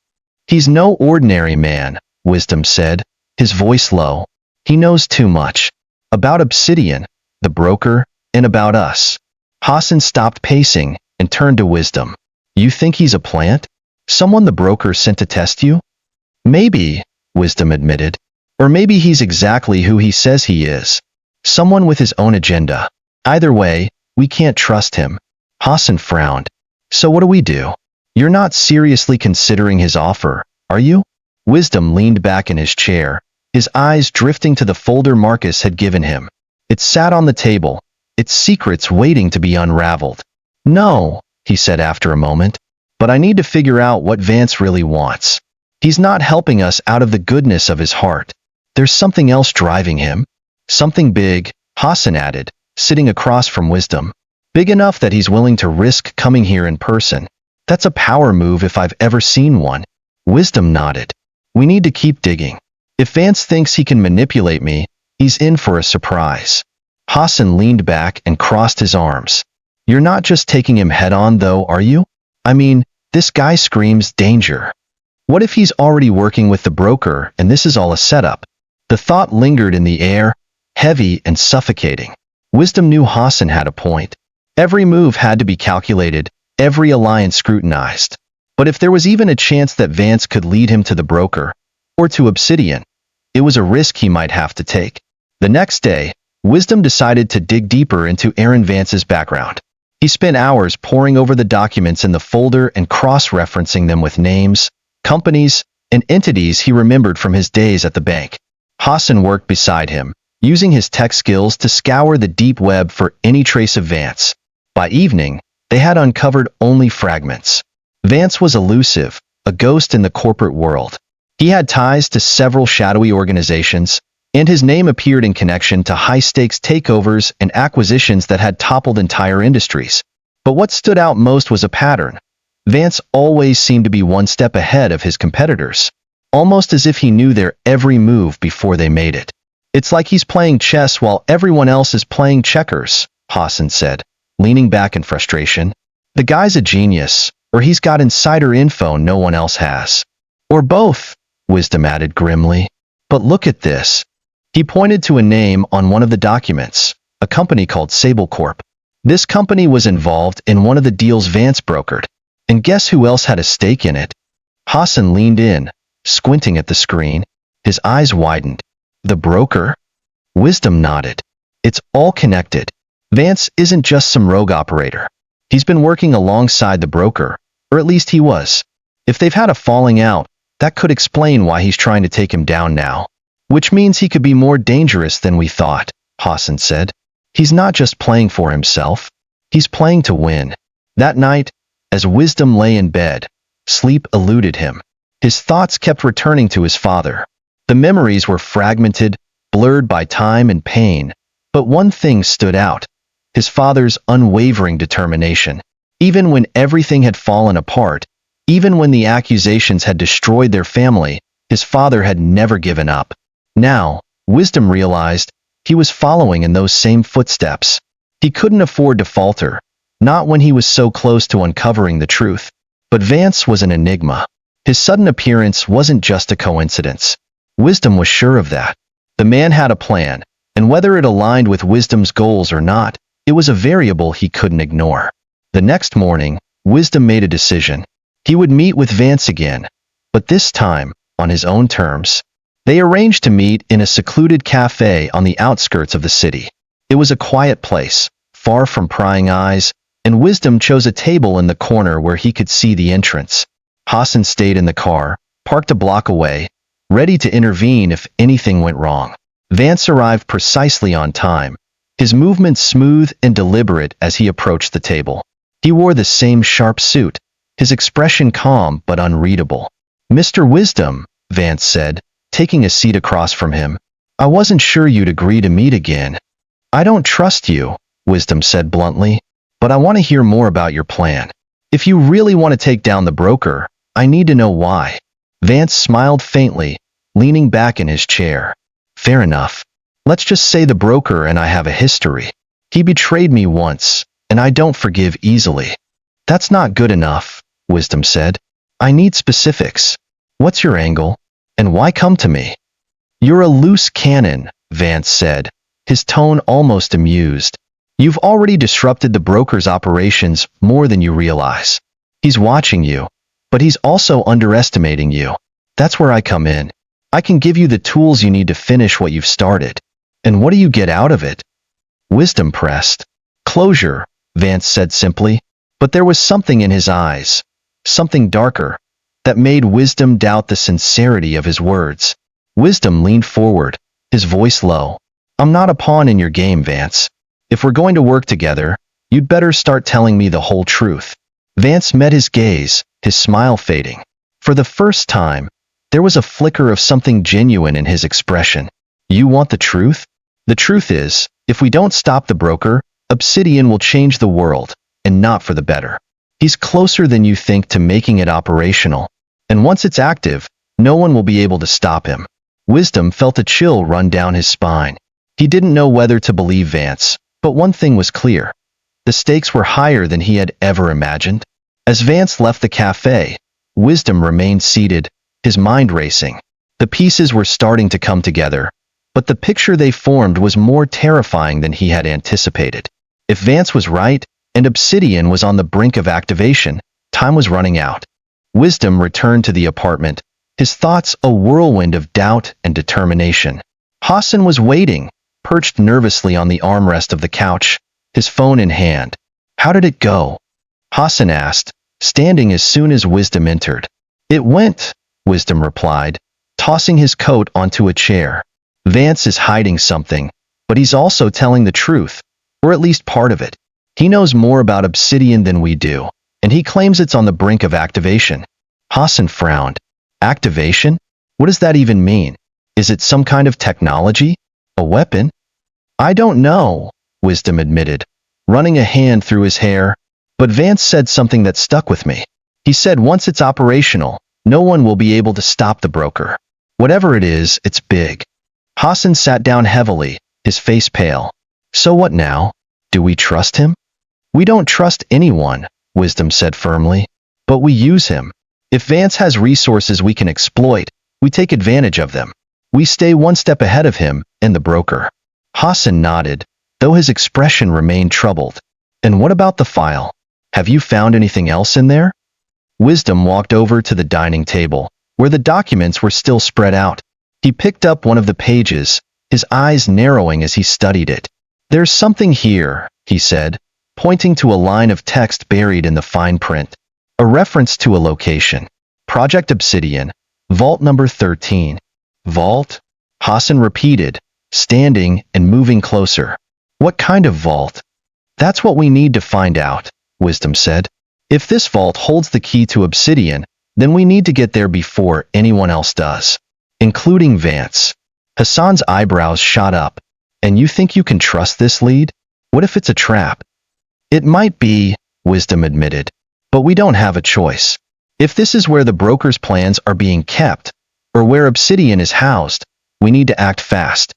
"He's no ordinary man," Wisdom said, his voice low. "He knows too much. About Obsidian, the broker, and about us. Hassan stopped pacing and turned to Wisdom. You think he's a plant? Someone the broker sent to test you? Maybe, Wisdom admitted. Or maybe he's exactly who he says he is. Someone with his own agenda. Either way, we can't trust him. Hassan frowned. So what do we do? You're not seriously considering his offer, are you? Wisdom leaned back in his chair, his eyes drifting to the folder Marcus had given him. It sat on the table, its secrets waiting to be unraveled. No, he said after a moment, but I need to figure out what Vance really wants. He's not helping us out of the goodness of his heart. There's something else driving him. Something big, Hassan added, sitting across from Wisdom. Big enough that he's willing to risk coming here in person. That's a power move if I've ever seen one. Wisdom nodded. We need to keep digging. If Vance thinks he can manipulate me, he's in for a surprise. Hassan leaned back and crossed his arms. You're not just taking him head-on though, are you? I mean, this guy screams danger. What if he's already working with the broker and this is all a setup? The thought lingered in the air, heavy and suffocating. Wisdom knew Hassan had a point. Every move had to be calculated, every alliance scrutinized. But if there was even a chance that Vance could lead him to the broker, or to Obsidian, it was a risk he might have to take. The next day, Wisdom decided to dig deeper into Aaron Vance's background. He spent hours poring over the documents in the folder and cross-referencing them with names, companies, and entities he remembered from his days at the bank. Hassan worked beside him, using his tech skills to scour the deep web for any trace of Vance. By evening, they had uncovered only fragments. Vance was elusive, a ghost in the corporate world. He had ties to several shadowy organizations, and his name appeared in connection to high-stakes takeovers and acquisitions that had toppled entire industries. But what stood out most was a pattern. Vance always seemed to be one step ahead of his competitors, almost as if he knew their every move before they made it. It's like he's playing chess while everyone else is playing checkers, Hassan said, leaning back in frustration. The guy's a genius, or he's got insider info no one else has. Or both, Wisdom added grimly. But look at this. He pointed to a name on one of the documents, a company called Sable Corp. This company was involved in one of the deals Vance brokered. And guess who else had a stake in it? Hassan leaned in, squinting at the screen. His eyes widened. The broker? Wisdom nodded. It's all connected. Vance isn't just some rogue operator. He's been working alongside the broker, or at least he was. If they've had a falling out, that could explain why he's trying to take him down now. Which means he could be more dangerous than we thought, Hassan said. He's not just playing for himself. He's playing to win. That night, as Wisdom lay in bed, sleep eluded him. His thoughts kept returning to his father. The memories were fragmented, blurred by time and pain. But one thing stood out. His father's unwavering determination. Even when everything had fallen apart, even when the accusations had destroyed their family, his father had never given up. Now, Wisdom realized he was following in those same footsteps. He couldn't afford to falter, not when he was so close to uncovering the truth. But Vance was an enigma. His sudden appearance wasn't just a coincidence. Wisdom was sure of that. The man had a plan, and whether it aligned with Wisdom's goals or not, it was a variable he couldn't ignore. The next morning, Wisdom made a decision. He would meet with Vance again, but this time, on his own terms. They arranged to meet in a secluded cafe on the outskirts of the city. It was a quiet place, far from prying eyes, and Wisdom chose a table in the corner where he could see the entrance. Hassan stayed in the car, parked a block away, ready to intervene if anything went wrong. Vance arrived precisely on time, his movements smooth and deliberate as he approached the table. He wore the same sharp suit, his expression calm but unreadable. "Mr. Wisdom," Vance said, taking a seat across from him. "I wasn't sure you'd agree to meet again." "I don't trust you," Wisdom said bluntly, "but I want to hear more about your plan. If you really want to take down the broker, I need to know why." Vance smiled faintly, leaning back in his chair. "Fair enough. Let's just say the broker and I have a history. He betrayed me once, and I don't forgive easily." "That's not good enough," Wisdom said. "I need specifics. What's your angle? And why come to me?" "You're a loose cannon," Vance said, his tone almost amused. "You've already disrupted the broker's operations more than you realize. He's watching you, but he's also underestimating you. That's where I come in. I can give you the tools you need to finish what you've started." "And what do you get out of it?" Wisdom pressed. "Closure," Vance said simply, but there was something in his eyes, something darker, that made Wisdom doubt the sincerity of his words. Wisdom leaned forward, his voice low. "I'm not a pawn in your game, Vance. If we're going to work together, you'd better start telling me the whole truth." Vance met his gaze, his smile fading. For the first time, there was a flicker of something genuine in his expression. "You want the truth?" "The truth is, if we don't stop the broker, Obsidian will change the world, and not for the better. He's closer than you think to making it operational, and once it's active, no one will be able to stop him." Wisdom felt a chill run down his spine. He didn't know whether to believe Vance, but one thing was clear. The stakes were higher than he had ever imagined. As Vance left the cafe, Wisdom remained seated, his mind racing. The pieces were starting to come together, but the picture they formed was more terrifying than he had anticipated. If Vance was right, and Obsidian was on the brink of activation, time was running out. Wisdom returned to the apartment, his thoughts a whirlwind of doubt and determination. Hassan was waiting, perched nervously on the armrest of the couch, his phone in hand. "How did it go?" Hassan asked, standing as soon as Wisdom entered. "It went," Wisdom replied, tossing his coat onto a chair. "Vance is hiding something, but he's also telling the truth, or at least part of it. He knows more about Obsidian than we do, and he claims it's on the brink of activation." Hassan frowned. "Activation? What does that even mean? Is it some kind of technology? A weapon?" "I don't know," Wisdom admitted, running a hand through his hair. "But Vance said something that stuck with me. He said once it's operational, no one will be able to stop the broker. Whatever it is, it's big." Hassan sat down heavily, his face pale. "So what now? Do we trust him?" "We don't trust anyone," Wisdom said firmly, "but we use him. If Vance has resources we can exploit, we take advantage of them. We stay one step ahead of him and the broker." Hassan nodded, though his expression remained troubled. "And what about the file? Have you found anything else in there?" Wisdom walked over to the dining table, where the documents were still spread out. He picked up one of the pages, his eyes narrowing as he studied it. "There's something here," he said, pointing to a line of text buried in the fine print. A reference to a location. Project Obsidian, Vault number 13. "Vault?" Hassan repeated, standing and moving closer. "What kind of vault?" "That's what we need to find out," Wisdom said. "If this vault holds the key to Obsidian, then we need to get there before anyone else does, including Vance." Hassan's eyebrows shot up. "And you think you can trust this lead? What if it's a trap?" "It might be," Wisdom admitted, "but we don't have a choice. If this is where the broker's plans are being kept, or where Obsidian is housed, we need to act fast."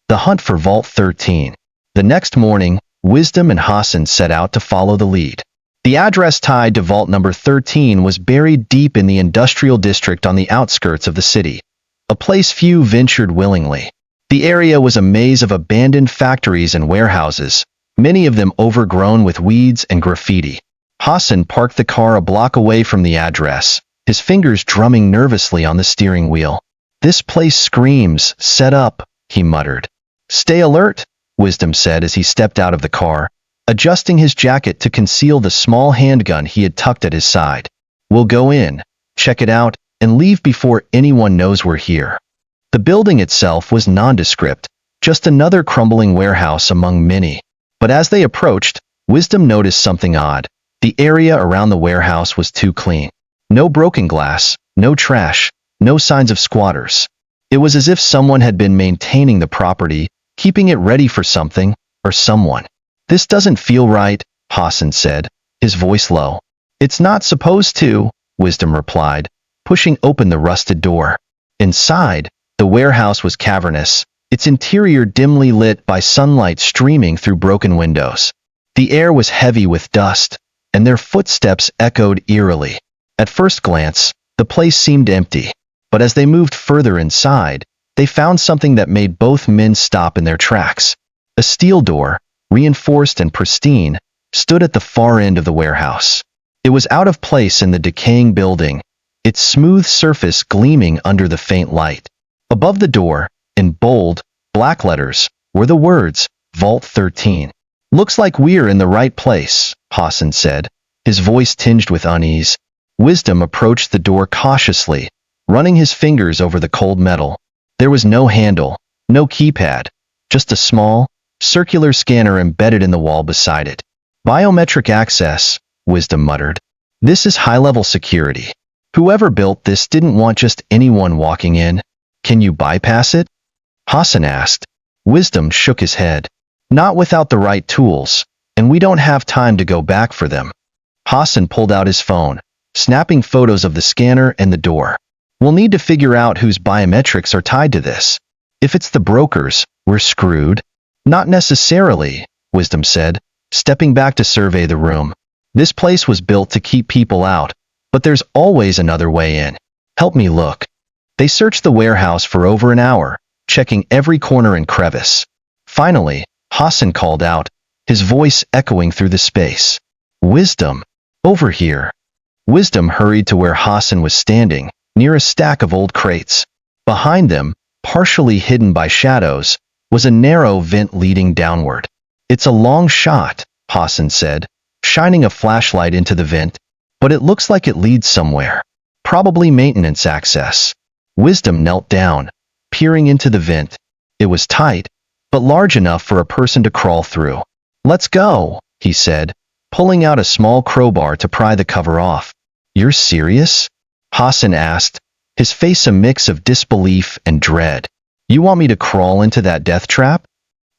The hunt for Vault 13. The next morning, Wisdom and Hassan set out to follow the lead. The address tied to Vault number 13 was buried deep in the industrial district on the outskirts of the city, a place few ventured willingly. The area was a maze of abandoned factories and warehouses, many of them overgrown with weeds and graffiti. Hassan parked the car a block away from the address, his fingers drumming nervously on the steering wheel. "This place screams, set up," he muttered. "Stay alert," Wisdom said as he stepped out of the car, adjusting his jacket to conceal the small handgun he had tucked at his side. "We'll go in, check it out, and leave before anyone knows we're here." The building itself was nondescript, just another crumbling warehouse among many. But as they approached, Wisdom noticed something odd. The area around the warehouse was too clean. No broken glass, no trash, no signs of squatters. It was as if someone had been maintaining the property, keeping it ready for something or someone. "This doesn't feel right," Hassan said, his voice low. "It's not supposed to," Wisdom replied, pushing open the rusted door. Inside, the warehouse was cavernous, its interior dimly lit by sunlight streaming through broken windows. The air was heavy with dust, and their footsteps echoed eerily. At first glance, the place seemed empty, but as they moved further inside, they found something that made both men stop in their tracks. A steel door, reinforced and pristine, stood at the far end of the warehouse. It was out of place in the decaying building, its smooth surface gleaming under the faint light. Above the door, in bold, black letters, were the words, Vault 13. "Looks like we're in the right place," Hassan said, his voice tinged with unease. Wisdom approached the door cautiously, running his fingers over the cold metal. There was no handle, no keypad, just a small, circular scanner embedded in the wall beside it. "Biometric access," Wisdom muttered. "This is high-level security. Whoever built this didn't want just anyone walking in. Can you bypass it?" Hassan asked. Wisdom shook his head. "Not without the right tools, and we don't have time to go back for them." Hassan pulled out his phone, snapping photos of the scanner and the door. "We'll need to figure out whose biometrics are tied to this. If it's the brokers, we're screwed." "Not necessarily," Wisdom said, stepping back to survey the room. "This place was built to keep people out, but there's always another way in. Help me look." They searched the warehouse for over an hour, checking every corner and crevice. Finally, Hassan called out, his voice echoing through the space. "Wisdom, over here." Wisdom hurried to where Hassan was standing, near a stack of old crates. Behind them, partially hidden by shadows, was a narrow vent leading downward. "It's a long shot," Hassan said, shining a flashlight into the vent, "but it looks like it leads somewhere. Probably maintenance access." Wisdom knelt down, peering into the vent. It was tight, but large enough for a person to crawl through. "Let's go," he said, pulling out a small crowbar to pry the cover off. "You're serious?" Hassan asked, his face a mix of disbelief and dread. "You want me to crawl into that death trap?"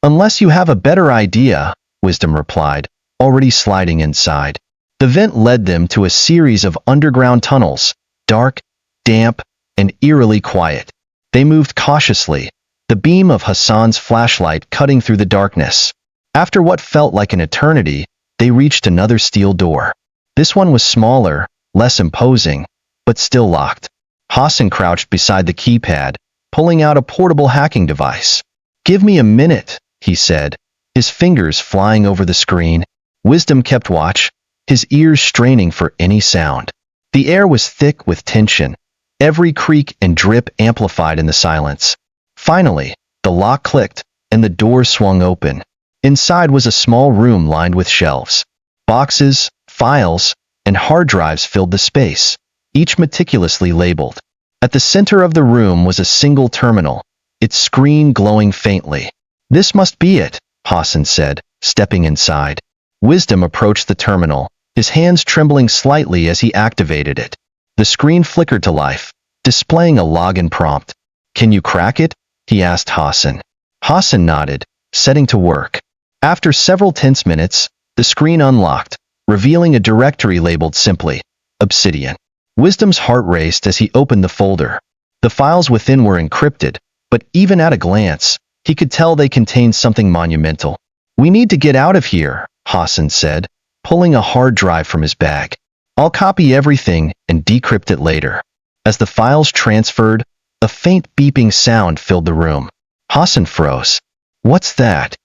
"Unless you have a better idea," Wisdom replied, already sliding inside. The vent led them to a series of underground tunnels, dark, damp, and eerily quiet. They moved cautiously, the beam of Hassan's flashlight cutting through the darkness. After what felt like an eternity, they reached another steel door. This one was smaller, less imposing, but still locked. Hassan crouched beside the keypad, pulling out a portable hacking device. "Give me a minute," he said, his fingers flying over the screen. Wisdom kept watch, his ears straining for any sound. The air was thick with tension, every creak and drip amplified in the silence. Finally, the lock clicked, and the door swung open. Inside was a small room lined with shelves. Boxes, files, and hard drives filled the space, each meticulously labeled. At the center of the room was a single terminal, its screen glowing faintly. "This must be it," Hassan said, stepping inside. Wisdom approached the terminal, his hands trembling slightly as he activated it. The screen flickered to life, displaying a login prompt. "Can you crack it?" he asked Hassan. Hassan nodded, setting to work. After several tense minutes, the screen unlocked, revealing a directory labeled simply, Obsidian. Wisdom's heart raced as he opened the folder. The files within were encrypted, but even at a glance, he could tell they contained something monumental. "We need to get out of here," Hassan said, pulling a hard drive from his bag. "I'll copy everything and decrypt it later." As the files transferred, a faint beeping sound filled the room. Hassan froze. "What's that?"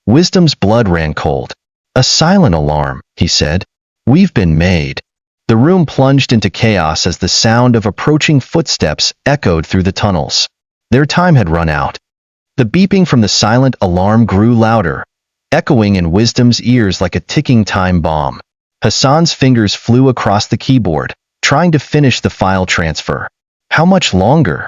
Wisdom's blood ran cold. "A silent alarm," he said. "We've been made." The room plunged into chaos as the sound of approaching footsteps echoed through the tunnels. Their time had run out. The beeping from the silent alarm grew louder, echoing in Wisdom's ears like a ticking time bomb. Hassan's fingers flew across the keyboard, trying to finish the file transfer. "How much longer?"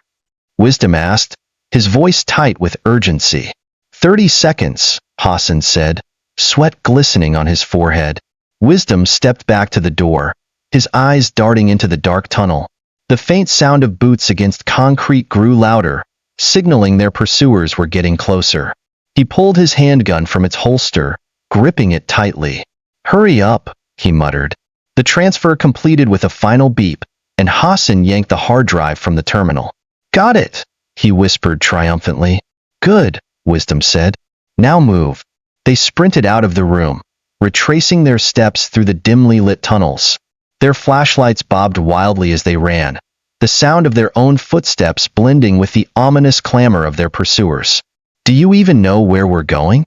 Wisdom asked, his voice tight with urgency. 30 seconds, Hassan said, sweat glistening on his forehead. Wisdom stepped back to the door, his eyes darting into the dark tunnel. The faint sound of boots against concrete grew louder, signaling their pursuers were getting closer. He pulled his handgun from its holster, gripping it tightly. "Hurry up," he muttered. The transfer completed with a final beep, and Hassan yanked the hard drive from the terminal. "Got it," he whispered triumphantly. "Good," Wisdom said. "Now move." They sprinted out of the room, retracing their steps through the dimly lit tunnels. Their flashlights bobbed wildly as they ran, the sound of their own footsteps blending with the ominous clamor of their pursuers. "Do you even know where we're going?"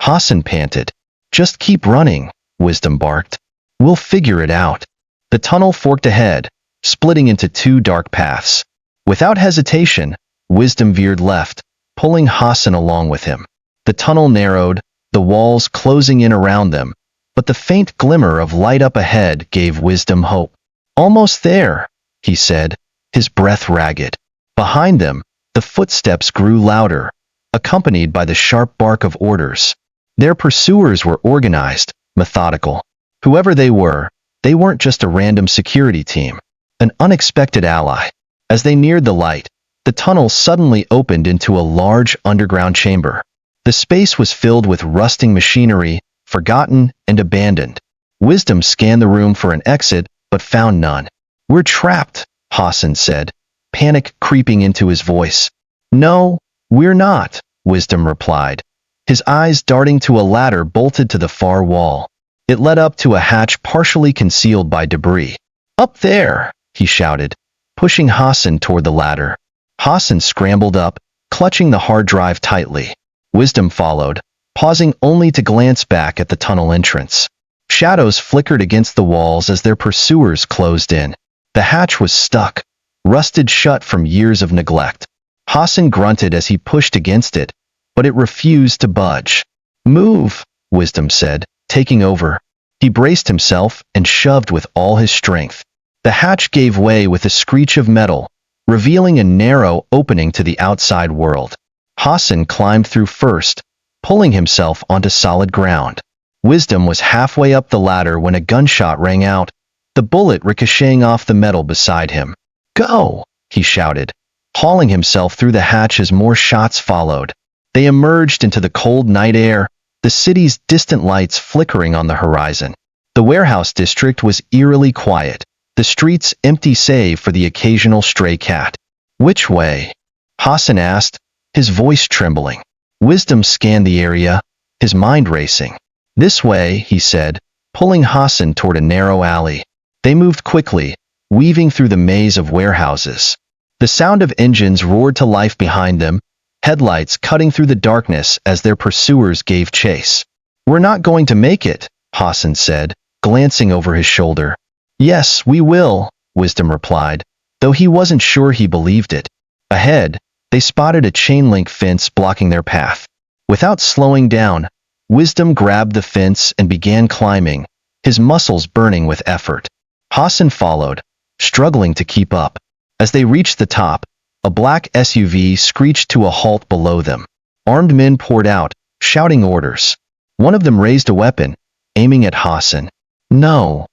Hassan panted. Just keep running, Wisdom barked. We'll figure it out. The tunnel forked ahead, splitting into two dark paths. Without hesitation, Wisdom veered left, pulling Hassan along with him. The tunnel narrowed, the walls closing in around them, but the faint glimmer of light up ahead gave Wisdom hope. Almost there, he said, his breath ragged. Behind them, the footsteps grew louder, accompanied by the sharp bark of orders. Their pursuers were organized, methodical. Whoever they weren't just a random security team, an unexpected ally. As they neared the light, the tunnel suddenly opened into a large underground chamber. The space was filled with rusting machinery, forgotten and abandoned. Wisdom scanned the room for an exit, but found none. We're trapped, Hassan said, panic creeping into his voice. No, we're not, Wisdom replied, his eyes darting to a ladder bolted to the far wall. It led up to a hatch partially concealed by debris. Up there, he shouted, pushing Hassan toward the ladder. Hassan scrambled up, clutching the hard drive tightly. Wisdom followed, pausing only to glance back at the tunnel entrance. Shadows flickered against the walls as their pursuers closed in. The hatch was stuck, rusted shut from years of neglect. Hassan grunted as he pushed against it, but it refused to budge. Move, Wisdom said, taking over. He braced himself and shoved with all his strength. The hatch gave way with a screech of metal, revealing a narrow opening to the outside world. Hassan climbed through first, pulling himself onto solid ground. Wisdom was halfway up the ladder when a gunshot rang out, the bullet ricocheting off the metal beside him. Go, he shouted, hauling himself through the hatch as more shots followed. They emerged into the cold night air, the city's distant lights flickering on the horizon. The warehouse district was eerily quiet, the streets empty save for the occasional stray cat. Which way? Hassan asked, his voice trembling. Wisdom scanned the area, his mind racing. This way, he said, pulling Hassan toward a narrow alley. They moved quickly, weaving through the maze of warehouses. The sound of engines roared to life behind them, headlights cutting through the darkness as their pursuers gave chase. We're not going to make it, Hassan said, glancing over his shoulder. Yes, we will, Wisdom replied, though he wasn't sure he believed it. Ahead, they spotted a chain-link fence blocking their path. Without slowing down, Wisdom grabbed the fence and began climbing, his muscles burning with effort. Hassan followed, struggling to keep up. As they reached the top, a black SUV screeched to a halt below them. Armed men poured out, shouting orders. One of them raised a weapon, aiming at Hassan. No,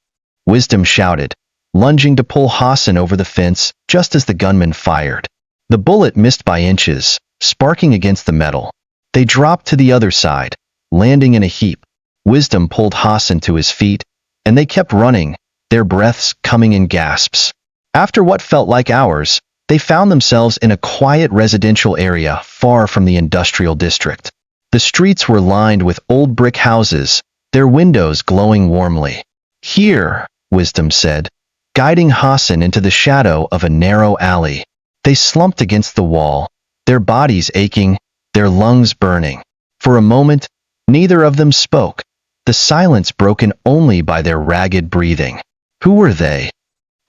Wisdom shouted, lunging to pull Hassan over the fence just as the gunman fired. The bullet missed by inches, sparking against the metal. They dropped to the other side, landing in a heap. Wisdom pulled Hassan to his feet, and they kept running, their breaths coming in gasps. After what felt like hours, they found themselves in a quiet residential area far from the industrial district. The streets were lined with old brick houses, their windows glowing warmly. Here, Wisdom said, guiding Hassan into the shadow of a narrow alley. They slumped against the wall, their bodies aching, their lungs burning. For a moment, neither of them spoke, the silence broken only by their ragged breathing. Who were they?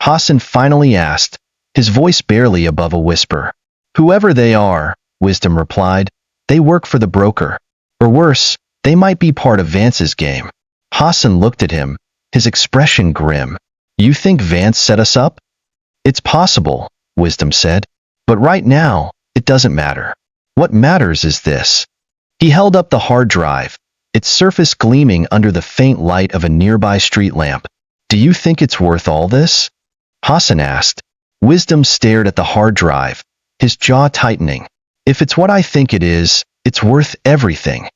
Hassan finally asked, his voice barely above a whisper. Whoever they are, Wisdom replied, they work for the broker. Or worse, they might be part of Vance's game. Hassan looked at him, his expression grim. You think Vance set us up? It's possible, Wisdom said, but right now, it doesn't matter. What matters is this. He held up the hard drive, its surface gleaming under the faint light of a nearby street lamp. Do you think it's worth all this? Hassan asked. Wisdom stared at the hard drive, his jaw tightening. If it's what I think it is, it's worth everything.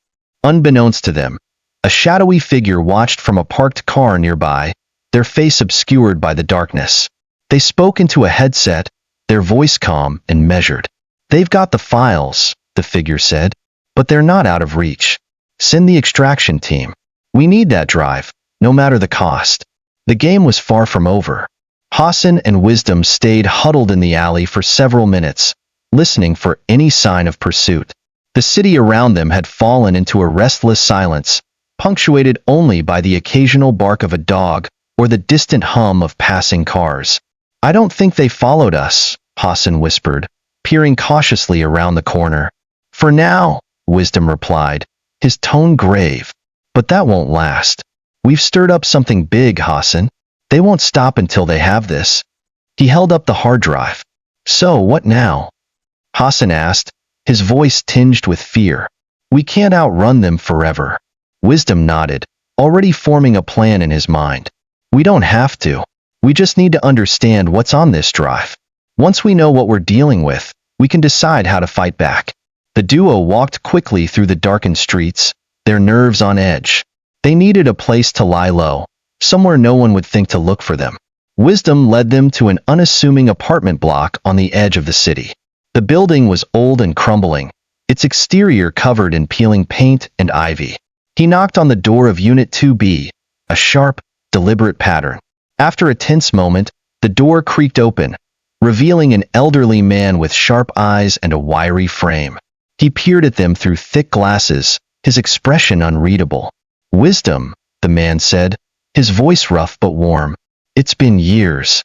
Unbeknownst to them, a shadowy figure watched from a parked car nearby, their face obscured by the darkness. They spoke into a headset, their voice calm and measured. They've got the files, the figure said, but they're not out of reach. Send the extraction team. We need that drive, no matter the cost. The game was far from over. Hassan and Wisdom stayed huddled in the alley for several minutes, listening for any sign of pursuit. The city around them had fallen into a restless silence, punctuated only by the occasional bark of a dog or the distant hum of passing cars. "I don't think they followed us," Hassan whispered, peering cautiously around the corner. "For now," Wisdom replied, his tone grave. "But that won't last. We've stirred up something big, Hassan. They won't stop until they have this." He held up the hard drive. "So, what now?" Hassan asked, his voice tinged with fear. "We can't outrun them forever." Wisdom nodded, already forming a plan in his mind. "We don't have to. We just need to understand what's on this drive. Once we know what we're dealing with, we can decide how to fight back." The duo walked quickly through the darkened streets, their nerves on edge. They needed a place to lie low, somewhere no one would think to look for them. Wisdom led them to an unassuming apartment block on the edge of the city. The building was old and crumbling, its exterior covered in peeling paint and ivy. He knocked on the door of Unit 2B, a sharp, deliberate pattern. After a tense moment, the door creaked open, revealing an elderly man with sharp eyes and a wiry frame. He peered at them through thick glasses, his expression unreadable. "Wisdom," the man said, his voice rough but warm. "It's been years."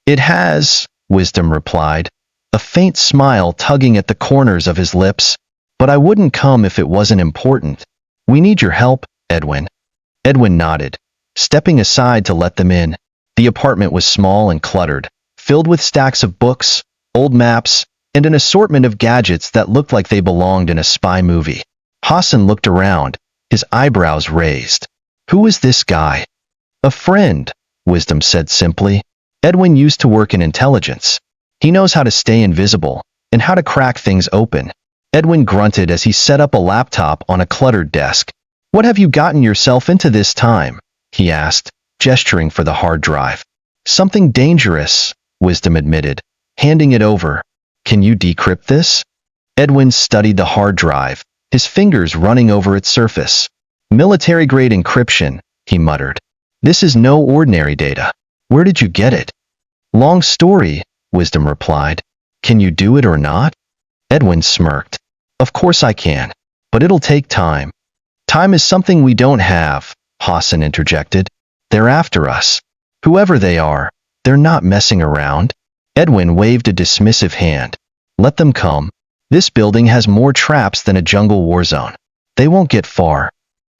"It has," Wisdom replied, a faint smile tugging at the corners of his lips. "But I wouldn't come if it wasn't important. We need your help, Edwin." Edwin nodded, stepping aside to let them in. The apartment was small and cluttered, filled with stacks of books, old maps, and an assortment of gadgets that looked like they belonged in a spy movie. Hassan looked around, his eyebrows raised. "Who is this guy?" "A friend," Wisdom said simply. "Edwin used to work in intelligence. He knows how to stay invisible, and how to crack things open." Edwin grunted as he set up a laptop on a cluttered desk. "What have you gotten yourself into this time?" he asked, gesturing for the hard drive. "Something dangerous," Wisdom admitted, handing it over. "Can you decrypt this?" Edwin studied the hard drive, his fingers running over its surface. "Military-grade encryption," he muttered. "This is no ordinary data. Where did you get it?" "Long story," Wisdom replied. "Can you do it or not?" Edwin smirked. "Of course I can, but it'll take time." "Time is something we don't have," Hassan interjected. "They're after us. Whoever they are, they're not messing around." Edwin waved a dismissive hand. "Let them come. This building has more traps than a jungle war zone. They won't get far."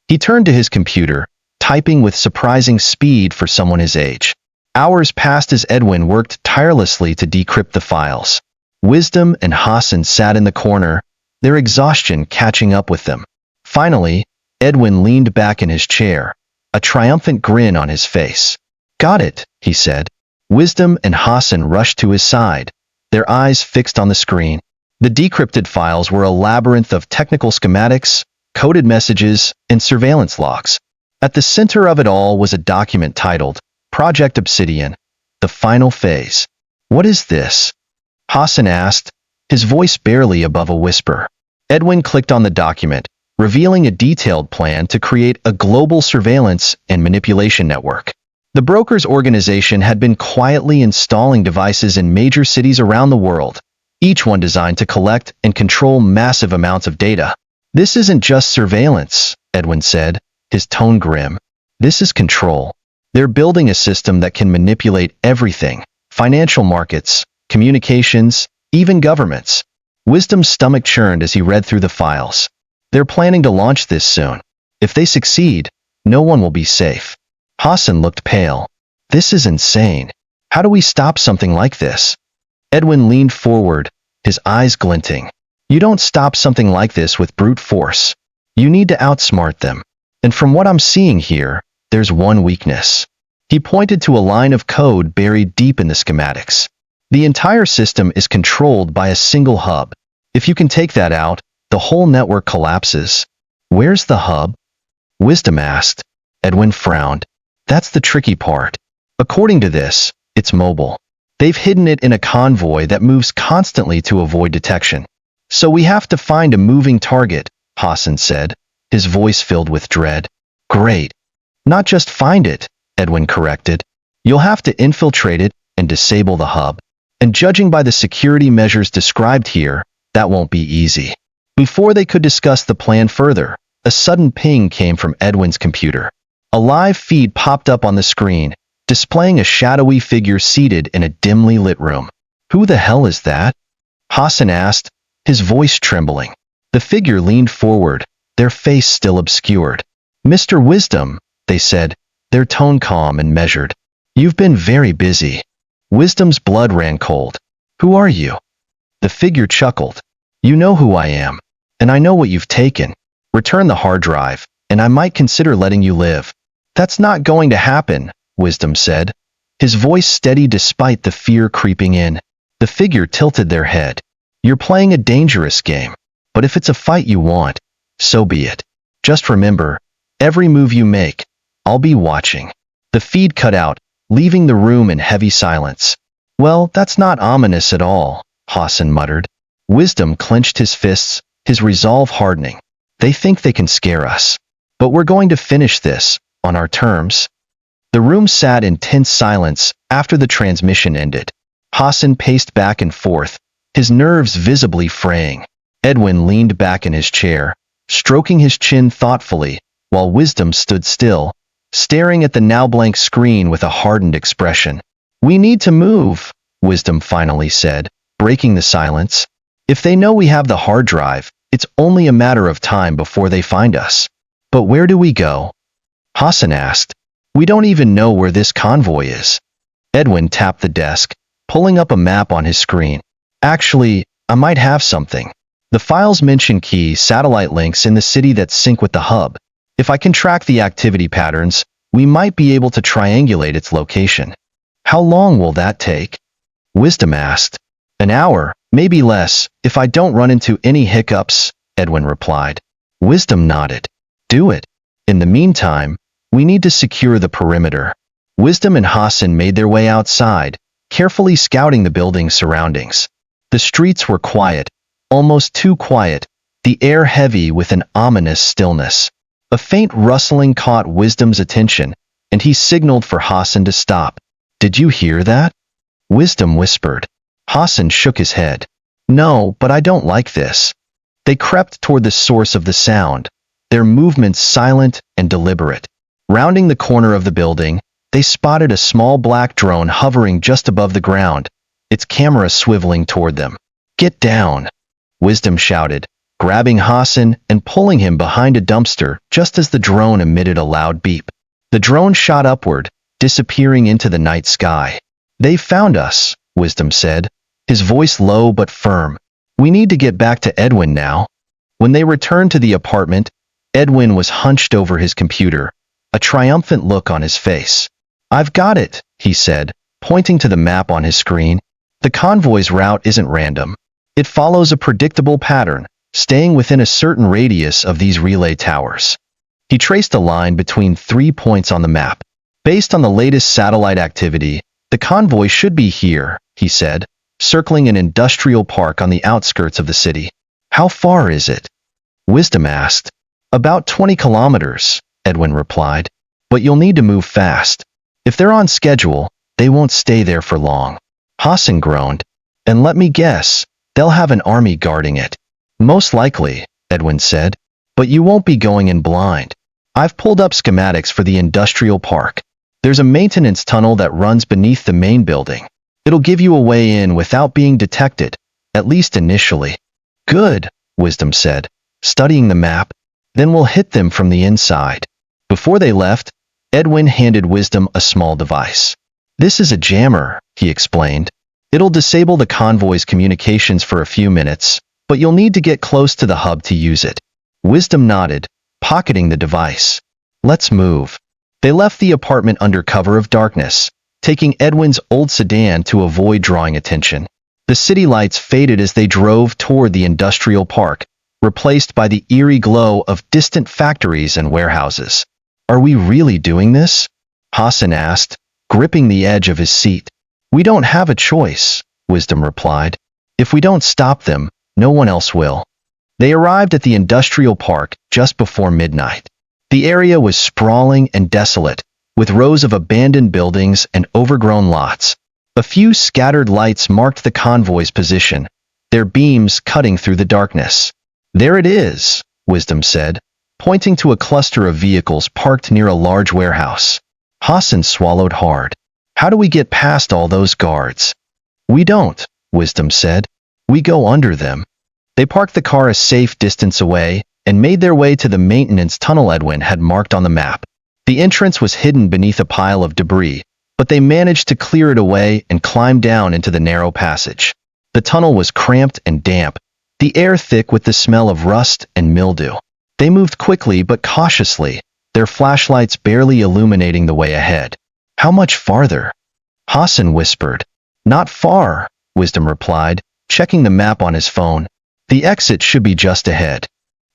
He turned to his computer, typing with surprising speed for someone his age. Hours passed as Edwin worked tirelessly to decrypt the files. Wisdom and Hassan sat in the corner, their exhaustion catching up with them. Finally, Edwin leaned back in his chair, a triumphant grin on his face. "Got it," he said. Wisdom and Hassan rushed to his side, their eyes fixed on the screen. The decrypted files were a labyrinth of technical schematics, coded messages, and surveillance logs. At the center of it all was a document titled Project Obsidian, the final phase. "What is this?" Hassan asked, his voice barely above a whisper. Edwin clicked on the document, revealing a detailed plan to create a global surveillance and manipulation network. The broker's organization had been quietly installing devices in major cities around the world, each one designed to collect and control massive amounts of data. "This isn't just surveillance," Edwin said, his tone grim. "This is control. They're building a system that can manipulate everything: financial markets, communications, even governments." Wisdom's stomach churned as he read through the files. "They're planning to launch this soon. If they succeed, no one will be safe." Hassan looked pale. "This is insane. How do we stop something like this?" Edwin leaned forward, his eyes glinting. "You don't stop something like this with brute force. You need to outsmart them. And from what I'm seeing here, there's one weakness." He pointed to a line of code buried deep in the schematics. "The entire system is controlled by a single hub. If you can take that out, the whole network collapses." "Where's the hub?" Wisdom asked. Edwin frowned. "That's the tricky part. According to this, it's mobile. They've hidden it in a convoy that moves constantly to avoid detection. So we have to find a moving target," Hassan said, his voice filled with dread. "Great. Not just find it," Edwin corrected. "You'll have to infiltrate it and disable the hub. And judging by the security measures described here, that won't be easy." Before they could discuss the plan further, a sudden ping came from Edwin's computer. A live feed popped up on the screen, displaying a shadowy figure seated in a dimly lit room. "Who the hell is that?" Hassan asked, his voice trembling. The figure leaned forward, their face still obscured. "Mr. Wisdom," they said, their tone calm and measured. "You've been very busy." Wisdom's blood ran cold. "Who are you?" The figure chuckled. "You know who I am, and I know what you've taken. Return the hard drive, and I might consider letting you live." "That's not going to happen," Wisdom said, his voice steady despite the fear creeping in. The figure tilted their head. "You're playing a dangerous game, but if it's a fight you want, so be it. Just remember, every move you make, I'll be watching." The feed cut out, leaving the room in heavy silence. "Well, that's not ominous at all," Hassan muttered. Wisdom clenched his fists, his resolve hardening. "They think they can scare us. But we're going to finish this, on our terms." The room sat in tense silence after the transmission ended. Hassan paced back and forth, his nerves visibly fraying. Edwin leaned back in his chair, stroking his chin thoughtfully, while Wisdom stood still, staring at the now blank screen with a hardened expression. "We need to move," Wisdom finally said, breaking the silence. "If they know we have the hard drive, it's only a matter of time before they find us." "But where do we go?" Hassan asked. "We don't even know where this convoy is." Edwin tapped the desk, pulling up a map on his screen. "Actually, I might have something. The files mention key satellite links in the city that sync with the hub. If I can track the activity patterns, we might be able to triangulate its location." "How long will that take?" Wisdom asked. "An hour, maybe less, if I don't run into any hiccups," Edwin replied. Wisdom nodded. "Do it. In the meantime, we need to secure the perimeter." Wisdom and Hassan made their way outside, carefully scouting the building's surroundings. The streets were quiet, almost too quiet, the air heavy with an ominous stillness. A faint rustling caught Wisdom's attention, and he signaled for Hassan to stop. "Did you hear that?" Wisdom whispered. Hassan shook his head. "No, but I don't like this." They crept toward the source of the sound, their movements silent and deliberate. Rounding the corner of the building, they spotted a small black drone hovering just above the ground, its camera swiveling toward them. "Get down," Wisdom shouted, grabbing Hassan and pulling him behind a dumpster just as the drone emitted a loud beep. The drone shot upward, disappearing into the night sky. "They found us," Wisdom said, his voice low but firm. "We need to get back to Edwin now." When they returned to the apartment, Edwin was hunched over his computer, a triumphant look on his face. "I've got it," he said, pointing to the map on his screen. "The convoy's route isn't random. It follows a predictable pattern, staying within a certain radius of these relay towers." He traced a line between 3 points on the map. "Based on the latest satellite activity, the convoy should be here," he said, circling an industrial park on the outskirts of the city. "How far is it?" Wisdom asked. "About 20 kilometers, Edwin replied. "But you'll need to move fast. If they're on schedule, they won't stay there for long." Hassan groaned. "And let me guess, they'll have an army guarding it." "Most likely," Edwin said, "but you won't be going in blind. I've pulled up schematics for the industrial park. There's a maintenance tunnel that runs beneath the main building. It'll give you a way in without being detected, at least initially." "Good," Wisdom said, studying the map. "Then we'll hit them from the inside." Before they left, Edwin handed Wisdom a small device. "This is a jammer," he explained. "It'll disable the convoy's communications for a few minutes, but you'll need to get close to the hub to use it." Wisdom nodded, pocketing the device. "Let's move." They left the apartment under cover of darkness, taking Edwin's old sedan to avoid drawing attention. The city lights faded as they drove toward the industrial park, replaced by the eerie glow of distant factories and warehouses. "Are we really doing this?" Hassan asked, gripping the edge of his seat. "We don't have a choice," Wisdom replied. "If we don't stop them, no one else will." They arrived at the industrial park just before midnight. The area was sprawling and desolate, with rows of abandoned buildings and overgrown lots. A few scattered lights marked the convoy's position, their beams cutting through the darkness. There it is, Wisdom said, pointing to a cluster of vehicles parked near a large warehouse. Hassan swallowed hard. How do we get past all those guards? We don't, Wisdom said. We go under them. They parked the car a safe distance away and made their way to the maintenance tunnel Edwin had marked on the map. The entrance was hidden beneath a pile of debris, but they managed to clear it away and climb down into the narrow passage. The tunnel was cramped and damp, the air thick with the smell of rust and mildew. They moved quickly but cautiously, their flashlights barely illuminating the way ahead. How much farther? Hassan whispered. Not far, Wisdom replied, checking the map on his phone. The exit should be just ahead.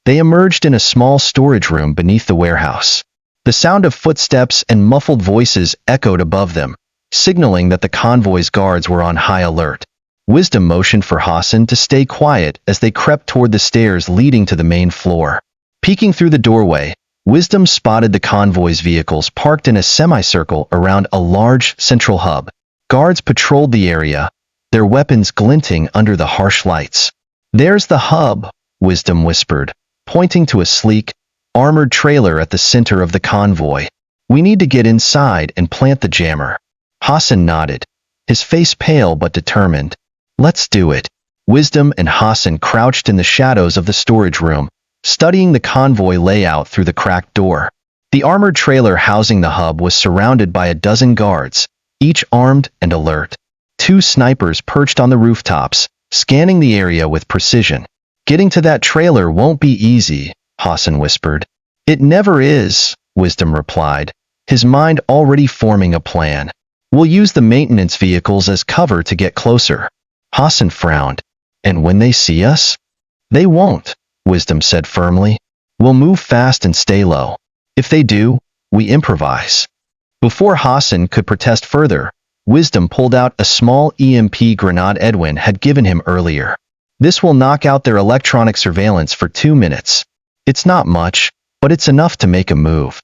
They emerged in a small storage room beneath the warehouse. The sound of footsteps and muffled voices echoed above them, signaling that the convoy's guards were on high alert. Wisdom motioned for Hassan to stay quiet as they crept toward the stairs leading to the main floor. Peeking through the doorway, Wisdom spotted the convoy's vehicles parked in a semicircle around a large central hub. Guards patrolled the area, their weapons glinting under the harsh lights. There's the hub, Wisdom whispered, pointing to a sleek, armored trailer at the center of the convoy. We need to get inside and plant the jammer. Hassan nodded, his face pale but determined. Let's do it. Wisdom and Hassan crouched in the shadows of the storage room, studying the convoy layout through the cracked door. The armored trailer housing the hub was surrounded by a dozen guards, each armed and alert. 2 snipers perched on the rooftops, scanning the area with precision. Getting to that trailer won't be easy, Hassan whispered. It never is, Wisdom replied, his mind already forming a plan. We'll use the maintenance vehicles as cover to get closer. Hassan frowned. And when they see us? They won't, Wisdom said firmly. We'll move fast and stay low. If they do, we improvise. Before Hassan could protest further, Wisdom pulled out a small EMP grenade Edwin had given him earlier. This will knock out their electronic surveillance for 2 minutes. It's not much, but it's enough to make a move.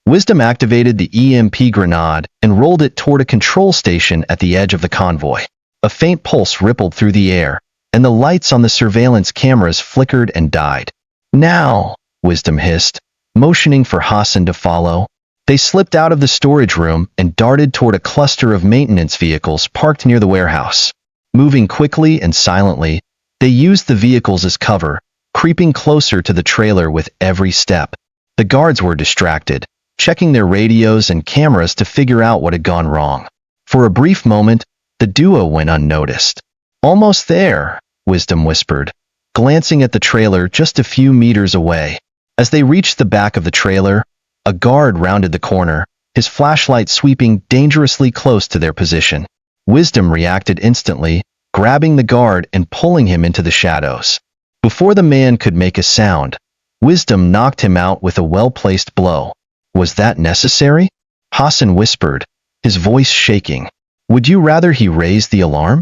Wisdom activated the EMP grenade and rolled it toward a control station at the edge of the convoy. A faint pulse rippled through the air, and the lights on the surveillance cameras flickered and died. Now, Wisdom hissed, motioning for Hassan to follow. They slipped out of the storage room and darted toward a cluster of maintenance vehicles parked near the warehouse. Moving quickly and silently, they used the vehicles as cover, creeping closer to the trailer with every step. The guards were distracted, checking their radios and cameras to figure out what had gone wrong. For a brief moment, the duo went unnoticed. Almost there, Wisdom whispered, glancing at the trailer just a few meters away. As they reached the back of the trailer, a guard rounded the corner, his flashlight sweeping dangerously close to their position. Wisdom reacted instantly, grabbing the guard and pulling him into the shadows. Before the man could make a sound, Wisdom knocked him out with a well-placed blow. Was that necessary? Hassan whispered, his voice shaking. Would you rather he raised the alarm?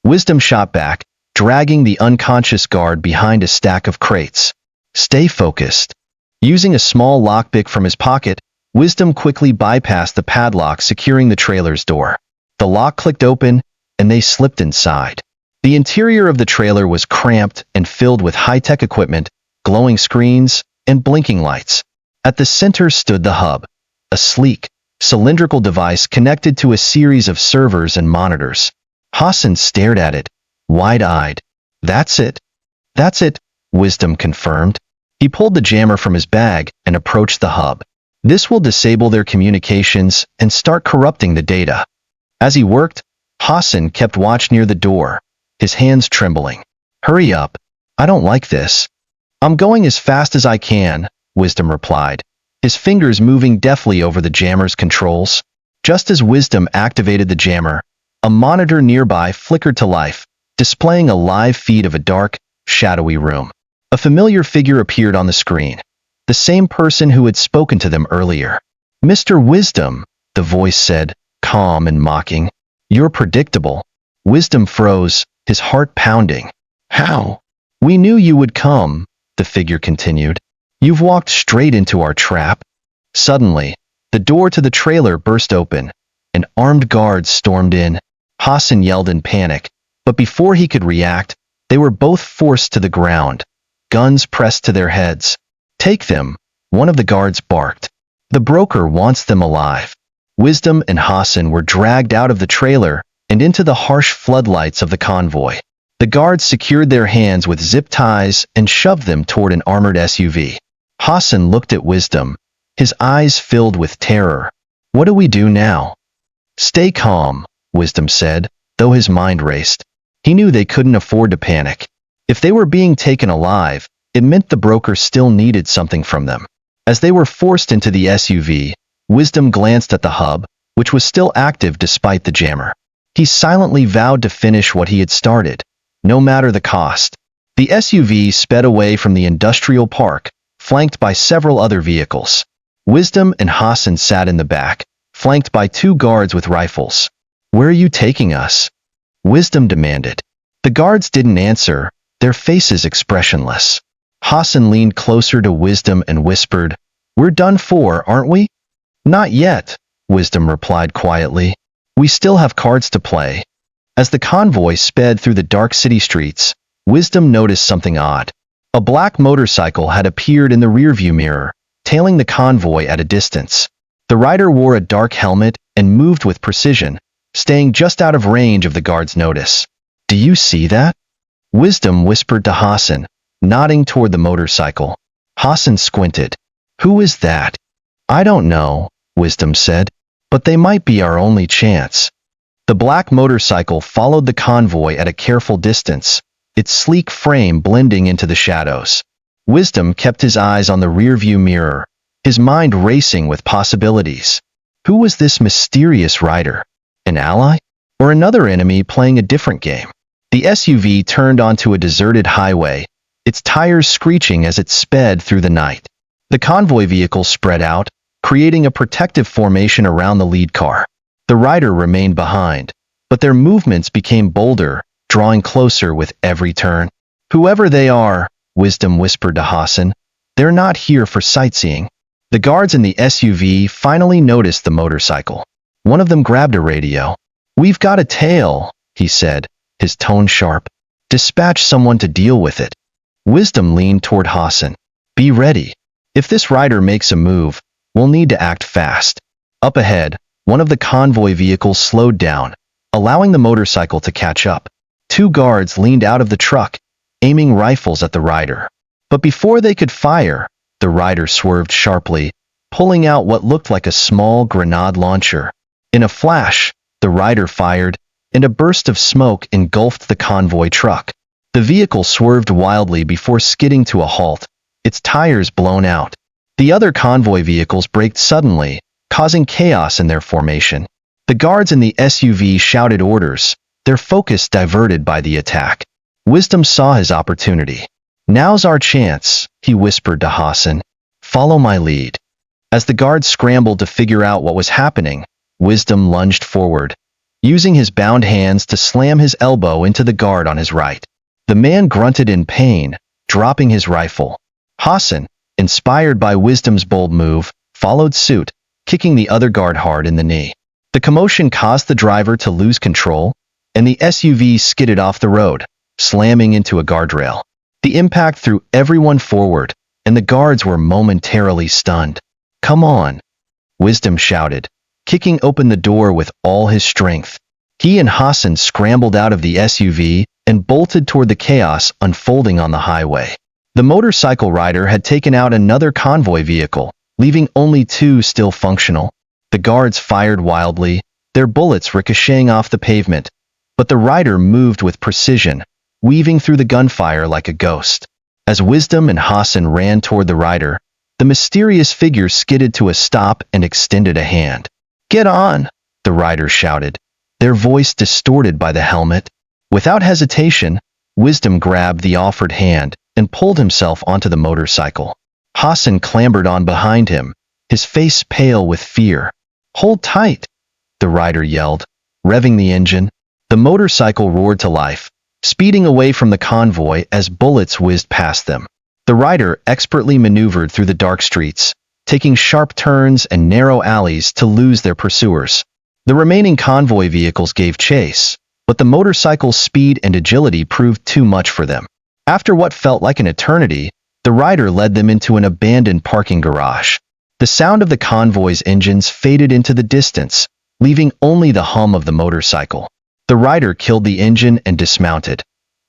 Wisdom shot back, dragging the unconscious guard behind a stack of crates. Stay focused. Using a small lockpick from his pocket, Wisdom quickly bypassed the padlock securing the trailer's door. The lock clicked open, and they slipped inside. The interior of the trailer was cramped and filled with high-tech equipment, glowing screens, and blinking lights. At the center stood the hub, a sleek, cylindrical device connected to a series of servers and monitors. Hassan stared at it, wide-eyed. That's it. That's it, Wisdom confirmed. He pulled the jammer from his bag and approached the hub. This will disable their communications and start corrupting the data. As he worked, Hassan kept watch near the door, his hands trembling. Hurry up. I don't like this. I'm going as fast as I can, Wisdom replied, his fingers moving deftly over the jammer's controls. Just as Wisdom activated the jammer, a monitor nearby flickered to life, displaying a live feed of a dark, shadowy room. A familiar figure appeared on the screen, the same person who had spoken to them earlier. Mr. Wisdom, the voice said, calm and mocking. You're predictable. Wisdom froze, his heart pounding. How? We knew you would come, the figure continued. You've walked straight into our trap. Suddenly, the door to the trailer burst open. An armed guard stormed in. Hassan yelled in panic, but before he could react, they were both forced to the ground. guns pressed to their heads. "Take them," one of the guards barked. "The broker wants them alive." Wisdom and Hassan were dragged out of the trailer and into the harsh floodlights of the convoy. The guards secured their hands with zip ties and shoved them toward an armored SUV. Hassan looked at Wisdom, his eyes filled with terror. "What do we do now?" "Stay calm," Wisdom said, though his mind raced. He knew they couldn't afford to panic. If they were being taken alive, it meant the broker still needed something from them. As they were forced into the SUV, Wisdom glanced at the hub, which was still active despite the jammer. He silently vowed to finish what he had started, no matter the cost. The SUV sped away from the industrial park, flanked by several other vehicles. Wisdom and Hassan sat in the back, flanked by 2 guards with rifles. "Where are you taking us?" Wisdom demanded. The guards didn't answer, their faces expressionless. Hassan leaned closer to Wisdom and whispered, "We're done for, aren't we?" "Not yet," Wisdom replied quietly. "We still have cards to play." As the convoy sped through the dark city streets, Wisdom noticed something odd. A black motorcycle had appeared in the rearview mirror, tailing the convoy at a distance. The rider wore a dark helmet and moved with precision, staying just out of range of the guard's notice. "Do you see that?" Wisdom whispered to Hassan, nodding toward the motorcycle. Hassan squinted. "Who is that?" "I don't know," Wisdom said, "but they might be our only chance." The black motorcycle followed the convoy at a careful distance, its sleek frame blending into the shadows. Wisdom kept his eyes on the rearview mirror, his mind racing with possibilities. Who was this mysterious rider? An ally? Or another enemy playing a different game? The SUV turned onto a deserted highway, its tires screeching as it sped through the night. The convoy vehicle spread out, creating a protective formation around the lead car. The rider remained behind, but their movements became bolder, drawing closer with every turn. "Whoever they are," Wisdom whispered to Hassan, "they're not here for sightseeing." The guards in the SUV finally noticed the motorcycle. One of them grabbed a radio. "We've got a tail," he said, his tone sharp. "Dispatch someone to deal with it." Wisdom leaned toward Hassan. "Be ready. If this rider makes a move, we'll need to act fast." Up ahead, one of the convoy vehicles slowed down, allowing the motorcycle to catch up. 2 guards leaned out of the truck, aiming rifles at the rider. But before they could fire, the rider swerved sharply, pulling out what looked like a small grenade launcher. In a flash, the rider fired, and a burst of smoke engulfed the convoy truck. The vehicle swerved wildly before skidding to a halt, its tires blown out. The other convoy vehicles braked suddenly, causing chaos in their formation. The guards in the SUV shouted orders, their focus diverted by the attack. Wisdom saw his opportunity. "Now's our chance," he whispered to Hassan. "Follow my lead." As the guards scrambled to figure out what was happening, Wisdom lunged forward, using his bound hands to slam his elbow into the guard on his right. The man grunted in pain, dropping his rifle. Hassan, inspired by Wisdom's bold move, followed suit, kicking the other guard hard in the knee. The commotion caused the driver to lose control, and the SUV skidded off the road, slamming into a guardrail. The impact threw everyone forward, and the guards were momentarily stunned. "Come on," Wisdom shouted, kicking open the door with all his strength. He and Hassan scrambled out of the SUV and bolted toward the chaos unfolding on the highway. The motorcycle rider had taken out another convoy vehicle, leaving only 2 still functional. The guards fired wildly, their bullets ricocheting off the pavement, but the rider moved with precision, weaving through the gunfire like a ghost. As Wisdom and Hassan ran toward the rider, the mysterious figure skidded to a stop and extended a hand. "Get on!" the rider shouted, their voice distorted by the helmet. Without hesitation, Wisdom grabbed the offered hand and pulled himself onto the motorcycle. Hassan clambered on behind him, his face pale with fear. "Hold tight!" the rider yelled, revving the engine. The motorcycle roared to life, speeding away from the convoy as bullets whizzed past them. The rider expertly maneuvered through the dark streets, taking sharp turns and narrow alleys to lose their pursuers. The remaining convoy vehicles gave chase, but the motorcycle's speed and agility proved too much for them. After what felt like an eternity, the rider led them into an abandoned parking garage. The sound of the convoy's engines faded into the distance, leaving only the hum of the motorcycle. The rider killed the engine and dismounted,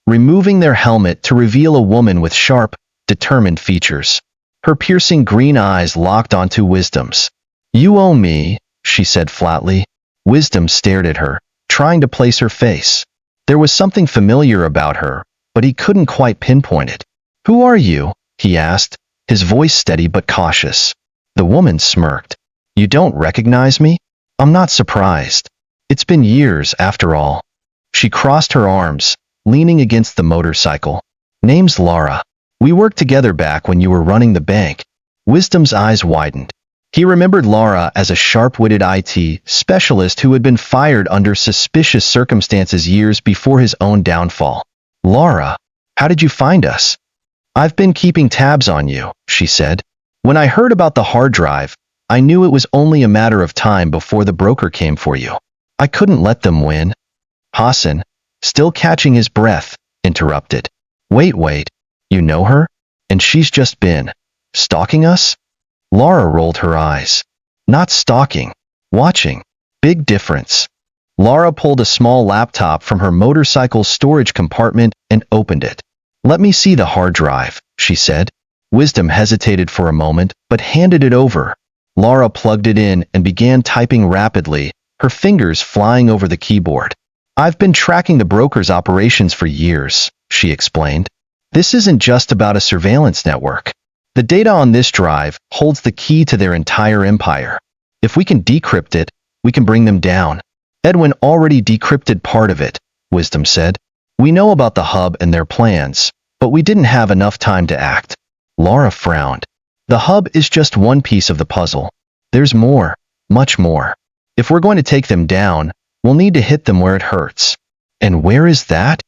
removing their helmet to reveal a woman with sharp, determined features. Her piercing green eyes locked onto Wisdom's. "You owe me," she said flatly. Wisdom stared at her, trying to place her face. There was something familiar about her, but he couldn't quite pinpoint it. "Who are you?" he asked, his voice steady but cautious. The woman smirked. "You don't recognize me? I'm not surprised. It's been years, after all." She crossed her arms, leaning against the motorcycle. "Name's Laura. We worked together back when you were running the bank." Wisdom's eyes widened. He remembered Laura as a sharp-witted IT specialist who had been fired under suspicious circumstances years before his own downfall. "Laura, how did you find us?" "I've been keeping tabs on you," she said. "When I heard about the hard drive, I knew it was only a matter of time before the broker came for you. I couldn't let them win." Hassan, still catching his breath, interrupted. Wait, you know her? And she's just been stalking us?" Laura rolled her eyes. "Not stalking, watching. Big difference." Laura pulled a small laptop from her motorcycle's storage compartment and opened it. "Let me see the hard drive," she said. Wisdom hesitated for a moment, but handed it over. Laura plugged it in and began typing rapidly, her fingers flying over the keyboard. "I've been tracking the broker's operations for years," she explained. "This isn't just about a surveillance network. The data on this drive holds the key to their entire empire. If we can decrypt it, we can bring them down." "Edwin already decrypted part of it," Wisdom said. "We know about the hub and their plans, but we didn't have enough time to act." Laura frowned. "The hub is just one piece of the puzzle. There's more, much more. If we're going to take them down, we'll need to hit them where it hurts." "And where is that?"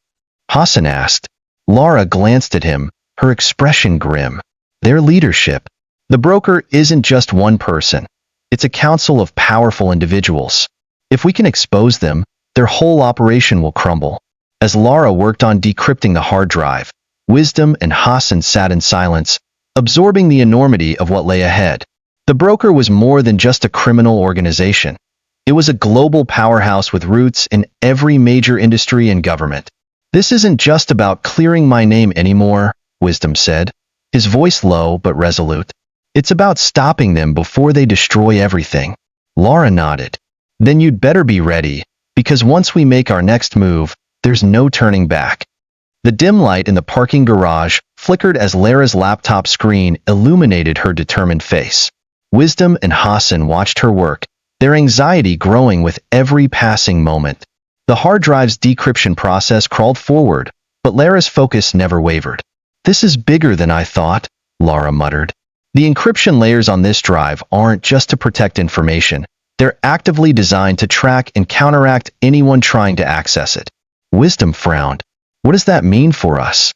Hassan asked. Laura glanced at him, her expression grim. "Their leadership. The broker isn't just one person. It's a council of powerful individuals. If we can expose them, their whole operation will crumble." As Laura worked on decrypting the hard drive, Wisdom and Hassan sat in silence, absorbing the enormity of what lay ahead. The broker was more than just a criminal organization. It was a global powerhouse with roots in every major industry and government. "This isn't just about clearing my name anymore," Wisdom said, his voice low but resolute. "It's about stopping them before they destroy everything." Laura nodded. "Then you'd better be ready, because once we make our next move, there's no turning back." The dim light in the parking garage flickered as Laura's laptop screen illuminated her determined face. Wisdom and Hassan watched her work, their anxiety growing with every passing moment. The hard drive's decryption process crawled forward, but Laura's focus never wavered. "This is bigger than I thought," Laura muttered. "The encryption layers on this drive aren't just to protect information. They're actively designed to track and counteract anyone trying to access it." Wisdom frowned. "What does that mean for us?"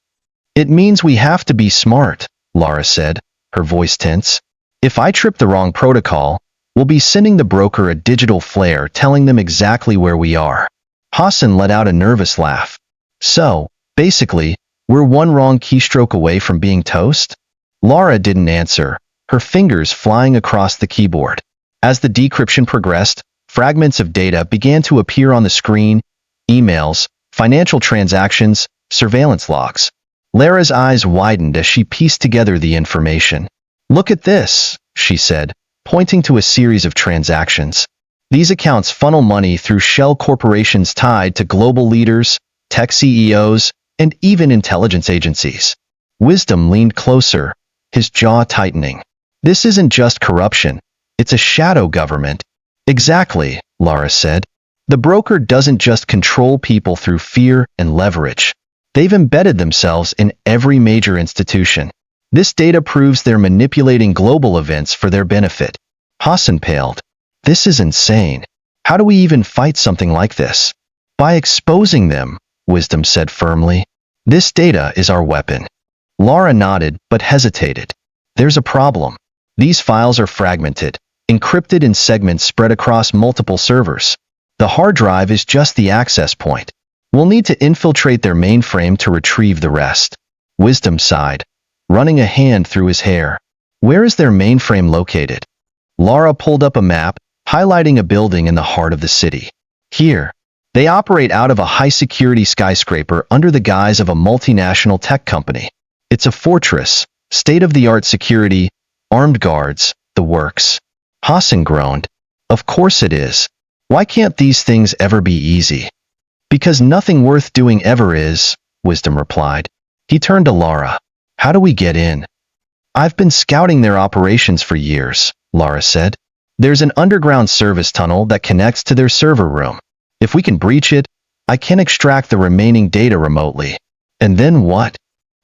"It means we have to be smart," Laura said, her voice tense. "If I trip the wrong protocol, we'll be sending the broker a digital flare telling them exactly where we are." Hassan let out a nervous laugh. "So, basically, we're one wrong keystroke away from being toast?" Laura didn't answer, her fingers flying across the keyboard. As the decryption progressed, fragments of data began to appear on the screen: emails, financial transactions, surveillance logs. Laura's eyes widened as she pieced together the information. "Look at this," she said, pointing to a series of transactions. "These accounts funnel money through shell corporations tied to global leaders, tech CEOs, and even intelligence agencies." Wisdom leaned closer, his jaw tightening. "This isn't just corruption. It's a shadow government." "Exactly," Laura said. "The broker doesn't just control people through fear and leverage. They've embedded themselves in every major institution. This data proves they're manipulating global events for their benefit." Hassan paled. "This is insane. How do we even fight something like this?" "By exposing them," Wisdom said firmly. "This data is our weapon." Laura nodded but hesitated. "There's a problem. These files are fragmented, encrypted in segments spread across multiple servers. The hard drive is just the access point. We'll need to infiltrate their mainframe to retrieve the rest." Wisdom sighed, running a hand through his hair. Where is their mainframe located? Lara pulled up a map, highlighting a building in the heart of the city. Here. They operate out of a high-security skyscraper under the guise of a multinational tech company. It's a fortress, state-of-the-art security, armed guards, the works. Hassan groaned. Of course it is. Why can't these things ever be easy? Because nothing worth doing ever is, Wisdom replied. He turned to Lara. How do we get in? I've been scouting their operations for years, Lara said. There's an underground service tunnel that connects to their server room. If we can breach it, I can extract the remaining data remotely. And then what?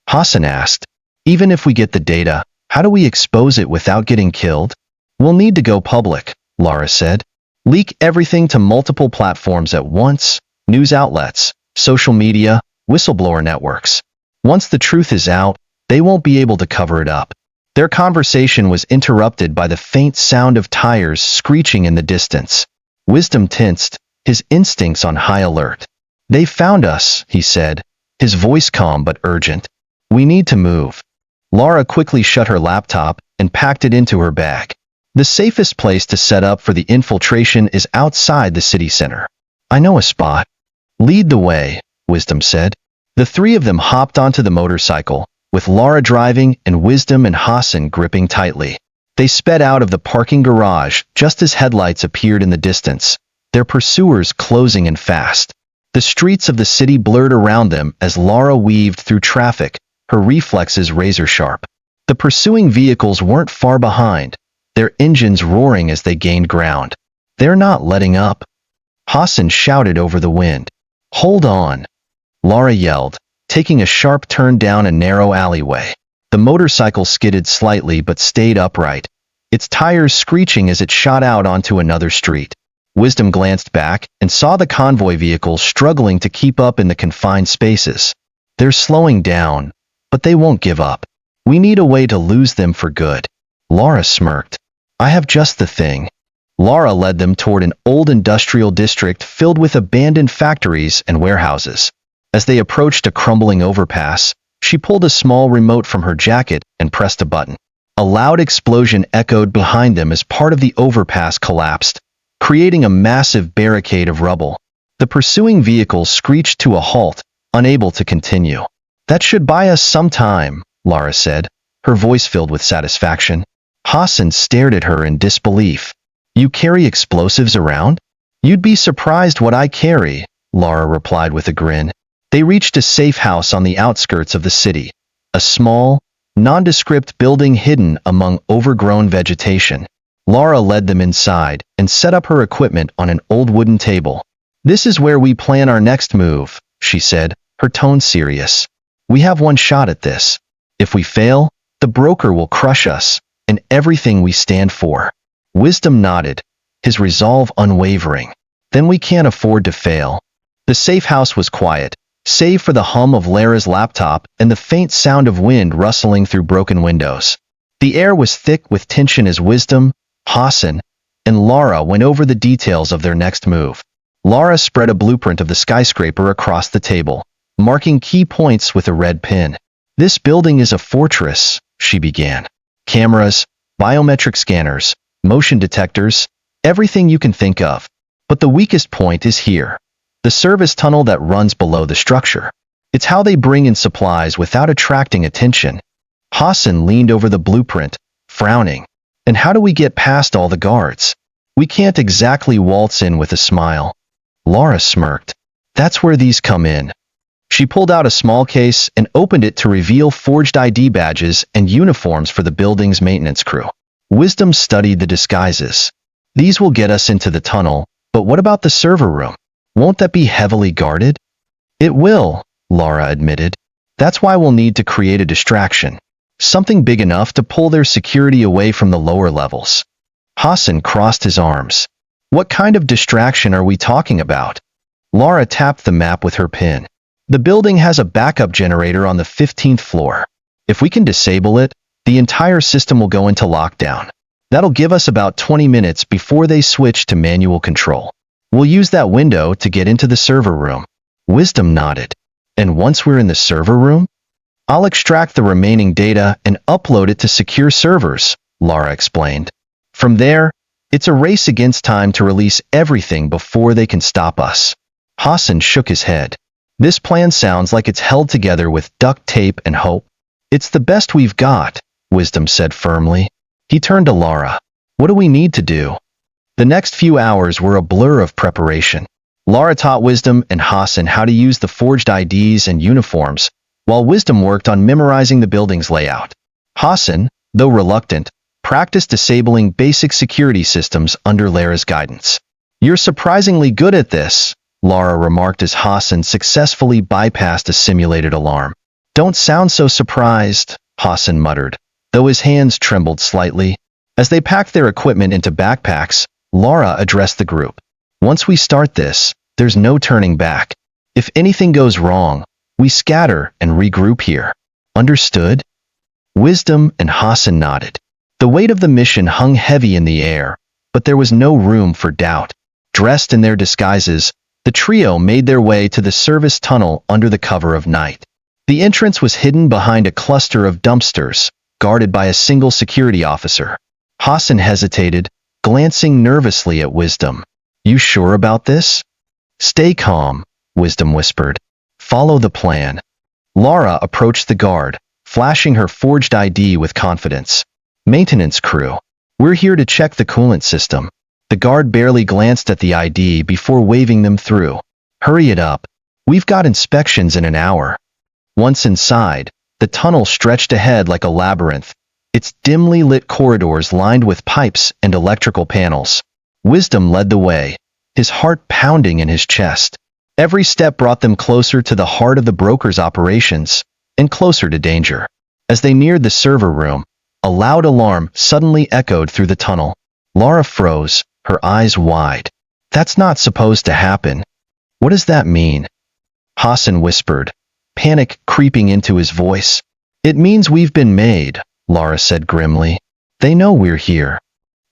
Hassan asked. Even if we get the data, how do we expose it without getting killed? We'll need to go public, Lara said. Leak everything to multiple platforms at once, news outlets, social media, whistleblower networks. Once the truth is out, they won't be able to cover it up. Their conversation was interrupted by the faint sound of tires screeching in the distance. Wisdom tensed, his instincts on high alert. They found us, he said, his voice calm but urgent. We need to move. Lara quickly shut her laptop and packed it into her bag. The safest place to set up for the infiltration is outside the city center. I know a spot. Lead the way, Wisdom said. The three of them hopped onto the motorcycle, with Lara driving and Wisdom and Hassan gripping tightly. They sped out of the parking garage just as headlights appeared in the distance, their pursuers closing in fast. The streets of the city blurred around them as Lara weaved through traffic, her reflexes razor-sharp. The pursuing vehicles weren't far behind, their engines roaring as they gained ground. They're not letting up. Hassan shouted over the wind. Hold on. Lara yelled, taking a sharp turn down a narrow alleyway. The motorcycle skidded slightly but stayed upright, its tires screeching as it shot out onto another street. Wisdom glanced back and saw the convoy vehicles struggling to keep up in the confined spaces. They're slowing down, but they won't give up. We need a way to lose them for good. Lara smirked. I have just the thing. Lara led them toward an old industrial district filled with abandoned factories and warehouses. As they approached a crumbling overpass, she pulled a small remote from her jacket and pressed a button. A loud explosion echoed behind them as part of the overpass collapsed, creating a massive barricade of rubble. The pursuing vehicles screeched to a halt, unable to continue. That should buy us some time, Lara said, her voice filled with satisfaction. Hassan stared at her in disbelief. You carry explosives around? You'd be surprised what I carry, Lara replied with a grin. They reached a safe house on the outskirts of the city, a small, nondescript building hidden among overgrown vegetation. Lara led them inside and set up her equipment on an old wooden table. This is where we plan our next move, she said, her tone serious. We have one shot at this. If we fail, the broker will crush us and everything we stand for. Wisdom nodded, his resolve unwavering. Then we can't afford to fail. The safe house was quiet, save for the hum of Lara's laptop and the faint sound of wind rustling through broken windows. The air was thick with tension as Wisdom, Hassan, and Lara went over the details of their next move. Lara spread a blueprint of the skyscraper across the table, marking key points with a red pin. This building is a fortress, she began. Cameras, biometric scanners, motion detectors, everything you can think of. But the weakest point is here. The service tunnel that runs below the structure. It's how they bring in supplies without attracting attention. Hassan leaned over the blueprint, frowning. And how do we get past all the guards? We can't exactly waltz in with a smile. Lara smirked. That's where these come in. She pulled out a small case and opened it to reveal forged ID badges and uniforms for the building's maintenance crew. Wisdom studied the disguises. These will get us into the tunnel, but what about the server room? Won't that be heavily guarded? It will, Lara admitted. That's why we'll need to create a distraction. Something big enough to pull their security away from the lower levels. Hassan crossed his arms. What kind of distraction are we talking about? Lara tapped the map with her pin. The building has a backup generator on the 15th floor. If we can disable it, the entire system will go into lockdown. That'll give us about 20 minutes before they switch to manual control. We'll use that window to get into the server room. Wisdom nodded. And once we're in the server room? I'll extract the remaining data and upload it to secure servers, Lara explained. From there, it's a race against time to release everything before they can stop us. Hassan shook his head. This plan sounds like it's held together with duct tape and hope. It's the best we've got, Wisdom said firmly. He turned to Lara. What do we need to do? The next few hours were a blur of preparation. Lara taught Wisdom and Hassan how to use the forged IDs and uniforms, while Wisdom worked on memorizing the building's layout. Hassan, though reluctant, practiced disabling basic security systems under Lara's guidance. You're surprisingly good at this, Lara remarked as Hassan successfully bypassed a simulated alarm. Don't sound so surprised, Hassan muttered, though his hands trembled slightly. As they packed their equipment into backpacks, Lara addressed the group. Once we start this, there's no turning back. If anything goes wrong, we scatter and regroup here. Understood? Wisdom and Hassan nodded. The weight of the mission hung heavy in the air, but there was no room for doubt. Dressed in their disguises, the trio made their way to the service tunnel under the cover of night. The entrance was hidden behind a cluster of dumpsters, guarded by a single security officer. Hassan hesitated, glancing nervously at Wisdom. You sure about this? Stay calm, Wisdom whispered. Follow the plan. Lara approached the guard, flashing her forged ID with confidence. Maintenance crew. We're here to check the coolant system. The guard barely glanced at the ID before waving them through. Hurry it up. We've got inspections in an hour. Once inside, the tunnel stretched ahead like a labyrinth, its dimly lit corridors lined with pipes and electrical panels. Wisdom led the way, his heart pounding in his chest. Every step brought them closer to the heart of the broker's operations, and closer to danger. As they neared the server room, a loud alarm suddenly echoed through the tunnel. Lara froze, her eyes wide. That's not supposed to happen. What does that mean? Hassan whispered, panic creeping into his voice. It means we've been made, Lara said grimly. They know we're here.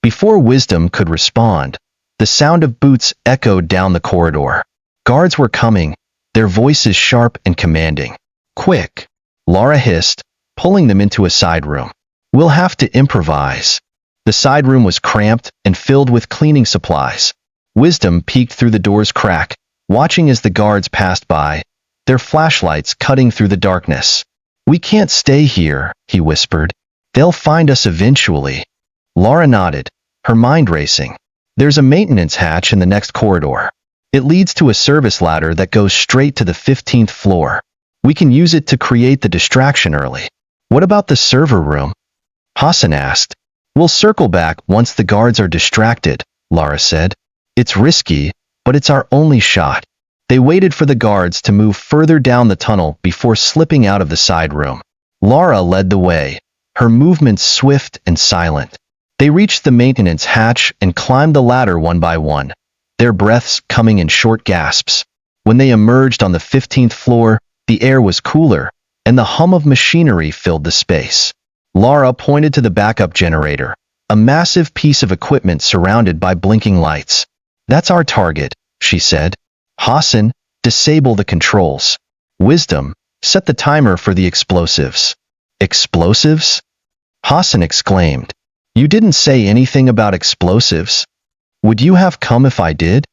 Before Wisdom could respond, the sound of boots echoed down the corridor. Guards were coming, their voices sharp and commanding. Quick, Lara hissed, pulling them into a side room. We'll have to improvise. The side room was cramped and filled with cleaning supplies. Wisdom peeked through the door's crack, watching as the guards passed by, their flashlights cutting through the darkness. We can't stay here, he whispered. They'll find us eventually. Lara nodded, her mind racing. There's a maintenance hatch in the next corridor. It leads to a service ladder that goes straight to the 15th floor. We can use it to create the distraction early. What about the server room? Hassan asked. We'll circle back once the guards are distracted, Lara said. It's risky, but it's our only shot. They waited for the guards to move further down the tunnel before slipping out of the side room. Lara led the way, her movements swift and silent. They reached the maintenance hatch and climbed the ladder one by one, their breaths coming in short gasps. When they emerged on the 15th floor, the air was cooler, and the hum of machinery filled the space. Lara pointed to the backup generator, a massive piece of equipment surrounded by blinking lights. That's our target, she said. Hassan, disable the controls. Wisdom, set the timer for the explosives. Explosives? Hassan exclaimed. You didn't say anything about explosives. Would you have come if I did?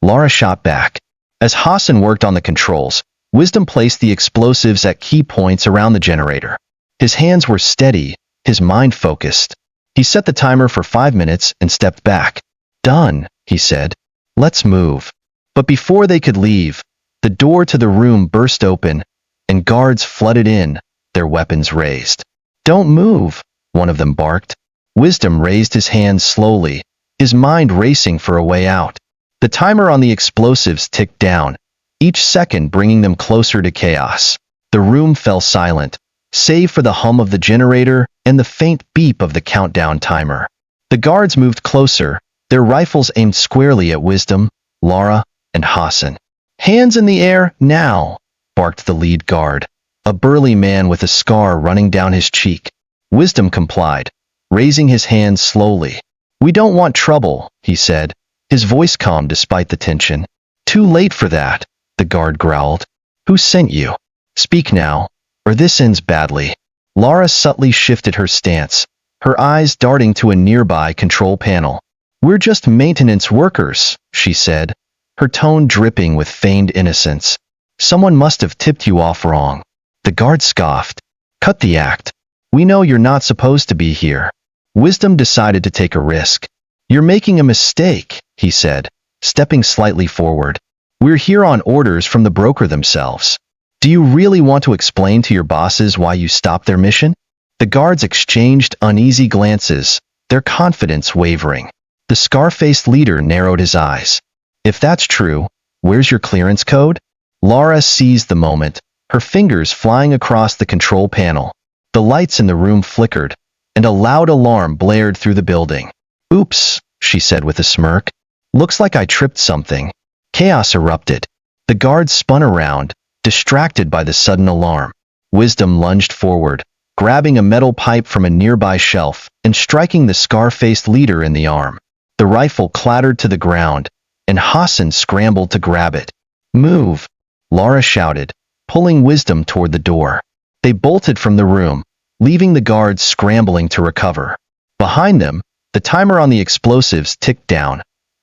Lara shot back. As Hassan worked on the controls, Wisdom placed the explosives at key points around the generator. His hands were steady, his mind focused. He set the timer for 5 minutes and stepped back. Done, he said. Let's move. But before they could leave, the door to the room burst open, and guards flooded in, their weapons raised. Don't move, one of them barked. Wisdom raised his hands slowly, his mind racing for a way out. The timer on the explosives ticked down, each second bringing them closer to chaos. The room fell silent, save for the hum of the generator and the faint beep of the countdown timer. The guards moved closer, their rifles aimed squarely at Wisdom, Lara, and Hassan. Hands in the air, now, barked the lead guard, a burly man with a scar running down his cheek. Wisdom complied, raising his hands slowly. We don't want trouble, he said, his voice calm despite the tension. Too late for that, the guard growled. Who sent you? Speak now. or this ends badly. Lara subtly shifted her stance, her eyes darting to a nearby control panel. We're just maintenance workers, she said, her tone dripping with feigned innocence. Someone must have tipped you off wrong. The guard scoffed. Cut the act. We know you're not supposed to be here. Wisdom decided to take a risk. You're making a mistake, he said, stepping slightly forward. We're here on orders from the broker themselves. Do you really want to explain to your bosses why you stopped their mission? The guards exchanged uneasy glances, their confidence wavering. The scar-faced leader narrowed his eyes. If that's true, where's your clearance code? Lara seized the moment, her fingers flying across the control panel. The lights in the room flickered, and a loud alarm blared through the building. Oops, she said with a smirk. Looks like I tripped something. Chaos erupted. The guards spun around, distracted by the sudden alarm. Wisdom lunged forward, grabbing a metal pipe from a nearby shelf and striking the scar-faced leader in the arm. The rifle clattered to the ground, and Hassan scrambled to grab it. Move, Lara shouted, pulling Wisdom toward the door. They bolted from the room, leaving the guards scrambling to recover. Behind them, the timer on the explosives ticked down.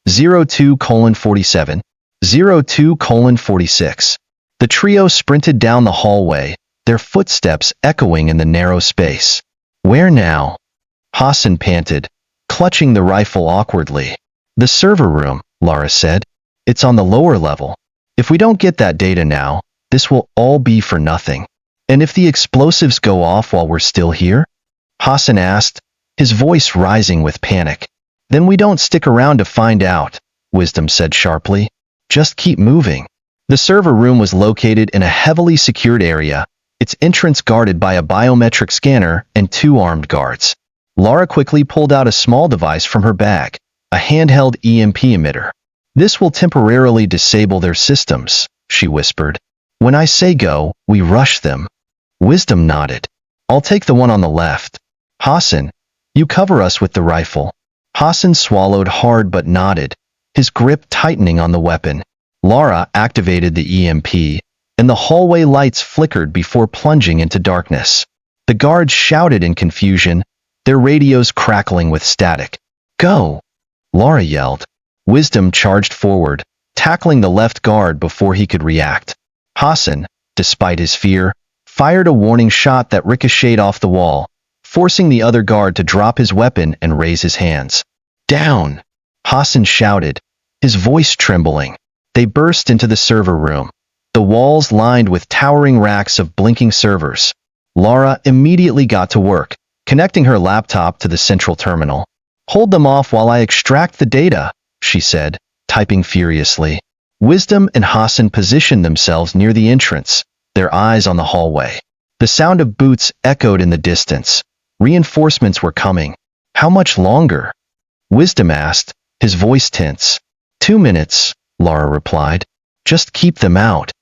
02:47, 02:46. The trio sprinted down the hallway, their footsteps echoing in the narrow space. Where now? Hassan panted, clutching the rifle awkwardly. The server room, Lara said. It's on the lower level. If we don't get that data now, this will all be for nothing. And if the explosives go off while we're still here? Hassan asked, his voice rising with panic. Then we don't stick around to find out, Wisdom said sharply. Just keep moving. The server room was located in a heavily secured area, its entrance guarded by a biometric scanner and 2 armed guards. Lara quickly pulled out a small device from her bag, a handheld EMP emitter. This will temporarily disable their systems, she whispered. When I say go, we rush them. Wisdom nodded. I'll take the one on the left. Hassan, you cover us with the rifle. Hassan swallowed hard but nodded, his grip tightening on the weapon. Lara activated the EMP, and the hallway lights flickered before plunging into darkness. The guards shouted in confusion, their radios crackling with static. Go! Lara yelled. Wisdom charged forward, tackling the left guard before he could react. Hassan, despite his fear, fired a warning shot that ricocheted off the wall, forcing the other guard to drop his weapon and raise his hands. Down! Hassan shouted, his voice trembling. They burst into the server room, the walls lined with towering racks of blinking servers. Lara immediately got to work, connecting her laptop to the central terminal. Hold them off while I extract the data, she said, typing furiously. Wisdom and Hassan positioned themselves near the entrance, their eyes on the hallway. The sound of boots echoed in the distance. Reinforcements were coming. How much longer? Wisdom asked, his voice tense. 2 minutes, Lara replied. Just keep them out.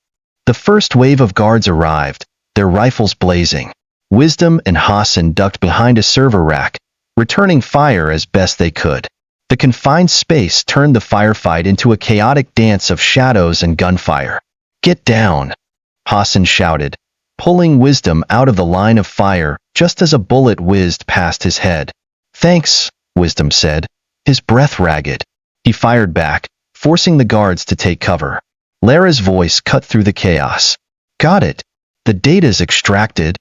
The first wave of guards arrived, their rifles blazing. Wisdom and Hassan ducked behind a server rack, returning fire as best they could. The confined space turned the firefight into a chaotic dance of shadows and gunfire. Get down, Hassan shouted, pulling Wisdom out of the line of fire just as a bullet whizzed past his head. Thanks, Wisdom said, his breath ragged. He fired back, forcing the guards to take cover. Lara's voice cut through the chaos. Got it. The data's extracted.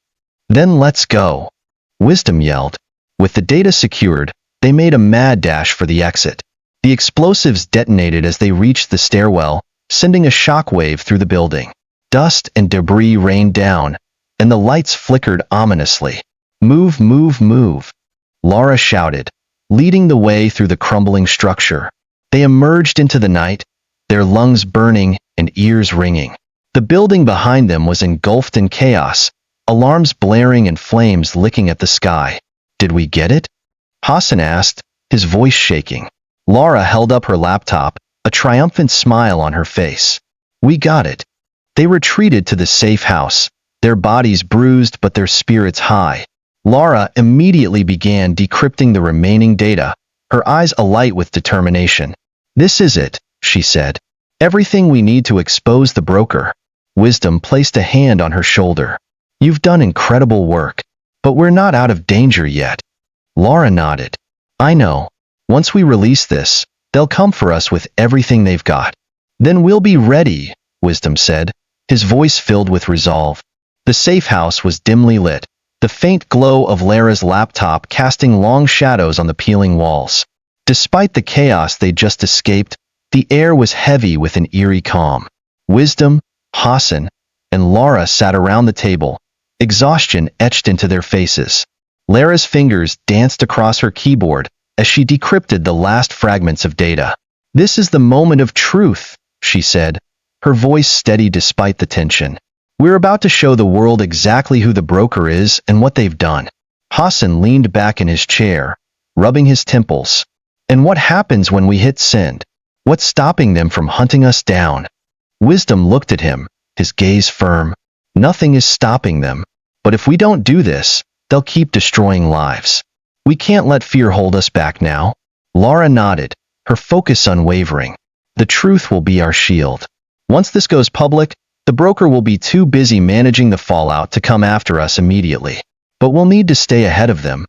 Then let's go, Wisdom yelled. With the data secured, they made a mad dash for the exit. The explosives detonated as they reached the stairwell, sending a shockwave through the building. Dust and debris rained down, and the lights flickered ominously. Move, move, move, Lara shouted, leading the way through the crumbling structure. They emerged into the night, their lungs burning and ears ringing. The building behind them was engulfed in chaos, alarms blaring and flames licking at the sky. Did we get it? Hassan asked, his voice shaking. Lara held up her laptop, a triumphant smile on her face. We got it. They retreated to the safe house, their bodies bruised but their spirits high. Lara immediately began decrypting the remaining data, her eyes alight with determination. This is it, she said. Everything we need to expose the broker. Wisdom placed a hand on her shoulder. You've done incredible work, but we're not out of danger yet. Lara nodded. I know. Once we release this, they'll come for us with everything they've got. Then we'll be ready, Wisdom said, his voice filled with resolve. The safe house was dimly lit, the faint glow of Lara's laptop casting long shadows on the peeling walls. Despite the chaos they'd just escaped, the air was heavy with an eerie calm. Wisdom, Hassan, and Lara sat around the table, exhaustion etched into their faces. Lara's fingers danced across her keyboard as she decrypted the last fragments of data. This is the moment of truth, she said, her voice steady despite the tension. We're about to show the world exactly who the broker is and what they've done. Hassan leaned back in his chair, rubbing his temples. And what happens when we hit send? What's stopping them from hunting us down? Wisdom looked at him, his gaze firm. Nothing is stopping them. But if we don't do this, they'll keep destroying lives. We can't let fear hold us back now. Lara nodded, her focus unwavering. The truth will be our shield. Once this goes public, the broker will be too busy managing the fallout to come after us immediately. But we'll need to stay ahead of them.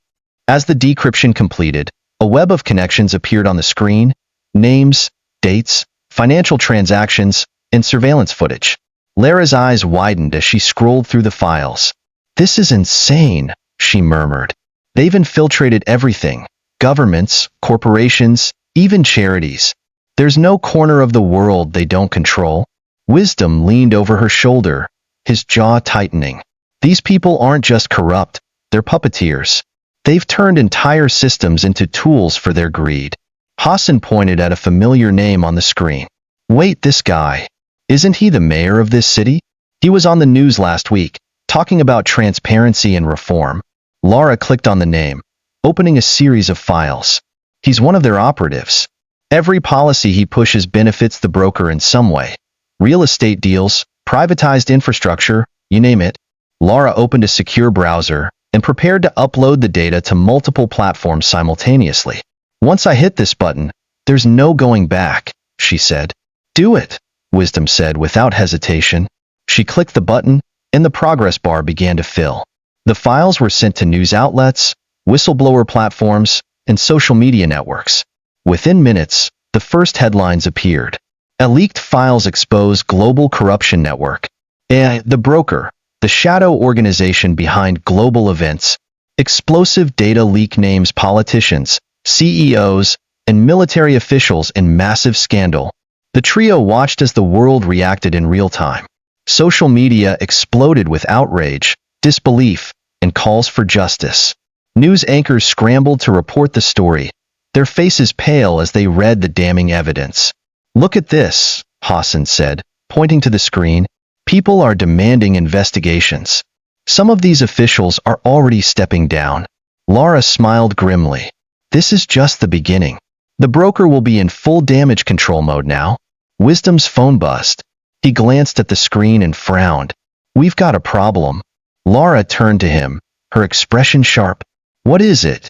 As the decryption completed, a web of connections appeared on the screen: names, dates, financial transactions, and surveillance footage. Lara's eyes widened as she scrolled through the files. This is insane, she murmured. They've infiltrated everything: governments, corporations, even charities. There's no corner of the world they don't control. Wisdom leaned over her shoulder, his jaw tightening. These people aren't just corrupt, they're puppeteers. They've turned entire systems into tools for their greed. Hassan pointed at a familiar name on the screen. Wait, this guy. Isn't he the mayor of this city? He was on the news last week, talking about transparency and reform. Lara clicked on the name, opening a series of files. He's one of their operatives. Every policy he pushes benefits the broker in some way. Real estate deals, privatized infrastructure, you name it. Lara opened a secure browser and prepared to upload the data to multiple platforms simultaneously. Once I hit this button, there's no going back, she said. Do it, Wisdom said without hesitation. She clicked the button, and the progress bar began to fill. The files were sent to news outlets, whistleblower platforms, and social media networks. Within minutes, the first headlines appeared. A leaked files expose global corruption network. The broker, the shadow organization behind global events. Explosive data leak names politicians, CEOs, and military officials in massive scandal. The trio watched as the world reacted in real time. Social media exploded with outrage, disbelief, and calls for justice. News anchors scrambled to report the story, their faces pale as they read the damning evidence. Look at this, Hassan said, pointing to the screen. People are demanding investigations. Some of these officials are already stepping down. Lara smiled grimly. This is just the beginning. The broker will be in full damage control mode now. Wisdom's phone buzzed. He glanced at the screen and frowned. We've got a problem. Lara turned to him, her expression sharp. What is it?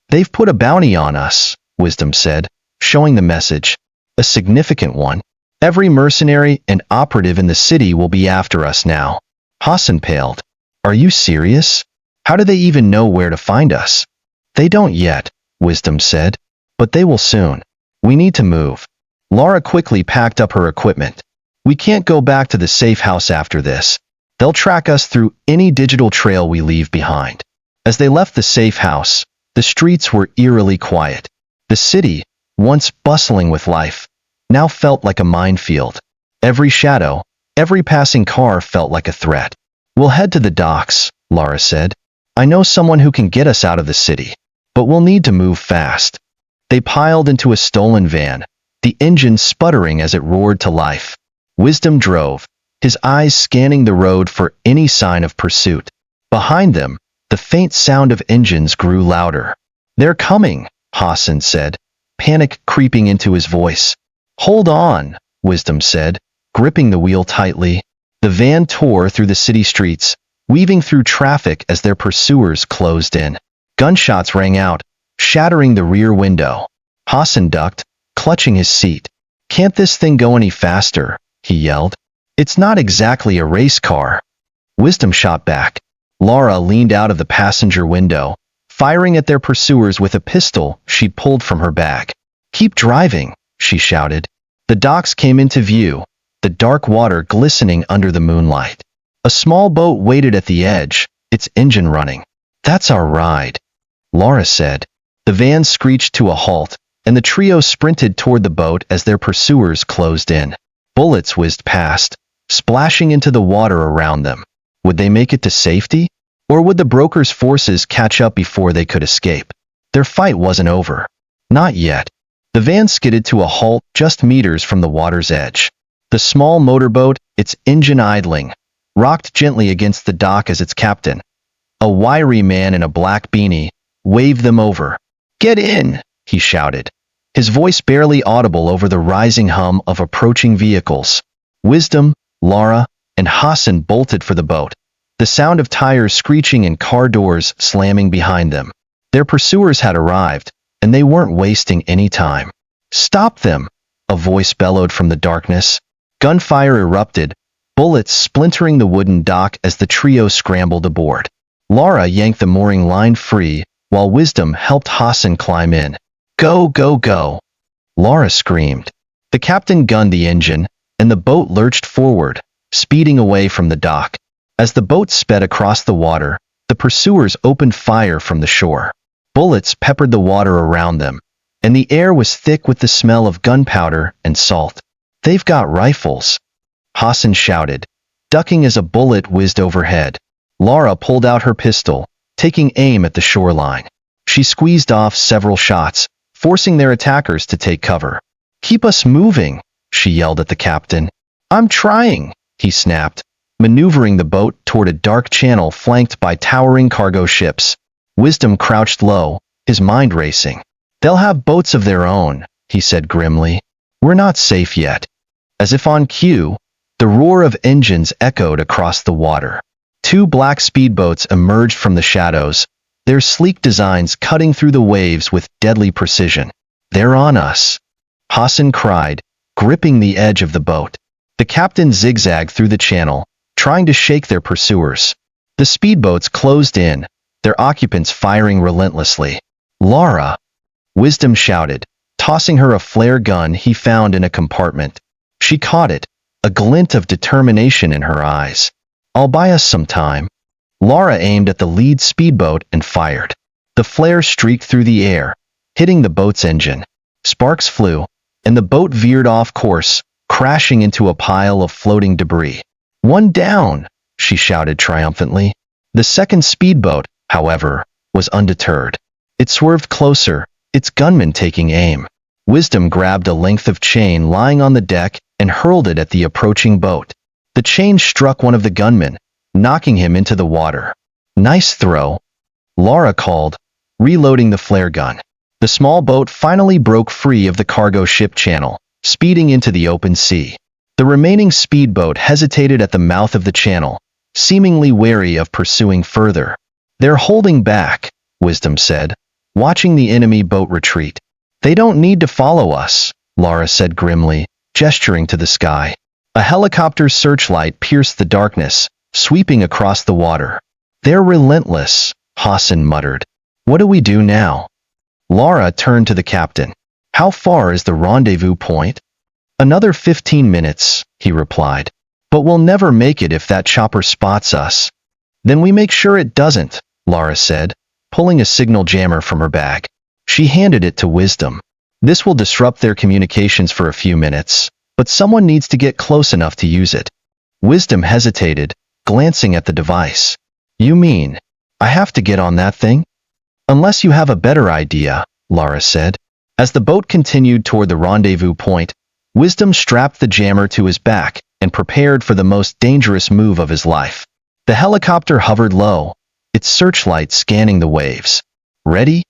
They've put a bounty on us, Wisdom said, showing the message. A significant one. Every mercenary and operative in the city will be after us now. Hassan paled. Are you serious? How do they even know where to find us? They don't yet, Wisdom said, but they will soon. We need to move. Lara quickly packed up her equipment. We can't go back to the safe house after this. They'll track us through any digital trail we leave behind. As they left the safe house, the streets were eerily quiet. The city, once bustling with life, now felt like a minefield. Every shadow, every passing car felt like a threat. We'll head to the docks, Lara said. I know someone who can get us out of the city, but we'll need to move fast. They piled into a stolen van, the engine sputtering as it roared to life. Wisdom drove, his eyes scanning the road for any sign of pursuit. Behind them, the faint sound of engines grew louder. They're coming, Hassan said, panic creeping into his voice. Hold on, Wisdom said, gripping the wheel tightly. The van tore through the city streets, weaving through traffic as their pursuers closed in. Gunshots rang out, shattering the rear window. Hassan ducked, clutching his seat. Can't this thing go any faster? He yelled. It's not exactly a race car. Wisdom shot back. Laura leaned out of the passenger window, firing at their pursuers with a pistol she'd pulled from her bag. "Keep driving," she shouted. The docks came into view, the dark water glistening under the moonlight. A small boat waited at the edge, its engine running. "That's our ride," Laura said. The van screeched to a halt, and the trio sprinted toward the boat as their pursuers closed in. Bullets whizzed past, splashing into the water around them. Would they make it to safety? Or would the broker's forces catch up before they could escape? Their fight wasn't over. Not yet. The van skidded to a halt just meters from the water's edge. The small motorboat, its engine idling, rocked gently against the dock as its captain, a wiry man in a black beanie, waved them over. "Get in!" he shouted, his voice barely audible over the rising hum of approaching vehicles. Wisdom, Laura, and Hassan bolted for the boat, the sound of tires screeching and car doors slamming behind them. Their pursuers had arrived, and they weren't wasting any time. "Stop them!" a voice bellowed from the darkness. Gunfire erupted, bullets splintering the wooden dock as the trio scrambled aboard. Laura yanked the mooring line free, while Wisdom helped Hassan climb in. "Go, go, go!" Laura screamed. The captain gunned the engine, and the boat lurched forward, speeding away from the dock. As the boat sped across the water, the pursuers opened fire from the shore. Bullets peppered the water around them, and the air was thick with the smell of gunpowder and salt. "They've got rifles," Hassan shouted, ducking as a bullet whizzed overhead. Laura pulled out her pistol, taking aim at the shoreline. She squeezed off several shots, forcing their attackers to take cover. "Keep us moving," she yelled at the captain. "I'm trying," he snapped, maneuvering the boat toward a dark channel flanked by towering cargo ships. Wisdom crouched low, his mind racing. "They'll have boats of their own," he said grimly. "We're not safe yet." As if on cue, the roar of engines echoed across the water. Two black speedboats emerged from the shadows, their sleek designs cutting through the waves with deadly precision. "They're on us," Hassan cried, gripping the edge of the boat. The captain zigzagged through the channel, trying to shake their pursuers. The speedboats closed in, their occupants firing relentlessly. "Laura!" Wisdom shouted, tossing her a flare gun he found in a compartment. She caught it, a glint of determination in her eyes. "I'll buy us some time." Laura aimed at the lead speedboat and fired. The flare streaked through the air, hitting the boat's engine. Sparks flew, and the boat veered off course, crashing into a pile of floating debris. "One down!" she shouted triumphantly. The second speedboat, however, was undeterred. It swerved closer, its gunman taking aim. Wisdom grabbed a length of chain lying on the deck and hurled it at the approaching boat. The chain struck one of the gunmen, knocking him into the water. "Nice throw," Laura called, reloading the flare gun. The small boat finally broke free of the cargo ship channel, speeding into the open sea. The remaining speedboat hesitated at the mouth of the channel, seemingly wary of pursuing further. "They're holding back," Wisdom said, watching the enemy boat retreat. "They don't need to follow us," Laura said grimly, gesturing to the sky. A helicopter's searchlight pierced the darkness, sweeping across the water. "They're relentless," Hassan muttered. "What do we do now?" Laura turned to the captain. "How far is the rendezvous point?" "Another 15 minutes, he replied. "But we'll never make it if that chopper spots us." "Then we make sure it doesn't," Laura said, pulling a signal jammer from her bag. She handed it to Wisdom. "This will disrupt their communications for a few minutes, but someone needs to get close enough to use it." Wisdom hesitated, glancing at the device. "You mean, I have to get on that thing?" "Unless you have a better idea," Laura said. As the boat continued toward the rendezvous point, Wisdom strapped the jammer to his back and prepared for the most dangerous move of his life. The helicopter hovered low, its searchlight scanning the waves. "Ready?"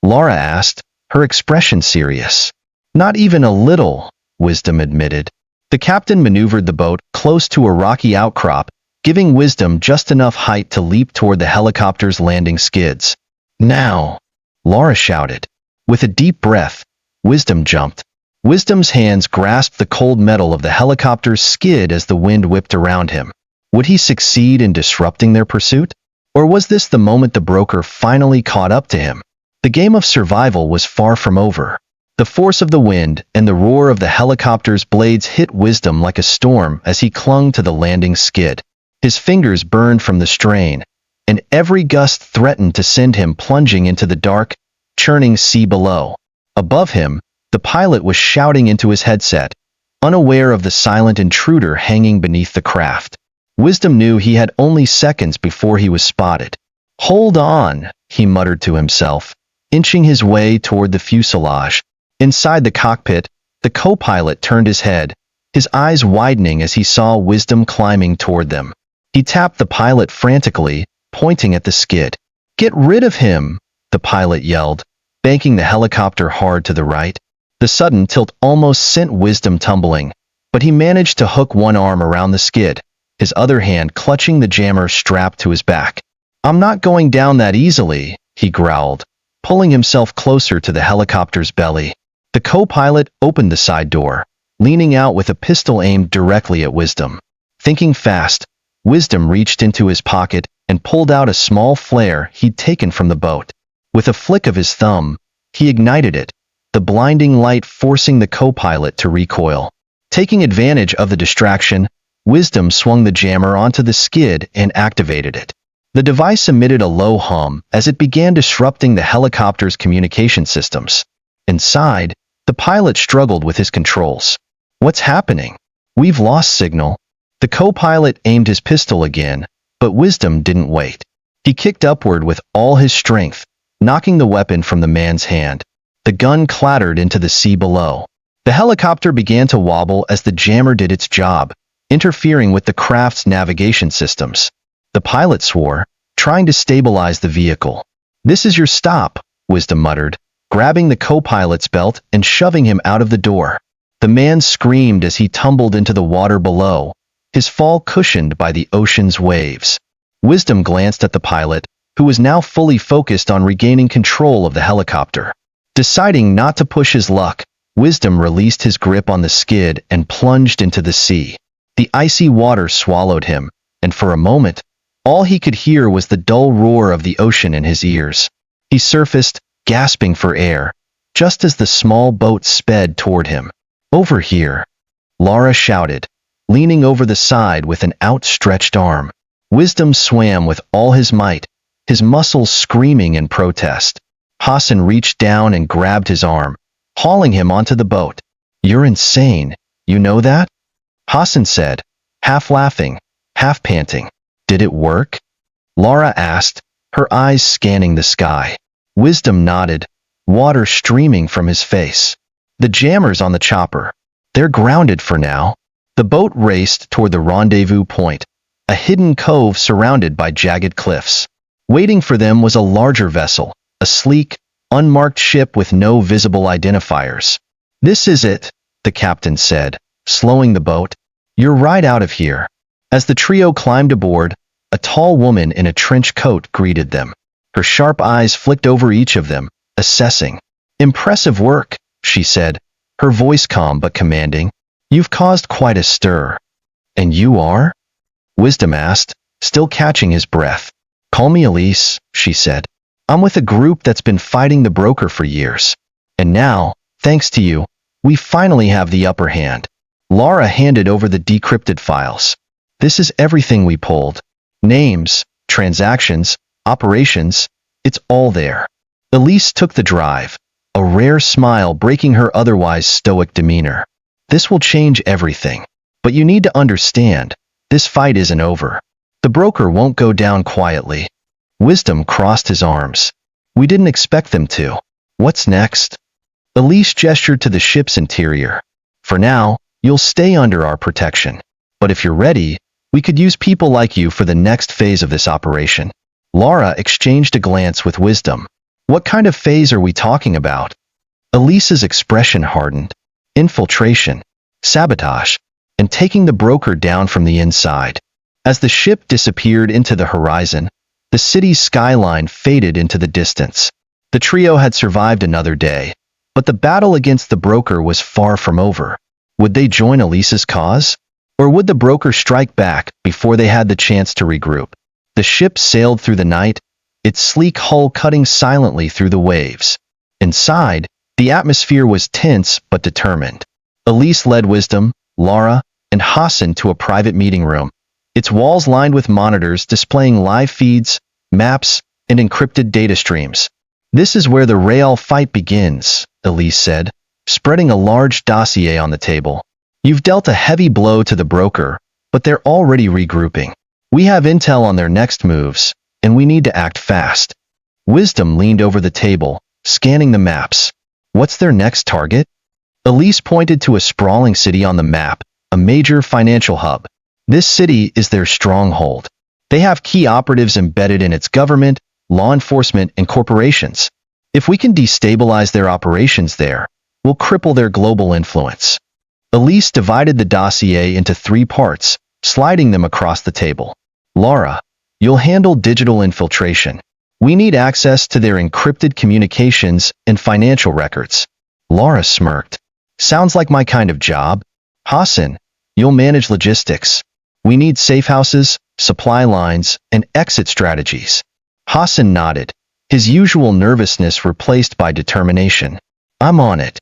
Laura asked, her expression serious. "Not even a little," Wisdom admitted. The captain maneuvered the boat close to a rocky outcrop, giving Wisdom just enough height to leap toward the helicopter's landing skids. "Now!" Laura shouted. With a deep breath, Wisdom jumped. Wisdom's hands grasped the cold metal of the helicopter's skid as the wind whipped around him. Would he succeed in disrupting their pursuit? Or was this the moment the broker finally caught up to him? The game of survival was far from over. The force of the wind and the roar of the helicopter's blades hit Wisdom like a storm as he clung to the landing skid. His fingers burned from the strain, and every gust threatened to send him plunging into the dark, churning sea below. Above him, the pilot was shouting into his headset, unaware of the silent intruder hanging beneath the craft. Wisdom knew he had only seconds before he was spotted. "Hold on," he muttered to himself, inching his way toward the fuselage. Inside the cockpit, the co-pilot turned his head, his eyes widening as he saw Wisdom climbing toward them. He tapped the pilot frantically, pointing at the skid. "Get rid of him," the pilot yelled, banking the helicopter hard to the right. The sudden tilt almost sent Wisdom tumbling, but he managed to hook one arm around the skid, his other hand clutching the jammer strapped to his back. "I'm not going down that easily," he growled, pulling himself closer to the helicopter's belly. The co-pilot opened the side door, leaning out with a pistol aimed directly at Wisdom. Thinking fast, Wisdom reached into his pocket and pulled out a small flare he'd taken from the boat. With a flick of his thumb, he ignited it, the blinding light forcing the co-pilot to recoil. Taking advantage of the distraction, Wisdom swung the jammer onto the skid and activated it. The device emitted a low hum as it began disrupting the helicopter's communication systems. Inside, the pilot struggled with his controls. "What's happening? We've lost signal." The co-pilot aimed his pistol again, but Wisdom didn't wait. He kicked upward with all his strength, knocking the weapon from the man's hand. The gun clattered into the sea below. The helicopter began to wobble as the jammer did its job, interfering with the craft's navigation systems. The pilot swore, trying to stabilize the vehicle. "This is your stop," Wisdom muttered, grabbing the co-pilot's belt and shoving him out of the door. The man screamed as he tumbled into the water below, his fall cushioned by the ocean's waves. Wisdom glanced at the pilot, who was now fully focused on regaining control of the helicopter. Deciding not to push his luck, Wisdom released his grip on the skid and plunged into the sea. The icy water swallowed him, and for a moment, all he could hear was the dull roar of the ocean in his ears. He surfaced, gasping for air, just as the small boat sped toward him. "Over here," Laura shouted, leaning over the side with an outstretched arm. Wisdom swam with all his might, his muscles screaming in protest. Hassan reached down and grabbed his arm, hauling him onto the boat. "You're insane, you know that?" Hassan said, half laughing, half panting. "Did it work?" Laura asked, her eyes scanning the sky. Wisdom nodded, water streaming from his face. "The jammer's on the chopper. They're grounded for now." The boat raced toward the rendezvous point, a hidden cove surrounded by jagged cliffs. Waiting for them was a larger vessel, a sleek, unmarked ship with no visible identifiers. "This is it," the captain said, slowing the boat. "You're right out of here." As the trio climbed aboard, a tall woman in a trench coat greeted them. Her sharp eyes flicked over each of them, assessing. "Impressive work," she said, her voice calm but commanding. "You've caused quite a stir." "And you are?" Wisdom asked, still catching his breath. "Call me Elise," she said. "I'm with a group that's been fighting the broker for years. And now, thanks to you, we finally have the upper hand." Laura handed over the decrypted files. "This is everything we pulled. Names, transactions, operations, it's all there." Elise took the drive, a rare smile breaking her otherwise stoic demeanor. "This will change everything. But you need to understand, this fight isn't over. The broker won't go down quietly." Wisdom crossed his arms. "We didn't expect them to. What's next?" Elise gestured to the ship's interior. "For now, you'll stay under our protection. But if you're ready, we could use people like you for the next phase of this operation." Laura exchanged a glance with Wisdom. "What kind of phase are we talking about?" Elise's expression hardened. "Infiltration, sabotage, and taking the broker down from the inside." As the ship disappeared into the horizon, the city's skyline faded into the distance. The trio had survived another day, but the battle against the broker was far from over. Would they join Elise's cause? Or would the broker strike back before they had the chance to regroup? The ship sailed through the night, its sleek hull cutting silently through the waves. Inside, the atmosphere was tense but determined. Elise led Wisdom, Laura, and Hassan to a private meeting room, its walls lined with monitors displaying live feeds, maps, and encrypted data streams. "This is where the real fight begins," Elise said, spreading a large dossier on the table. "You've dealt a heavy blow to the broker, but they're already regrouping. We have intel on their next moves, and we need to act fast." Wisdom leaned over the table, scanning the maps. "What's their next target?" Elise pointed to a sprawling city on the map, a major financial hub. "This city is their stronghold. They have key operatives embedded in its government, law enforcement, and corporations. If we can destabilize their operations there, we'll cripple their global influence." Elise divided the dossier into 3 parts, sliding them across the table. "Laura, you'll handle digital infiltration. We need access to their encrypted communications and financial records." Laura smirked. "Sounds like my kind of job." "Hassan, you'll manage logistics. We need safe houses, supply lines, and exit strategies." Hassan nodded, his usual nervousness replaced by determination. "I'm on it."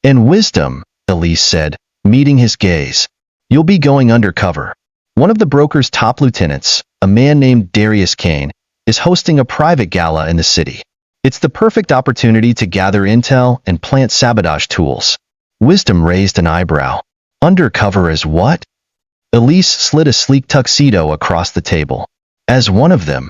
"And Wisdom," Elise said, meeting his gaze. "You'll be going undercover. One of the broker's top lieutenants, a man named Darius Kane, is hosting a private gala in the city. It's the perfect opportunity to gather intel and plant sabotage tools." Wisdom raised an eyebrow. "Undercover as what?" Elise slid a sleek tuxedo across the table. "As one of them."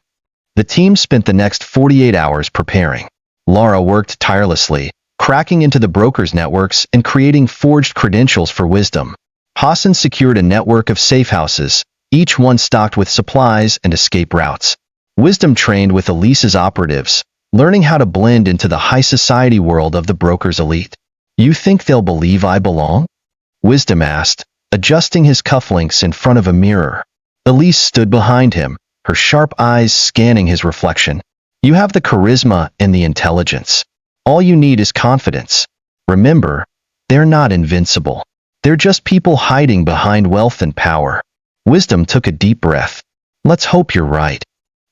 The team spent the next 48 hours preparing. Laura worked tirelessly, cracking into the broker's networks and creating forged credentials for Wisdom. Hassan secured a network of safe houses, each one stocked with supplies and escape routes. Wisdom trained with Elise's operatives, learning how to blend into the high society world of the broker's elite. "You think they'll believe I belong?" Wisdom asked, adjusting his cufflinks in front of a mirror. Elise stood behind him, her sharp eyes scanning his reflection. "You have the charisma and the intelligence. All you need is confidence. Remember, they're not invincible. They're just people hiding behind wealth and power." Wisdom took a deep breath. "Let's hope you're right."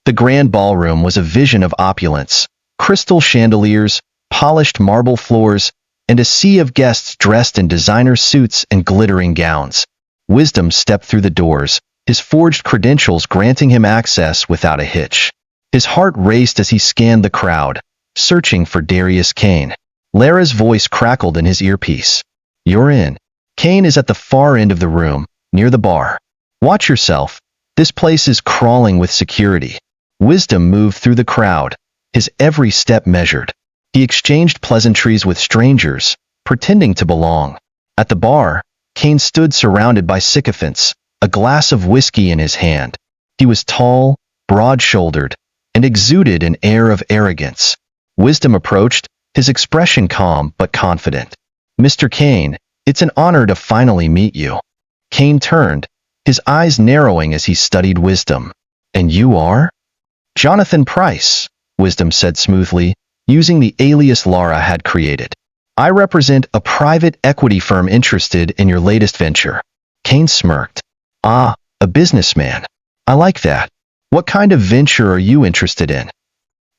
The grand ballroom was a vision of opulence, crystal chandeliers, polished marble floors, and a sea of guests dressed in designer suits and glittering gowns. Wisdom stepped through the doors, his forged credentials granting him access without a hitch. His heart raced as he scanned the crowd, searching for Darius Kane. Lara's voice crackled in his earpiece. "You're in." Kane is at the far end of the room, near the bar. "Watch yourself. This place is crawling with security." Wisdom moved through the crowd, his every step measured. He exchanged pleasantries with strangers, pretending to belong. At the bar, Kane stood surrounded by sycophants, a glass of whiskey in his hand. He was tall, broad-shouldered, and exuded an air of arrogance. Wisdom approached, his expression calm but confident. "Mr. Kane, it's an honor to finally meet you." Kane turned, his eyes narrowing as he studied Wisdom. "And you are?" "Jonathan Price," Wisdom said smoothly, using the alias Laura had created. "I represent a private equity firm interested in your latest venture." Kane smirked. "Ah, a businessman. I like that. What kind of venture are you interested in?"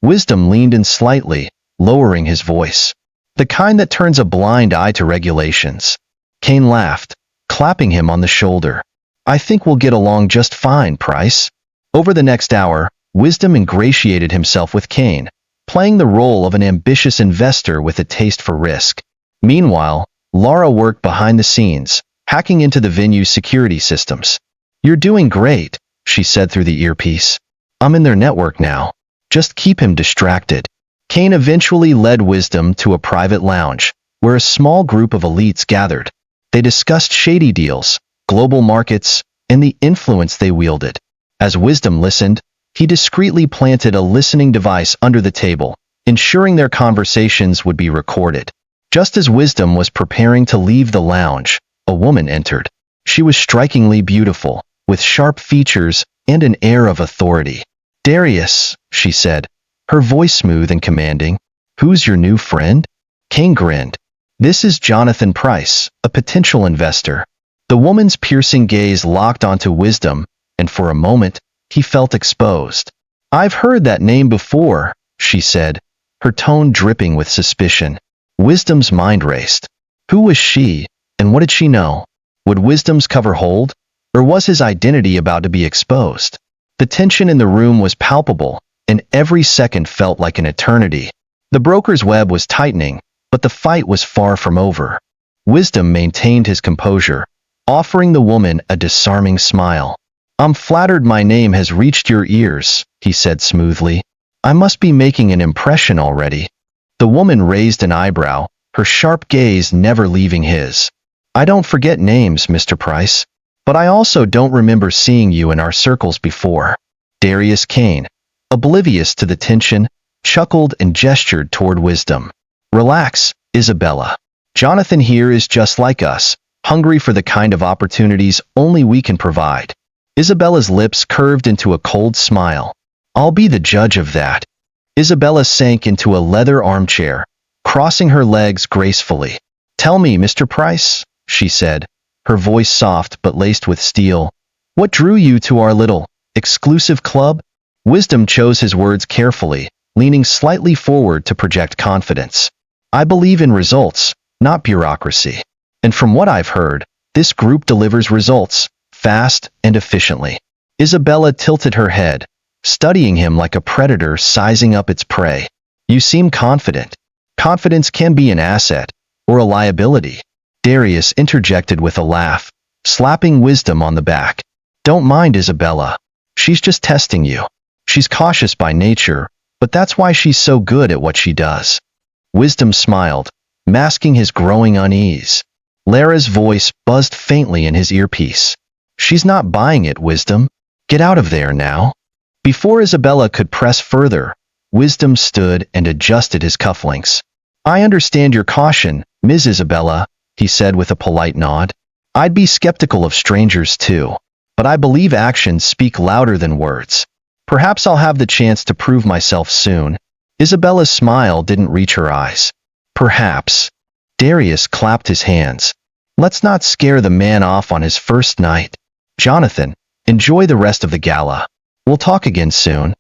Wisdom leaned in slightly, lowering his voice. "The kind that turns a blind eye to regulations." Kane laughed, clapping him on the shoulder. "I think we'll get along just fine, Price." Over the next hour, Wisdom ingratiated himself with Kane, playing the role of an ambitious investor with a taste for risk. Meanwhile, Laura worked behind the scenes, hacking into the venue's security systems. "You're doing great," she said through the earpiece. "I'm in their network now. Just keep him distracted." Kane eventually led Wisdom to a private lounge, where a small group of elites gathered. They discussed shady deals, global markets, and the influence they wielded. As Wisdom listened, he discreetly planted a listening device under the table, ensuring their conversations would be recorded. Just as Wisdom was preparing to leave the lounge, a woman entered. She was strikingly beautiful, with sharp features and an air of authority. "Darius," she said, her voice smooth and commanding. "Who's your new friend?" Kane grinned. "This is Jonathan Price, a potential investor." The woman's piercing gaze locked onto Wisdom, and for a moment, he felt exposed. "I've heard that name before," she said, her tone dripping with suspicion. Wisdom's mind raced. Who was she, and what did she know? Would Wisdom's cover hold, or was his identity about to be exposed? The tension in the room was palpable, and every second felt like an eternity. The broker's web was tightening, but the fight was far from over. Wisdom maintained his composure, offering the woman a disarming smile. "I'm flattered my name has reached your ears," he said smoothly. "I must be making an impression already." The woman raised an eyebrow, her sharp gaze never leaving his. "I don't forget names, Mr. Price, but I also don't remember seeing you in our circles before." Darius Kane, oblivious to the tension, chuckled and gestured toward Wisdom. "Relax, Isabella. Jonathan here is just like us, hungry for the kind of opportunities only we can provide." Isabella's lips curved into a cold smile. "I'll be the judge of that." Isabella sank into a leather armchair, crossing her legs gracefully. "Tell me, Mr. Price," she said, her voice soft but laced with steel, "what drew you to our little, exclusive club?" Wisdom chose his words carefully, leaning slightly forward to project confidence. "I believe in results, not bureaucracy. And from what I've heard, this group delivers results, fast and efficiently." Isabella tilted her head, studying him like a predator sizing up its prey. "You seem confident." "Confidence can be an asset, or a liability," Darius interjected with a laugh, slapping Wisdom on the back. "Don't mind Isabella. She's just testing you. She's cautious by nature, but that's why she's so good at what she does." Wisdom smiled, masking his growing unease. Lara's voice buzzed faintly in his earpiece. "She's not buying it, Wisdom. Get out of there now." Before Isabella could press further, Wisdom stood and adjusted his cufflinks. "I understand your caution, Ms. Isabella," he said with a polite nod. "I'd be skeptical of strangers too, but I believe actions speak louder than words. Perhaps I'll have the chance to prove myself soon." Isabella's smile didn't reach her eyes. "Perhaps." Darius clapped his hands. "Let's not scare the man off on his first night. Jonathan, enjoy the rest of the gala. We'll talk again soon."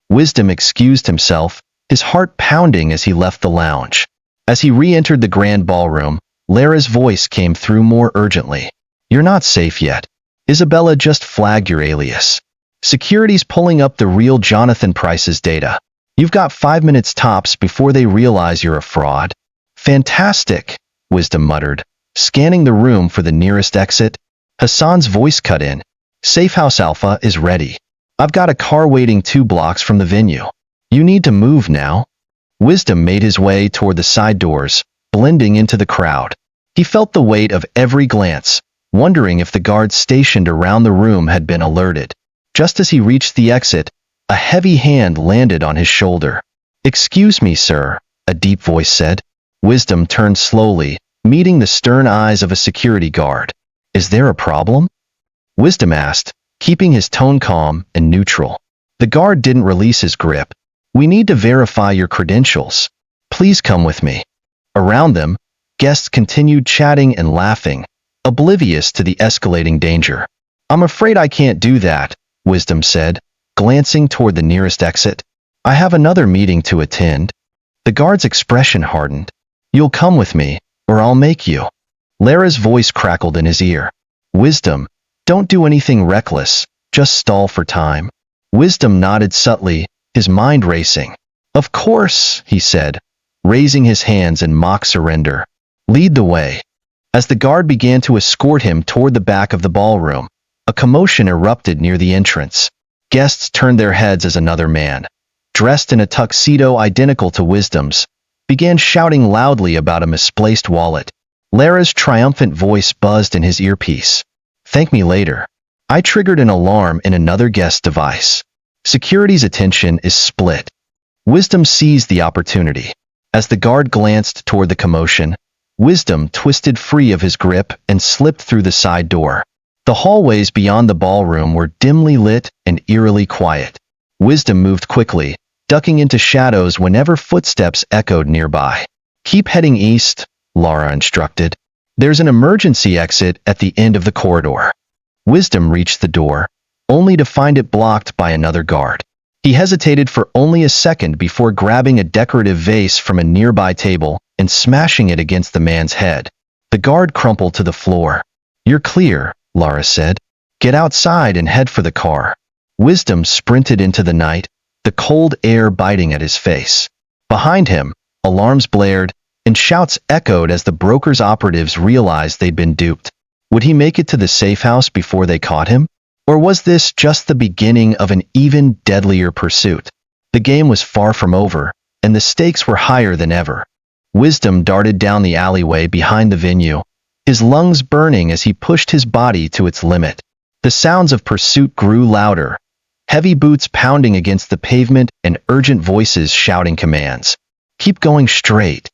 Wisdom excused himself, his heart pounding as he left the lounge. As he re-entered the grand ballroom, Lara's voice came through more urgently. "You're not safe yet. Isabella just flagged your alias. Security's pulling up the real Jonathan Price's data. You've got 5 minutes tops before they realize you're a fraud." "Fantastic," Wisdom muttered, scanning the room for the nearest exit. Hassan's voice cut in. "Safe House Alpha is ready. I've got a car waiting 2 blocks from the venue. You need to move now." Wisdom made his way toward the side doors, blending into the crowd. He felt the weight of every glance, wondering if the guards stationed around the room had been alerted. Just as he reached the exit, a heavy hand landed on his shoulder. "Excuse me, sir," a deep voice said. Wisdom turned slowly, meeting the stern eyes of a security guard. "Is there a problem?" Wisdom asked, keeping his tone calm and neutral. The guard didn't release his grip. "We need to verify your credentials. Please come with me." Around them, guests continued chatting and laughing, oblivious to the escalating danger. "I'm afraid I can't do that," Wisdom said, glancing toward the nearest exit. "I have another meeting to attend." The guard's expression hardened. "You'll come with me, or I'll make you." Lara's voice crackled in his ear. "Wisdom, don't do anything reckless, just stall for time." Wisdom nodded subtly, his mind racing. "Of course," he said, raising his hands in mock surrender. "Lead the way." As the guard began to escort him toward the back of the ballroom, a commotion erupted near the entrance. Guests turned their heads as another man, dressed in a tuxedo identical to Wisdom's, began shouting loudly about a misplaced wallet. Lara's triumphant voice buzzed in his earpiece. "Thank me later." I triggered an alarm in another guest device. Security's attention is split. Wisdom seized the opportunity. As the guard glanced toward the commotion, Wisdom twisted free of his grip and slipped through the side door. The hallways beyond the ballroom were dimly lit and eerily quiet. Wisdom moved quickly, ducking into shadows whenever footsteps echoed nearby. "Keep heading east," Lara instructed. "There's an emergency exit at the end of the corridor." Wisdom reached the door, only to find it blocked by another guard. He hesitated for only a second before grabbing a decorative vase from a nearby table and smashing it against the man's head. The guard crumpled to the floor. "You're clear," Lara said. "Get outside and head for the car." Wisdom sprinted into the night, the cold air biting at his face. Behind him, alarms blared, and shouts echoed as the broker's operatives realized they'd been duped. Would he make it to the safe house before they caught him? Or was this just the beginning of an even deadlier pursuit? The game was far from over, and the stakes were higher than ever. Wisdom darted down the alleyway behind the venue, his lungs burning as he pushed his body to its limit. The sounds of pursuit grew louder, heavy boots pounding against the pavement and urgent voices shouting commands. "Keep going straight."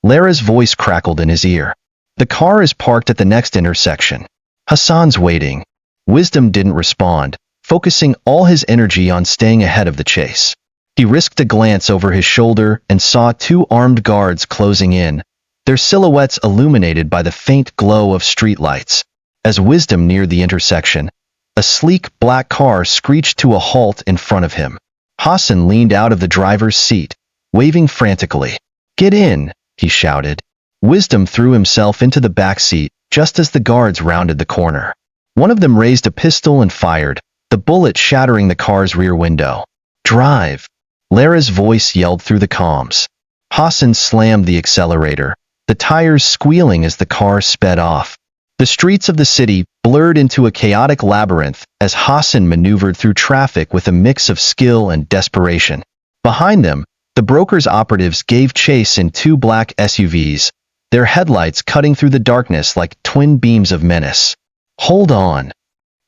Lara's voice crackled in his ear. "The car is parked at the next intersection. Hassan's waiting." Wisdom didn't respond, focusing all his energy on staying ahead of the chase. He risked a glance over his shoulder and saw two armed guards closing in, their silhouettes illuminated by the faint glow of streetlights. As Wisdom neared the intersection, a sleek black car screeched to a halt in front of him. Hassan leaned out of the driver's seat, waving frantically. "Get in," he shouted. Wisdom threw himself into the back seat just as the guards rounded the corner. One of them raised a pistol and fired, the bullet shattering the car's rear window. "Drive!" Lara's voice yelled through the comms. Hassan slammed the accelerator, the tires squealing as the car sped off. The streets of the city blurred into a chaotic labyrinth as Hassan maneuvered through traffic with a mix of skill and desperation. Behind them, the broker's operatives gave chase in two black SUVs, their headlights cutting through the darkness like twin beams of menace. "Hold on!"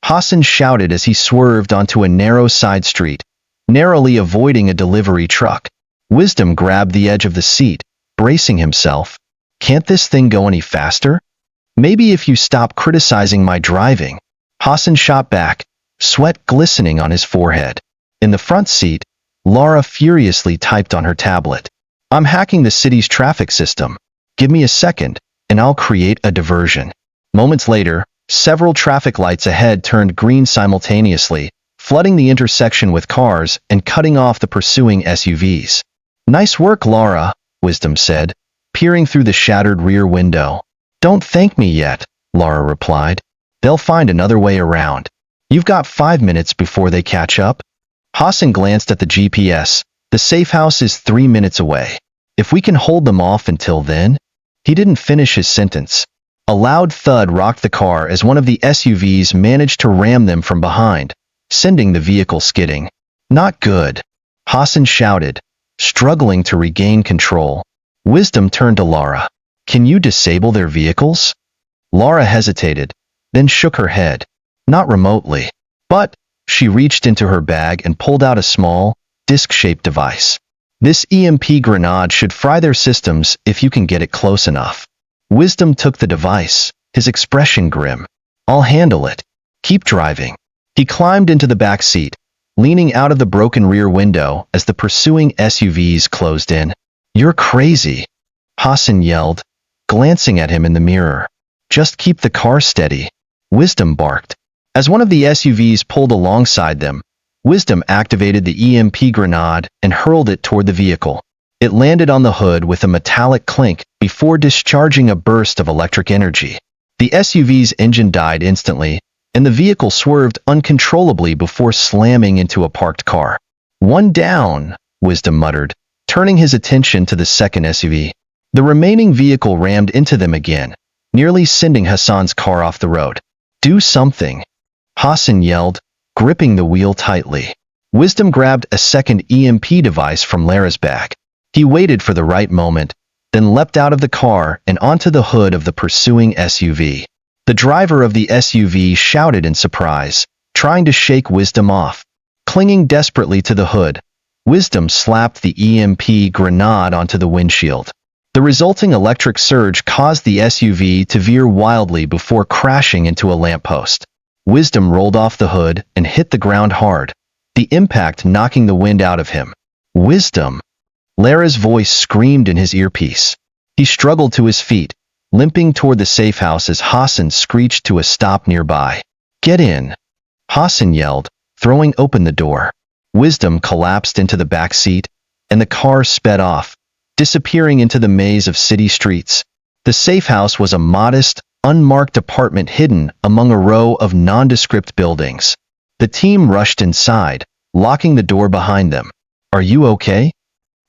Hassan shouted as he swerved onto a narrow side street, narrowly avoiding a delivery truck. Wisdom grabbed the edge of the seat, bracing himself. "Can't this thing go any faster?" "Maybe if you stop criticizing my driving." Hassan shot back, sweat glistening on his forehead. In the front seat, Lara furiously typed on her tablet. "I'm hacking the city's traffic system. Give me a second, and I'll create a diversion." Moments later, several traffic lights ahead turned green simultaneously, flooding the intersection with cars and cutting off the pursuing SUVs. "Nice work, Lara," Wisdom said, peering through the shattered rear window. "Don't thank me yet," Lara replied. "They'll find another way around. You've got 5 minutes before they catch up." Hassan glanced at the GPS. "The safe house is 3 minutes away. If we can hold them off until then..." He didn't finish his sentence. A loud thud rocked the car as one of the SUVs managed to ram them from behind, sending the vehicle skidding. "Not good," Hassan shouted, struggling to regain control. Wisdom turned to Lara. "Can you disable their vehicles?" Lara hesitated, then shook her head. "Not remotely. But..." She reached into her bag and pulled out a small, disc-shaped device. "This EMP grenade should fry their systems if you can get it close enough." Wisdom took the device, his expression grim. "I'll handle it. Keep driving." He climbed into the back seat, leaning out of the broken rear window as the pursuing SUVs closed in. "You're crazy," Hassan yelled, glancing at him in the mirror. "Just keep the car steady," Wisdom barked. As one of the SUVs pulled alongside them, Wisdom activated the EMP grenade and hurled it toward the vehicle. It landed on the hood with a metallic clink before discharging a burst of electric energy. The SUV's engine died instantly, and the vehicle swerved uncontrollably before slamming into a parked car. "One down," Wisdom muttered, turning his attention to the second SUV. The remaining vehicle rammed into them again, nearly sending Hassan's car off the road. "Do something," Hassan yelled, gripping the wheel tightly. Wisdom grabbed a second EMP device from Lara's bag. He waited for the right moment, then leapt out of the car and onto the hood of the pursuing SUV. The driver of the SUV shouted in surprise, trying to shake Wisdom off. Clinging desperately to the hood, Wisdom slapped the EMP grenade onto the windshield. The resulting electric surge caused the SUV to veer wildly before crashing into a lamppost. Wisdom rolled off the hood and hit the ground hard, the impact knocking the wind out of him. "Wisdom!" Lara's voice screamed in his earpiece. He struggled to his feet, limping toward the safe house as Hassan screeched to a stop nearby. "Get in!" Hassan yelled, throwing open the door. Wisdom collapsed into the back seat, and the car sped off, disappearing into the maze of city streets. The safe house was a modest, unmarked apartment hidden among a row of nondescript buildings. The team rushed inside, locking the door behind them. "Are you okay?"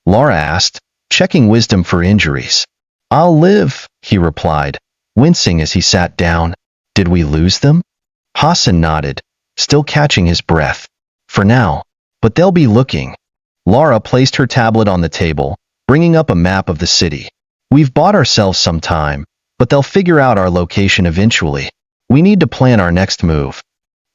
Laura asked, checking Wisdom for injuries. "I'll live," he replied, wincing as he sat down. "Did we lose them?" Hassan nodded, still catching his breath. "For now, but they'll be looking." Laura placed her tablet on the table, bringing up a map of the city. "We've bought ourselves some time, but they'll figure out our location eventually. We need to plan our next move."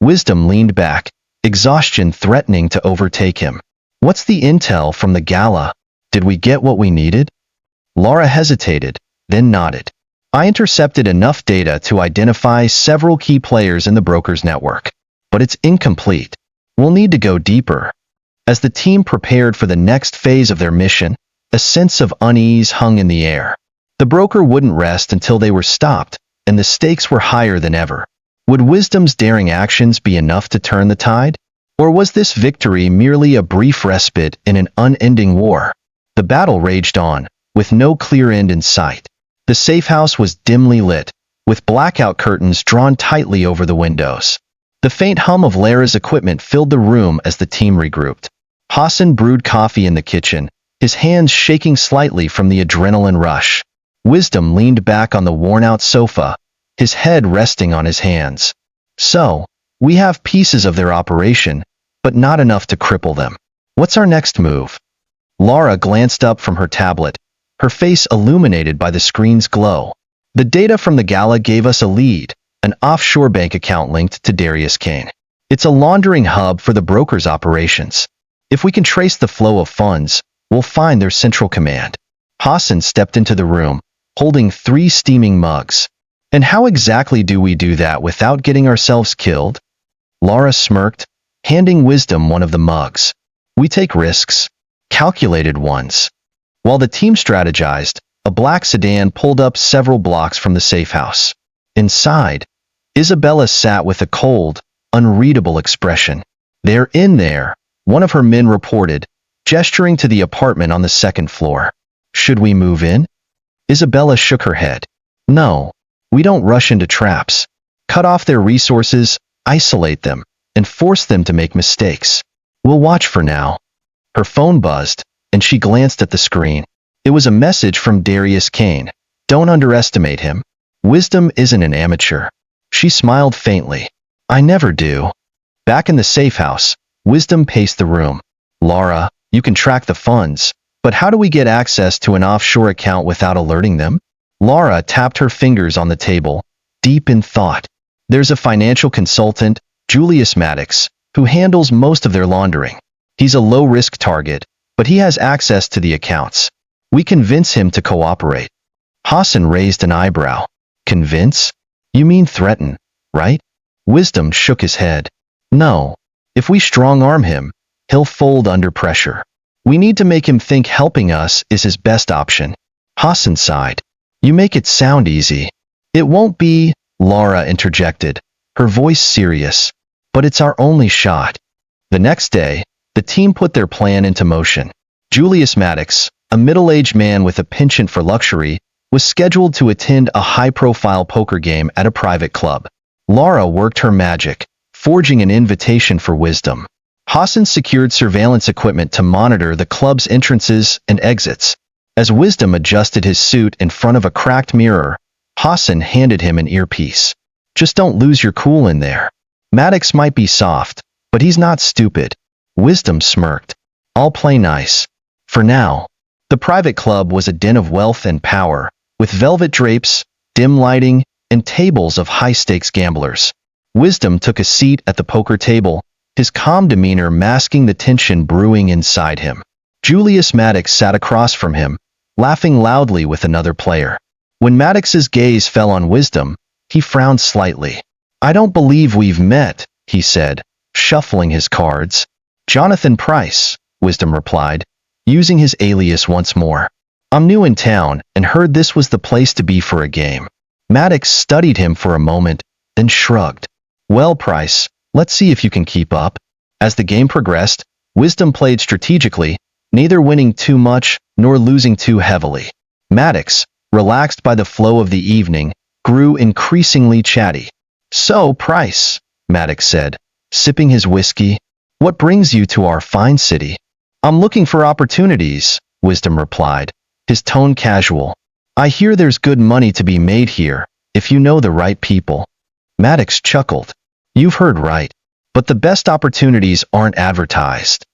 Wisdom leaned back, exhaustion threatening to overtake him. "What's the intel from the gala? Did we get what we needed?" Laura hesitated, then nodded. "I intercepted enough data to identify several key players in the broker's network, but it's incomplete. We'll need to go deeper." As the team prepared for the next phase of their mission, a sense of unease hung in the air. The broker wouldn't rest until they were stopped, and the stakes were higher than ever. Would Wisdom's daring actions be enough to turn the tide? Or was this victory merely a brief respite in an unending war? The battle raged on, with no clear end in sight. The safe house was dimly lit, with blackout curtains drawn tightly over the windows. The faint hum of Lara's equipment filled the room as the team regrouped. Hassan brewed coffee in the kitchen, his hands shaking slightly from the adrenaline rush. Wisdom leaned back on the worn-out sofa, his head resting on his hands. "So, we have pieces of their operation, but not enough to cripple them. What's our next move?" Laura glanced up from her tablet, her face illuminated by the screen's glow. "The data from the gala gave us a lead, an offshore bank account linked to Darius Kane. It's a laundering hub for the broker's operations. If we can trace the flow of funds, we'll find their central command." Hassan stepped into the room, holding 3 steaming mugs. "And how exactly do we do that without getting ourselves killed?" Laura smirked, handing Wisdom one of the mugs. "We take risks, calculated ones." While the team strategized, a black sedan pulled up several blocks from the safe house. Inside, Isabella sat with a cold, unreadable expression. "They're in there," one of her men reported, gesturing to the apartment on the second floor. "Should we move in?" Isabella shook her head. "No, we don't rush into traps. Cut off their resources, isolate them, and force them to make mistakes. We'll watch for now." Her phone buzzed, and she glanced at the screen. It was a message from Darius Kane. "Don't underestimate him. Wisdom isn't an amateur." She smiled faintly. "I never do." Back in the safe house, Wisdom paced the room. "Laura, you can track the funds, but how do we get access to an offshore account without alerting them?" Laura tapped her fingers on the table, deep in thought. "There's a financial consultant, Julius Maddox, who handles most of their laundering. He's a low-risk target, but he has access to the accounts. We convince him to cooperate." Hassan raised an eyebrow. "Convince? You mean threaten, right?" Wisdom shook his head. "No. If we strong-arm him, he'll fold under pressure. We need to make him think helping us is his best option." Hassan sighed. "You make it sound easy." "It won't be," Laura interjected, her voice serious. "But it's our only shot." The next day, the team put their plan into motion. Julius Maddox, a middle-aged man with a penchant for luxury, was scheduled to attend a high-profile poker game at a private club. Laura worked her magic, forging an invitation for Wisdom. Hassan secured surveillance equipment to monitor the club's entrances and exits. As Wisdom adjusted his suit in front of a cracked mirror, Hassan handed him an earpiece. "Just don't lose your cool in there. Maddox might be soft, but he's not stupid." Wisdom smirked. "I'll play nice. For now." The private club was a den of wealth and power, with velvet drapes, dim lighting, and tables of high-stakes gamblers. Wisdom took a seat at the poker table, his calm demeanor masking the tension brewing inside him. Julius Maddox sat across from him, laughing loudly with another player. When Maddox's gaze fell on Wisdom, he frowned slightly. "I don't believe we've met," he said, shuffling his cards. "Jonathan Price," Wisdom replied, using his alias once more. "I'm new in town and heard this was the place to be for a game." Maddox studied him for a moment, then shrugged. "Well, Price, Let's see if you can keep up. As the game progressed, Wisdom played strategically, neither winning too much nor losing too heavily. Maddox, relaxed by the flow of the evening, grew increasingly chatty. "So, Price," Maddox said, sipping his whiskey, "what brings you to our fine city?" "I'm looking for opportunities," Wisdom replied, his tone casual. "I hear there's good money to be made here, if you know the right people." Maddox chuckled. "You've heard right. But the best opportunities aren't advertised."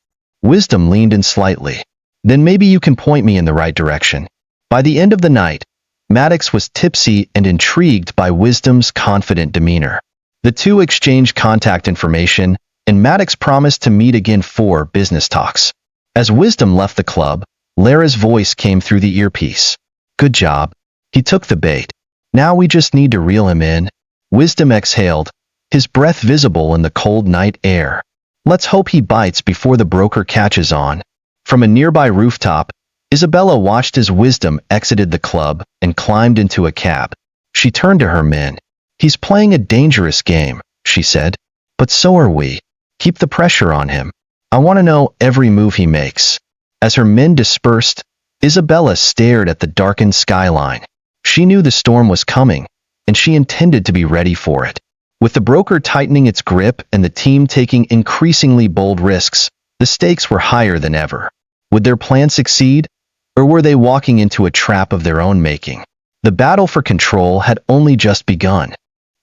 Wisdom leaned in slightly. "Then maybe you can point me in the right direction." By the end of the night, Maddox was tipsy and intrigued by Wisdom's confident demeanor. The two exchanged contact information, and Maddox promised to meet again for business talks. As Wisdom left the club, Lara's voice came through the earpiece. "Good job. He took the bait. Now we just need to reel him in." Wisdom exhaled, his breath visible in the cold night air. "Let's hope he bites before the broker catches on." From a nearby rooftop, Isabella watched as Wisdom exited the club and climbed into a cab. She turned to her men. "He's playing a dangerous game," she said. "But so are we. Keep the pressure on him. I want to know every move he makes." As her men dispersed, Isabella stared at the darkened skyline. She knew the storm was coming, and she intended to be ready for it. With the broker tightening its grip and the team taking increasingly bold risks, the stakes were higher than ever. Would their plan succeed, or were they walking into a trap of their own making? The battle for control had only just begun.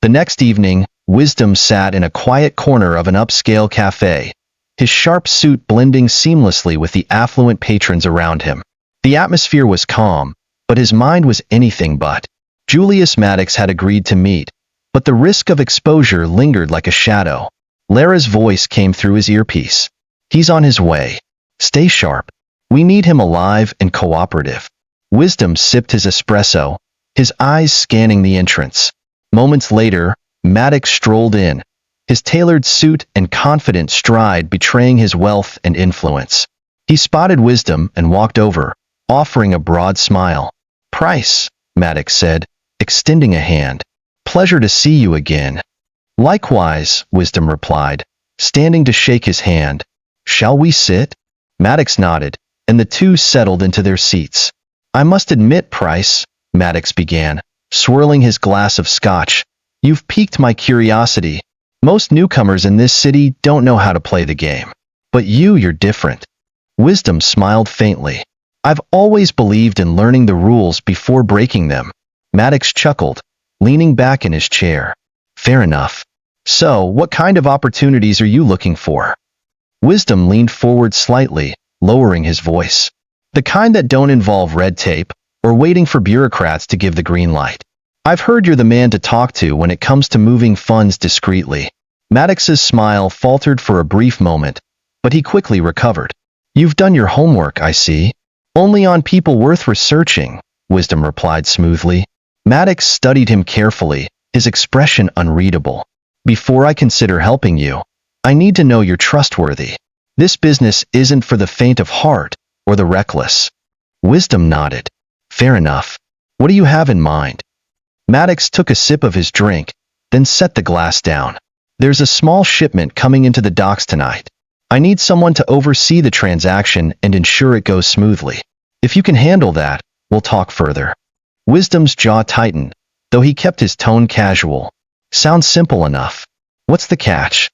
The next evening, Wisdom sat in a quiet corner of an upscale cafe, his sharp suit blending seamlessly with the affluent patrons around him. The atmosphere was calm, but his mind was anything but. Julius Maddox had agreed to meet, but the risk of exposure lingered like a shadow. Lara's voice came through his earpiece. "He's on his way. Stay sharp. We need him alive and cooperative." Wisdom sipped his espresso, his eyes scanning the entrance. Moments later, Maddox strolled in, his tailored suit and confident stride betraying his wealth and influence. He spotted Wisdom and walked over, offering a broad smile. "Price," Maddox said, extending a hand. "Pleasure to see you again." "Likewise," Wisdom replied, standing to shake his hand. "Shall we sit?" Maddox nodded, and the two settled into their seats. "I must admit, Price," Maddox began, swirling his glass of scotch, "you've piqued my curiosity. Most newcomers in this city don't know how to play the game. But you're different." Wisdom smiled faintly. "I've always believed in learning the rules before breaking them." Maddox chuckled, leaning back in his chair. "Fair enough. So, what kind of opportunities are you looking for?" Wisdom leaned forward slightly, lowering his voice. "The kind that don't involve red tape, or waiting for bureaucrats to give the green light. I've heard you're the man to talk to when it comes to moving funds discreetly." Maddox's smile faltered for a brief moment, but he quickly recovered. "You've done your homework, I see." "Only on people worth researching," Wisdom replied smoothly. Maddox studied him carefully, his expression unreadable. "Before I consider helping you, I need to know you're trustworthy. This business isn't for the faint of heart or the reckless." Wisdom nodded. "Fair enough. What do you have in mind?" Maddox took a sip of his drink, then set the glass down. "There's a small shipment coming into the docks tonight. I need someone to oversee the transaction and ensure it goes smoothly. If you can handle that, we'll talk further." Wisdom's jaw tightened, though he kept his tone casual. "Sounds simple enough. What's the catch?"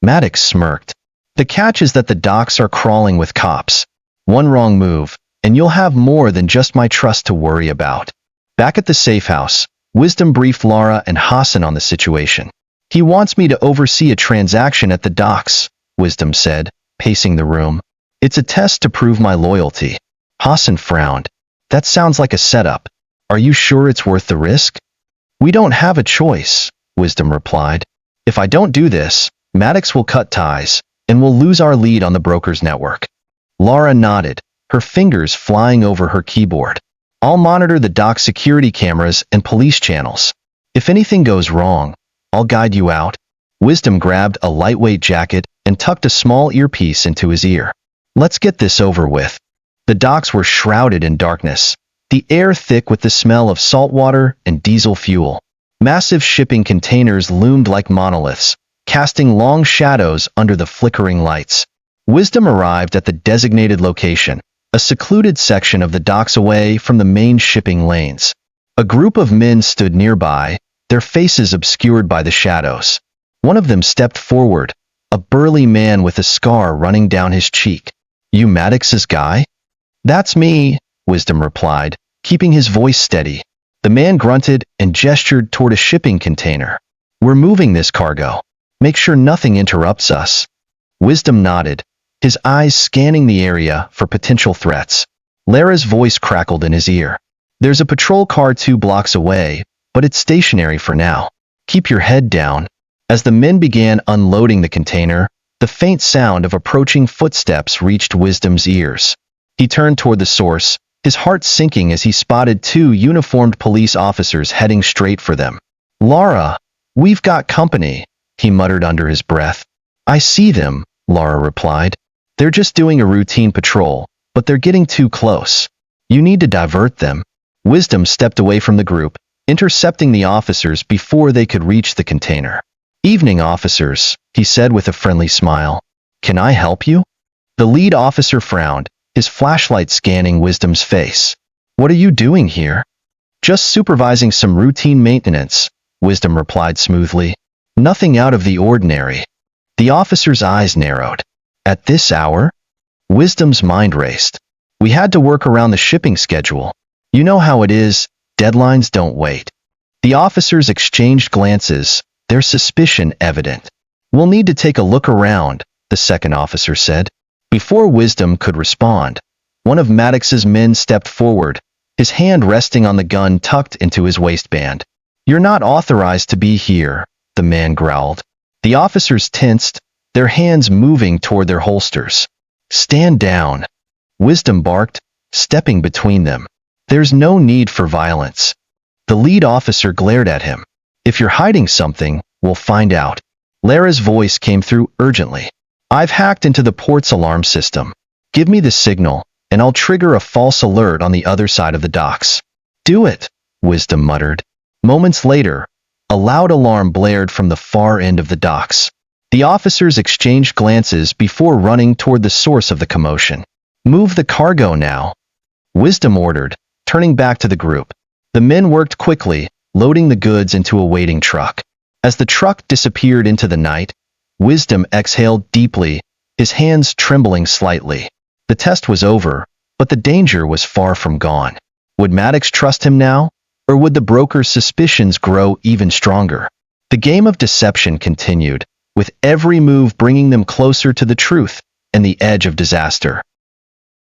Maddox smirked. "The catch is that the docks are crawling with cops. One wrong move, and you'll have more than just my trust to worry about." Back at the safe house, Wisdom briefed Lara and Hassan on the situation. "He wants me to oversee a transaction at the docks," Wisdom said, pacing the room. "It's a test to prove my loyalty." Hassan frowned. "That sounds like a setup. Are you sure it's worth the risk?" "We don't have a choice," Wisdom replied. "If I don't do this, Maddox will cut ties, and we'll lose our lead on the broker's network." Lara nodded, her fingers flying over her keyboard. "I'll monitor the dock security cameras and police channels. If anything goes wrong, I'll guide you out." Wisdom grabbed a lightweight jacket and tucked a small earpiece into his ear. "Let's get this over with." The docks were shrouded in darkness, the air thick with the smell of salt water and diesel fuel. Massive shipping containers loomed like monoliths, casting long shadows under the flickering lights. Wisdom arrived at the designated location, a secluded section of the docks away from the main shipping lanes. A group of men stood nearby, their faces obscured by the shadows. One of them stepped forward, a burly man with a scar running down his cheek. "You Maddox's guy?" "That's me," Wisdom replied, keeping his voice steady. The man grunted and gestured toward a shipping container. "We're moving this cargo. Make sure nothing interrupts us." Wisdom nodded, his eyes scanning the area for potential threats. Lara's voice crackled in his ear. "There's a patrol car 2 blocks away, but it's stationary for now. Keep your head down." As the men began unloading the container, the faint sound of approaching footsteps reached Wisdom's ears. He turned toward the source, his heart sinking as he spotted 2 uniformed police officers heading straight for them. "Lara, we've got company," he muttered under his breath. "I see them," Lara replied. "They're just doing a routine patrol, but they're getting too close. You need to divert them." Wisdom stepped away from the group, intercepting the officers before they could reach the container. "Evening, officers," he said with a friendly smile. "Can I help you?" The lead officer frowned, his flashlight scanning Wisdom's face. "What are you doing here?" "Just supervising some routine maintenance," Wisdom replied smoothly. "Nothing out of the ordinary." The officer's eyes narrowed. "At this hour?" Wisdom's mind raced. "We had to work around the shipping schedule. You know how it is, deadlines don't wait." The officers exchanged glances, their suspicion evident. "We'll need to take a look around," the second officer said. Before Wisdom could respond, one of Maddox's men stepped forward, his hand resting on the gun tucked into his waistband. "You're not authorized to be here," the man growled. The officers tensed, their hands moving toward their holsters. "Stand down," Wisdom barked, stepping between them. "There's no need for violence." The lead officer glared at him. "If you're hiding something, we'll find out." Lara's voice came through urgently. "I've hacked into the port's alarm system. Give me the signal, and I'll trigger a false alert on the other side of the docks." "Do it," Wisdom muttered. Moments later, a loud alarm blared from the far end of the docks. The officers exchanged glances before running toward the source of the commotion. "Move the cargo now," Wisdom ordered, turning back to the group. The men worked quickly, loading the goods into a waiting truck. As the truck disappeared into the night, Wisdom exhaled deeply, his hands trembling slightly. The test was over, but the danger was far from gone. Would Maddox trust him now, or would the broker's suspicions grow even stronger? The game of deception continued, with every move bringing them closer to the truth and the edge of disaster.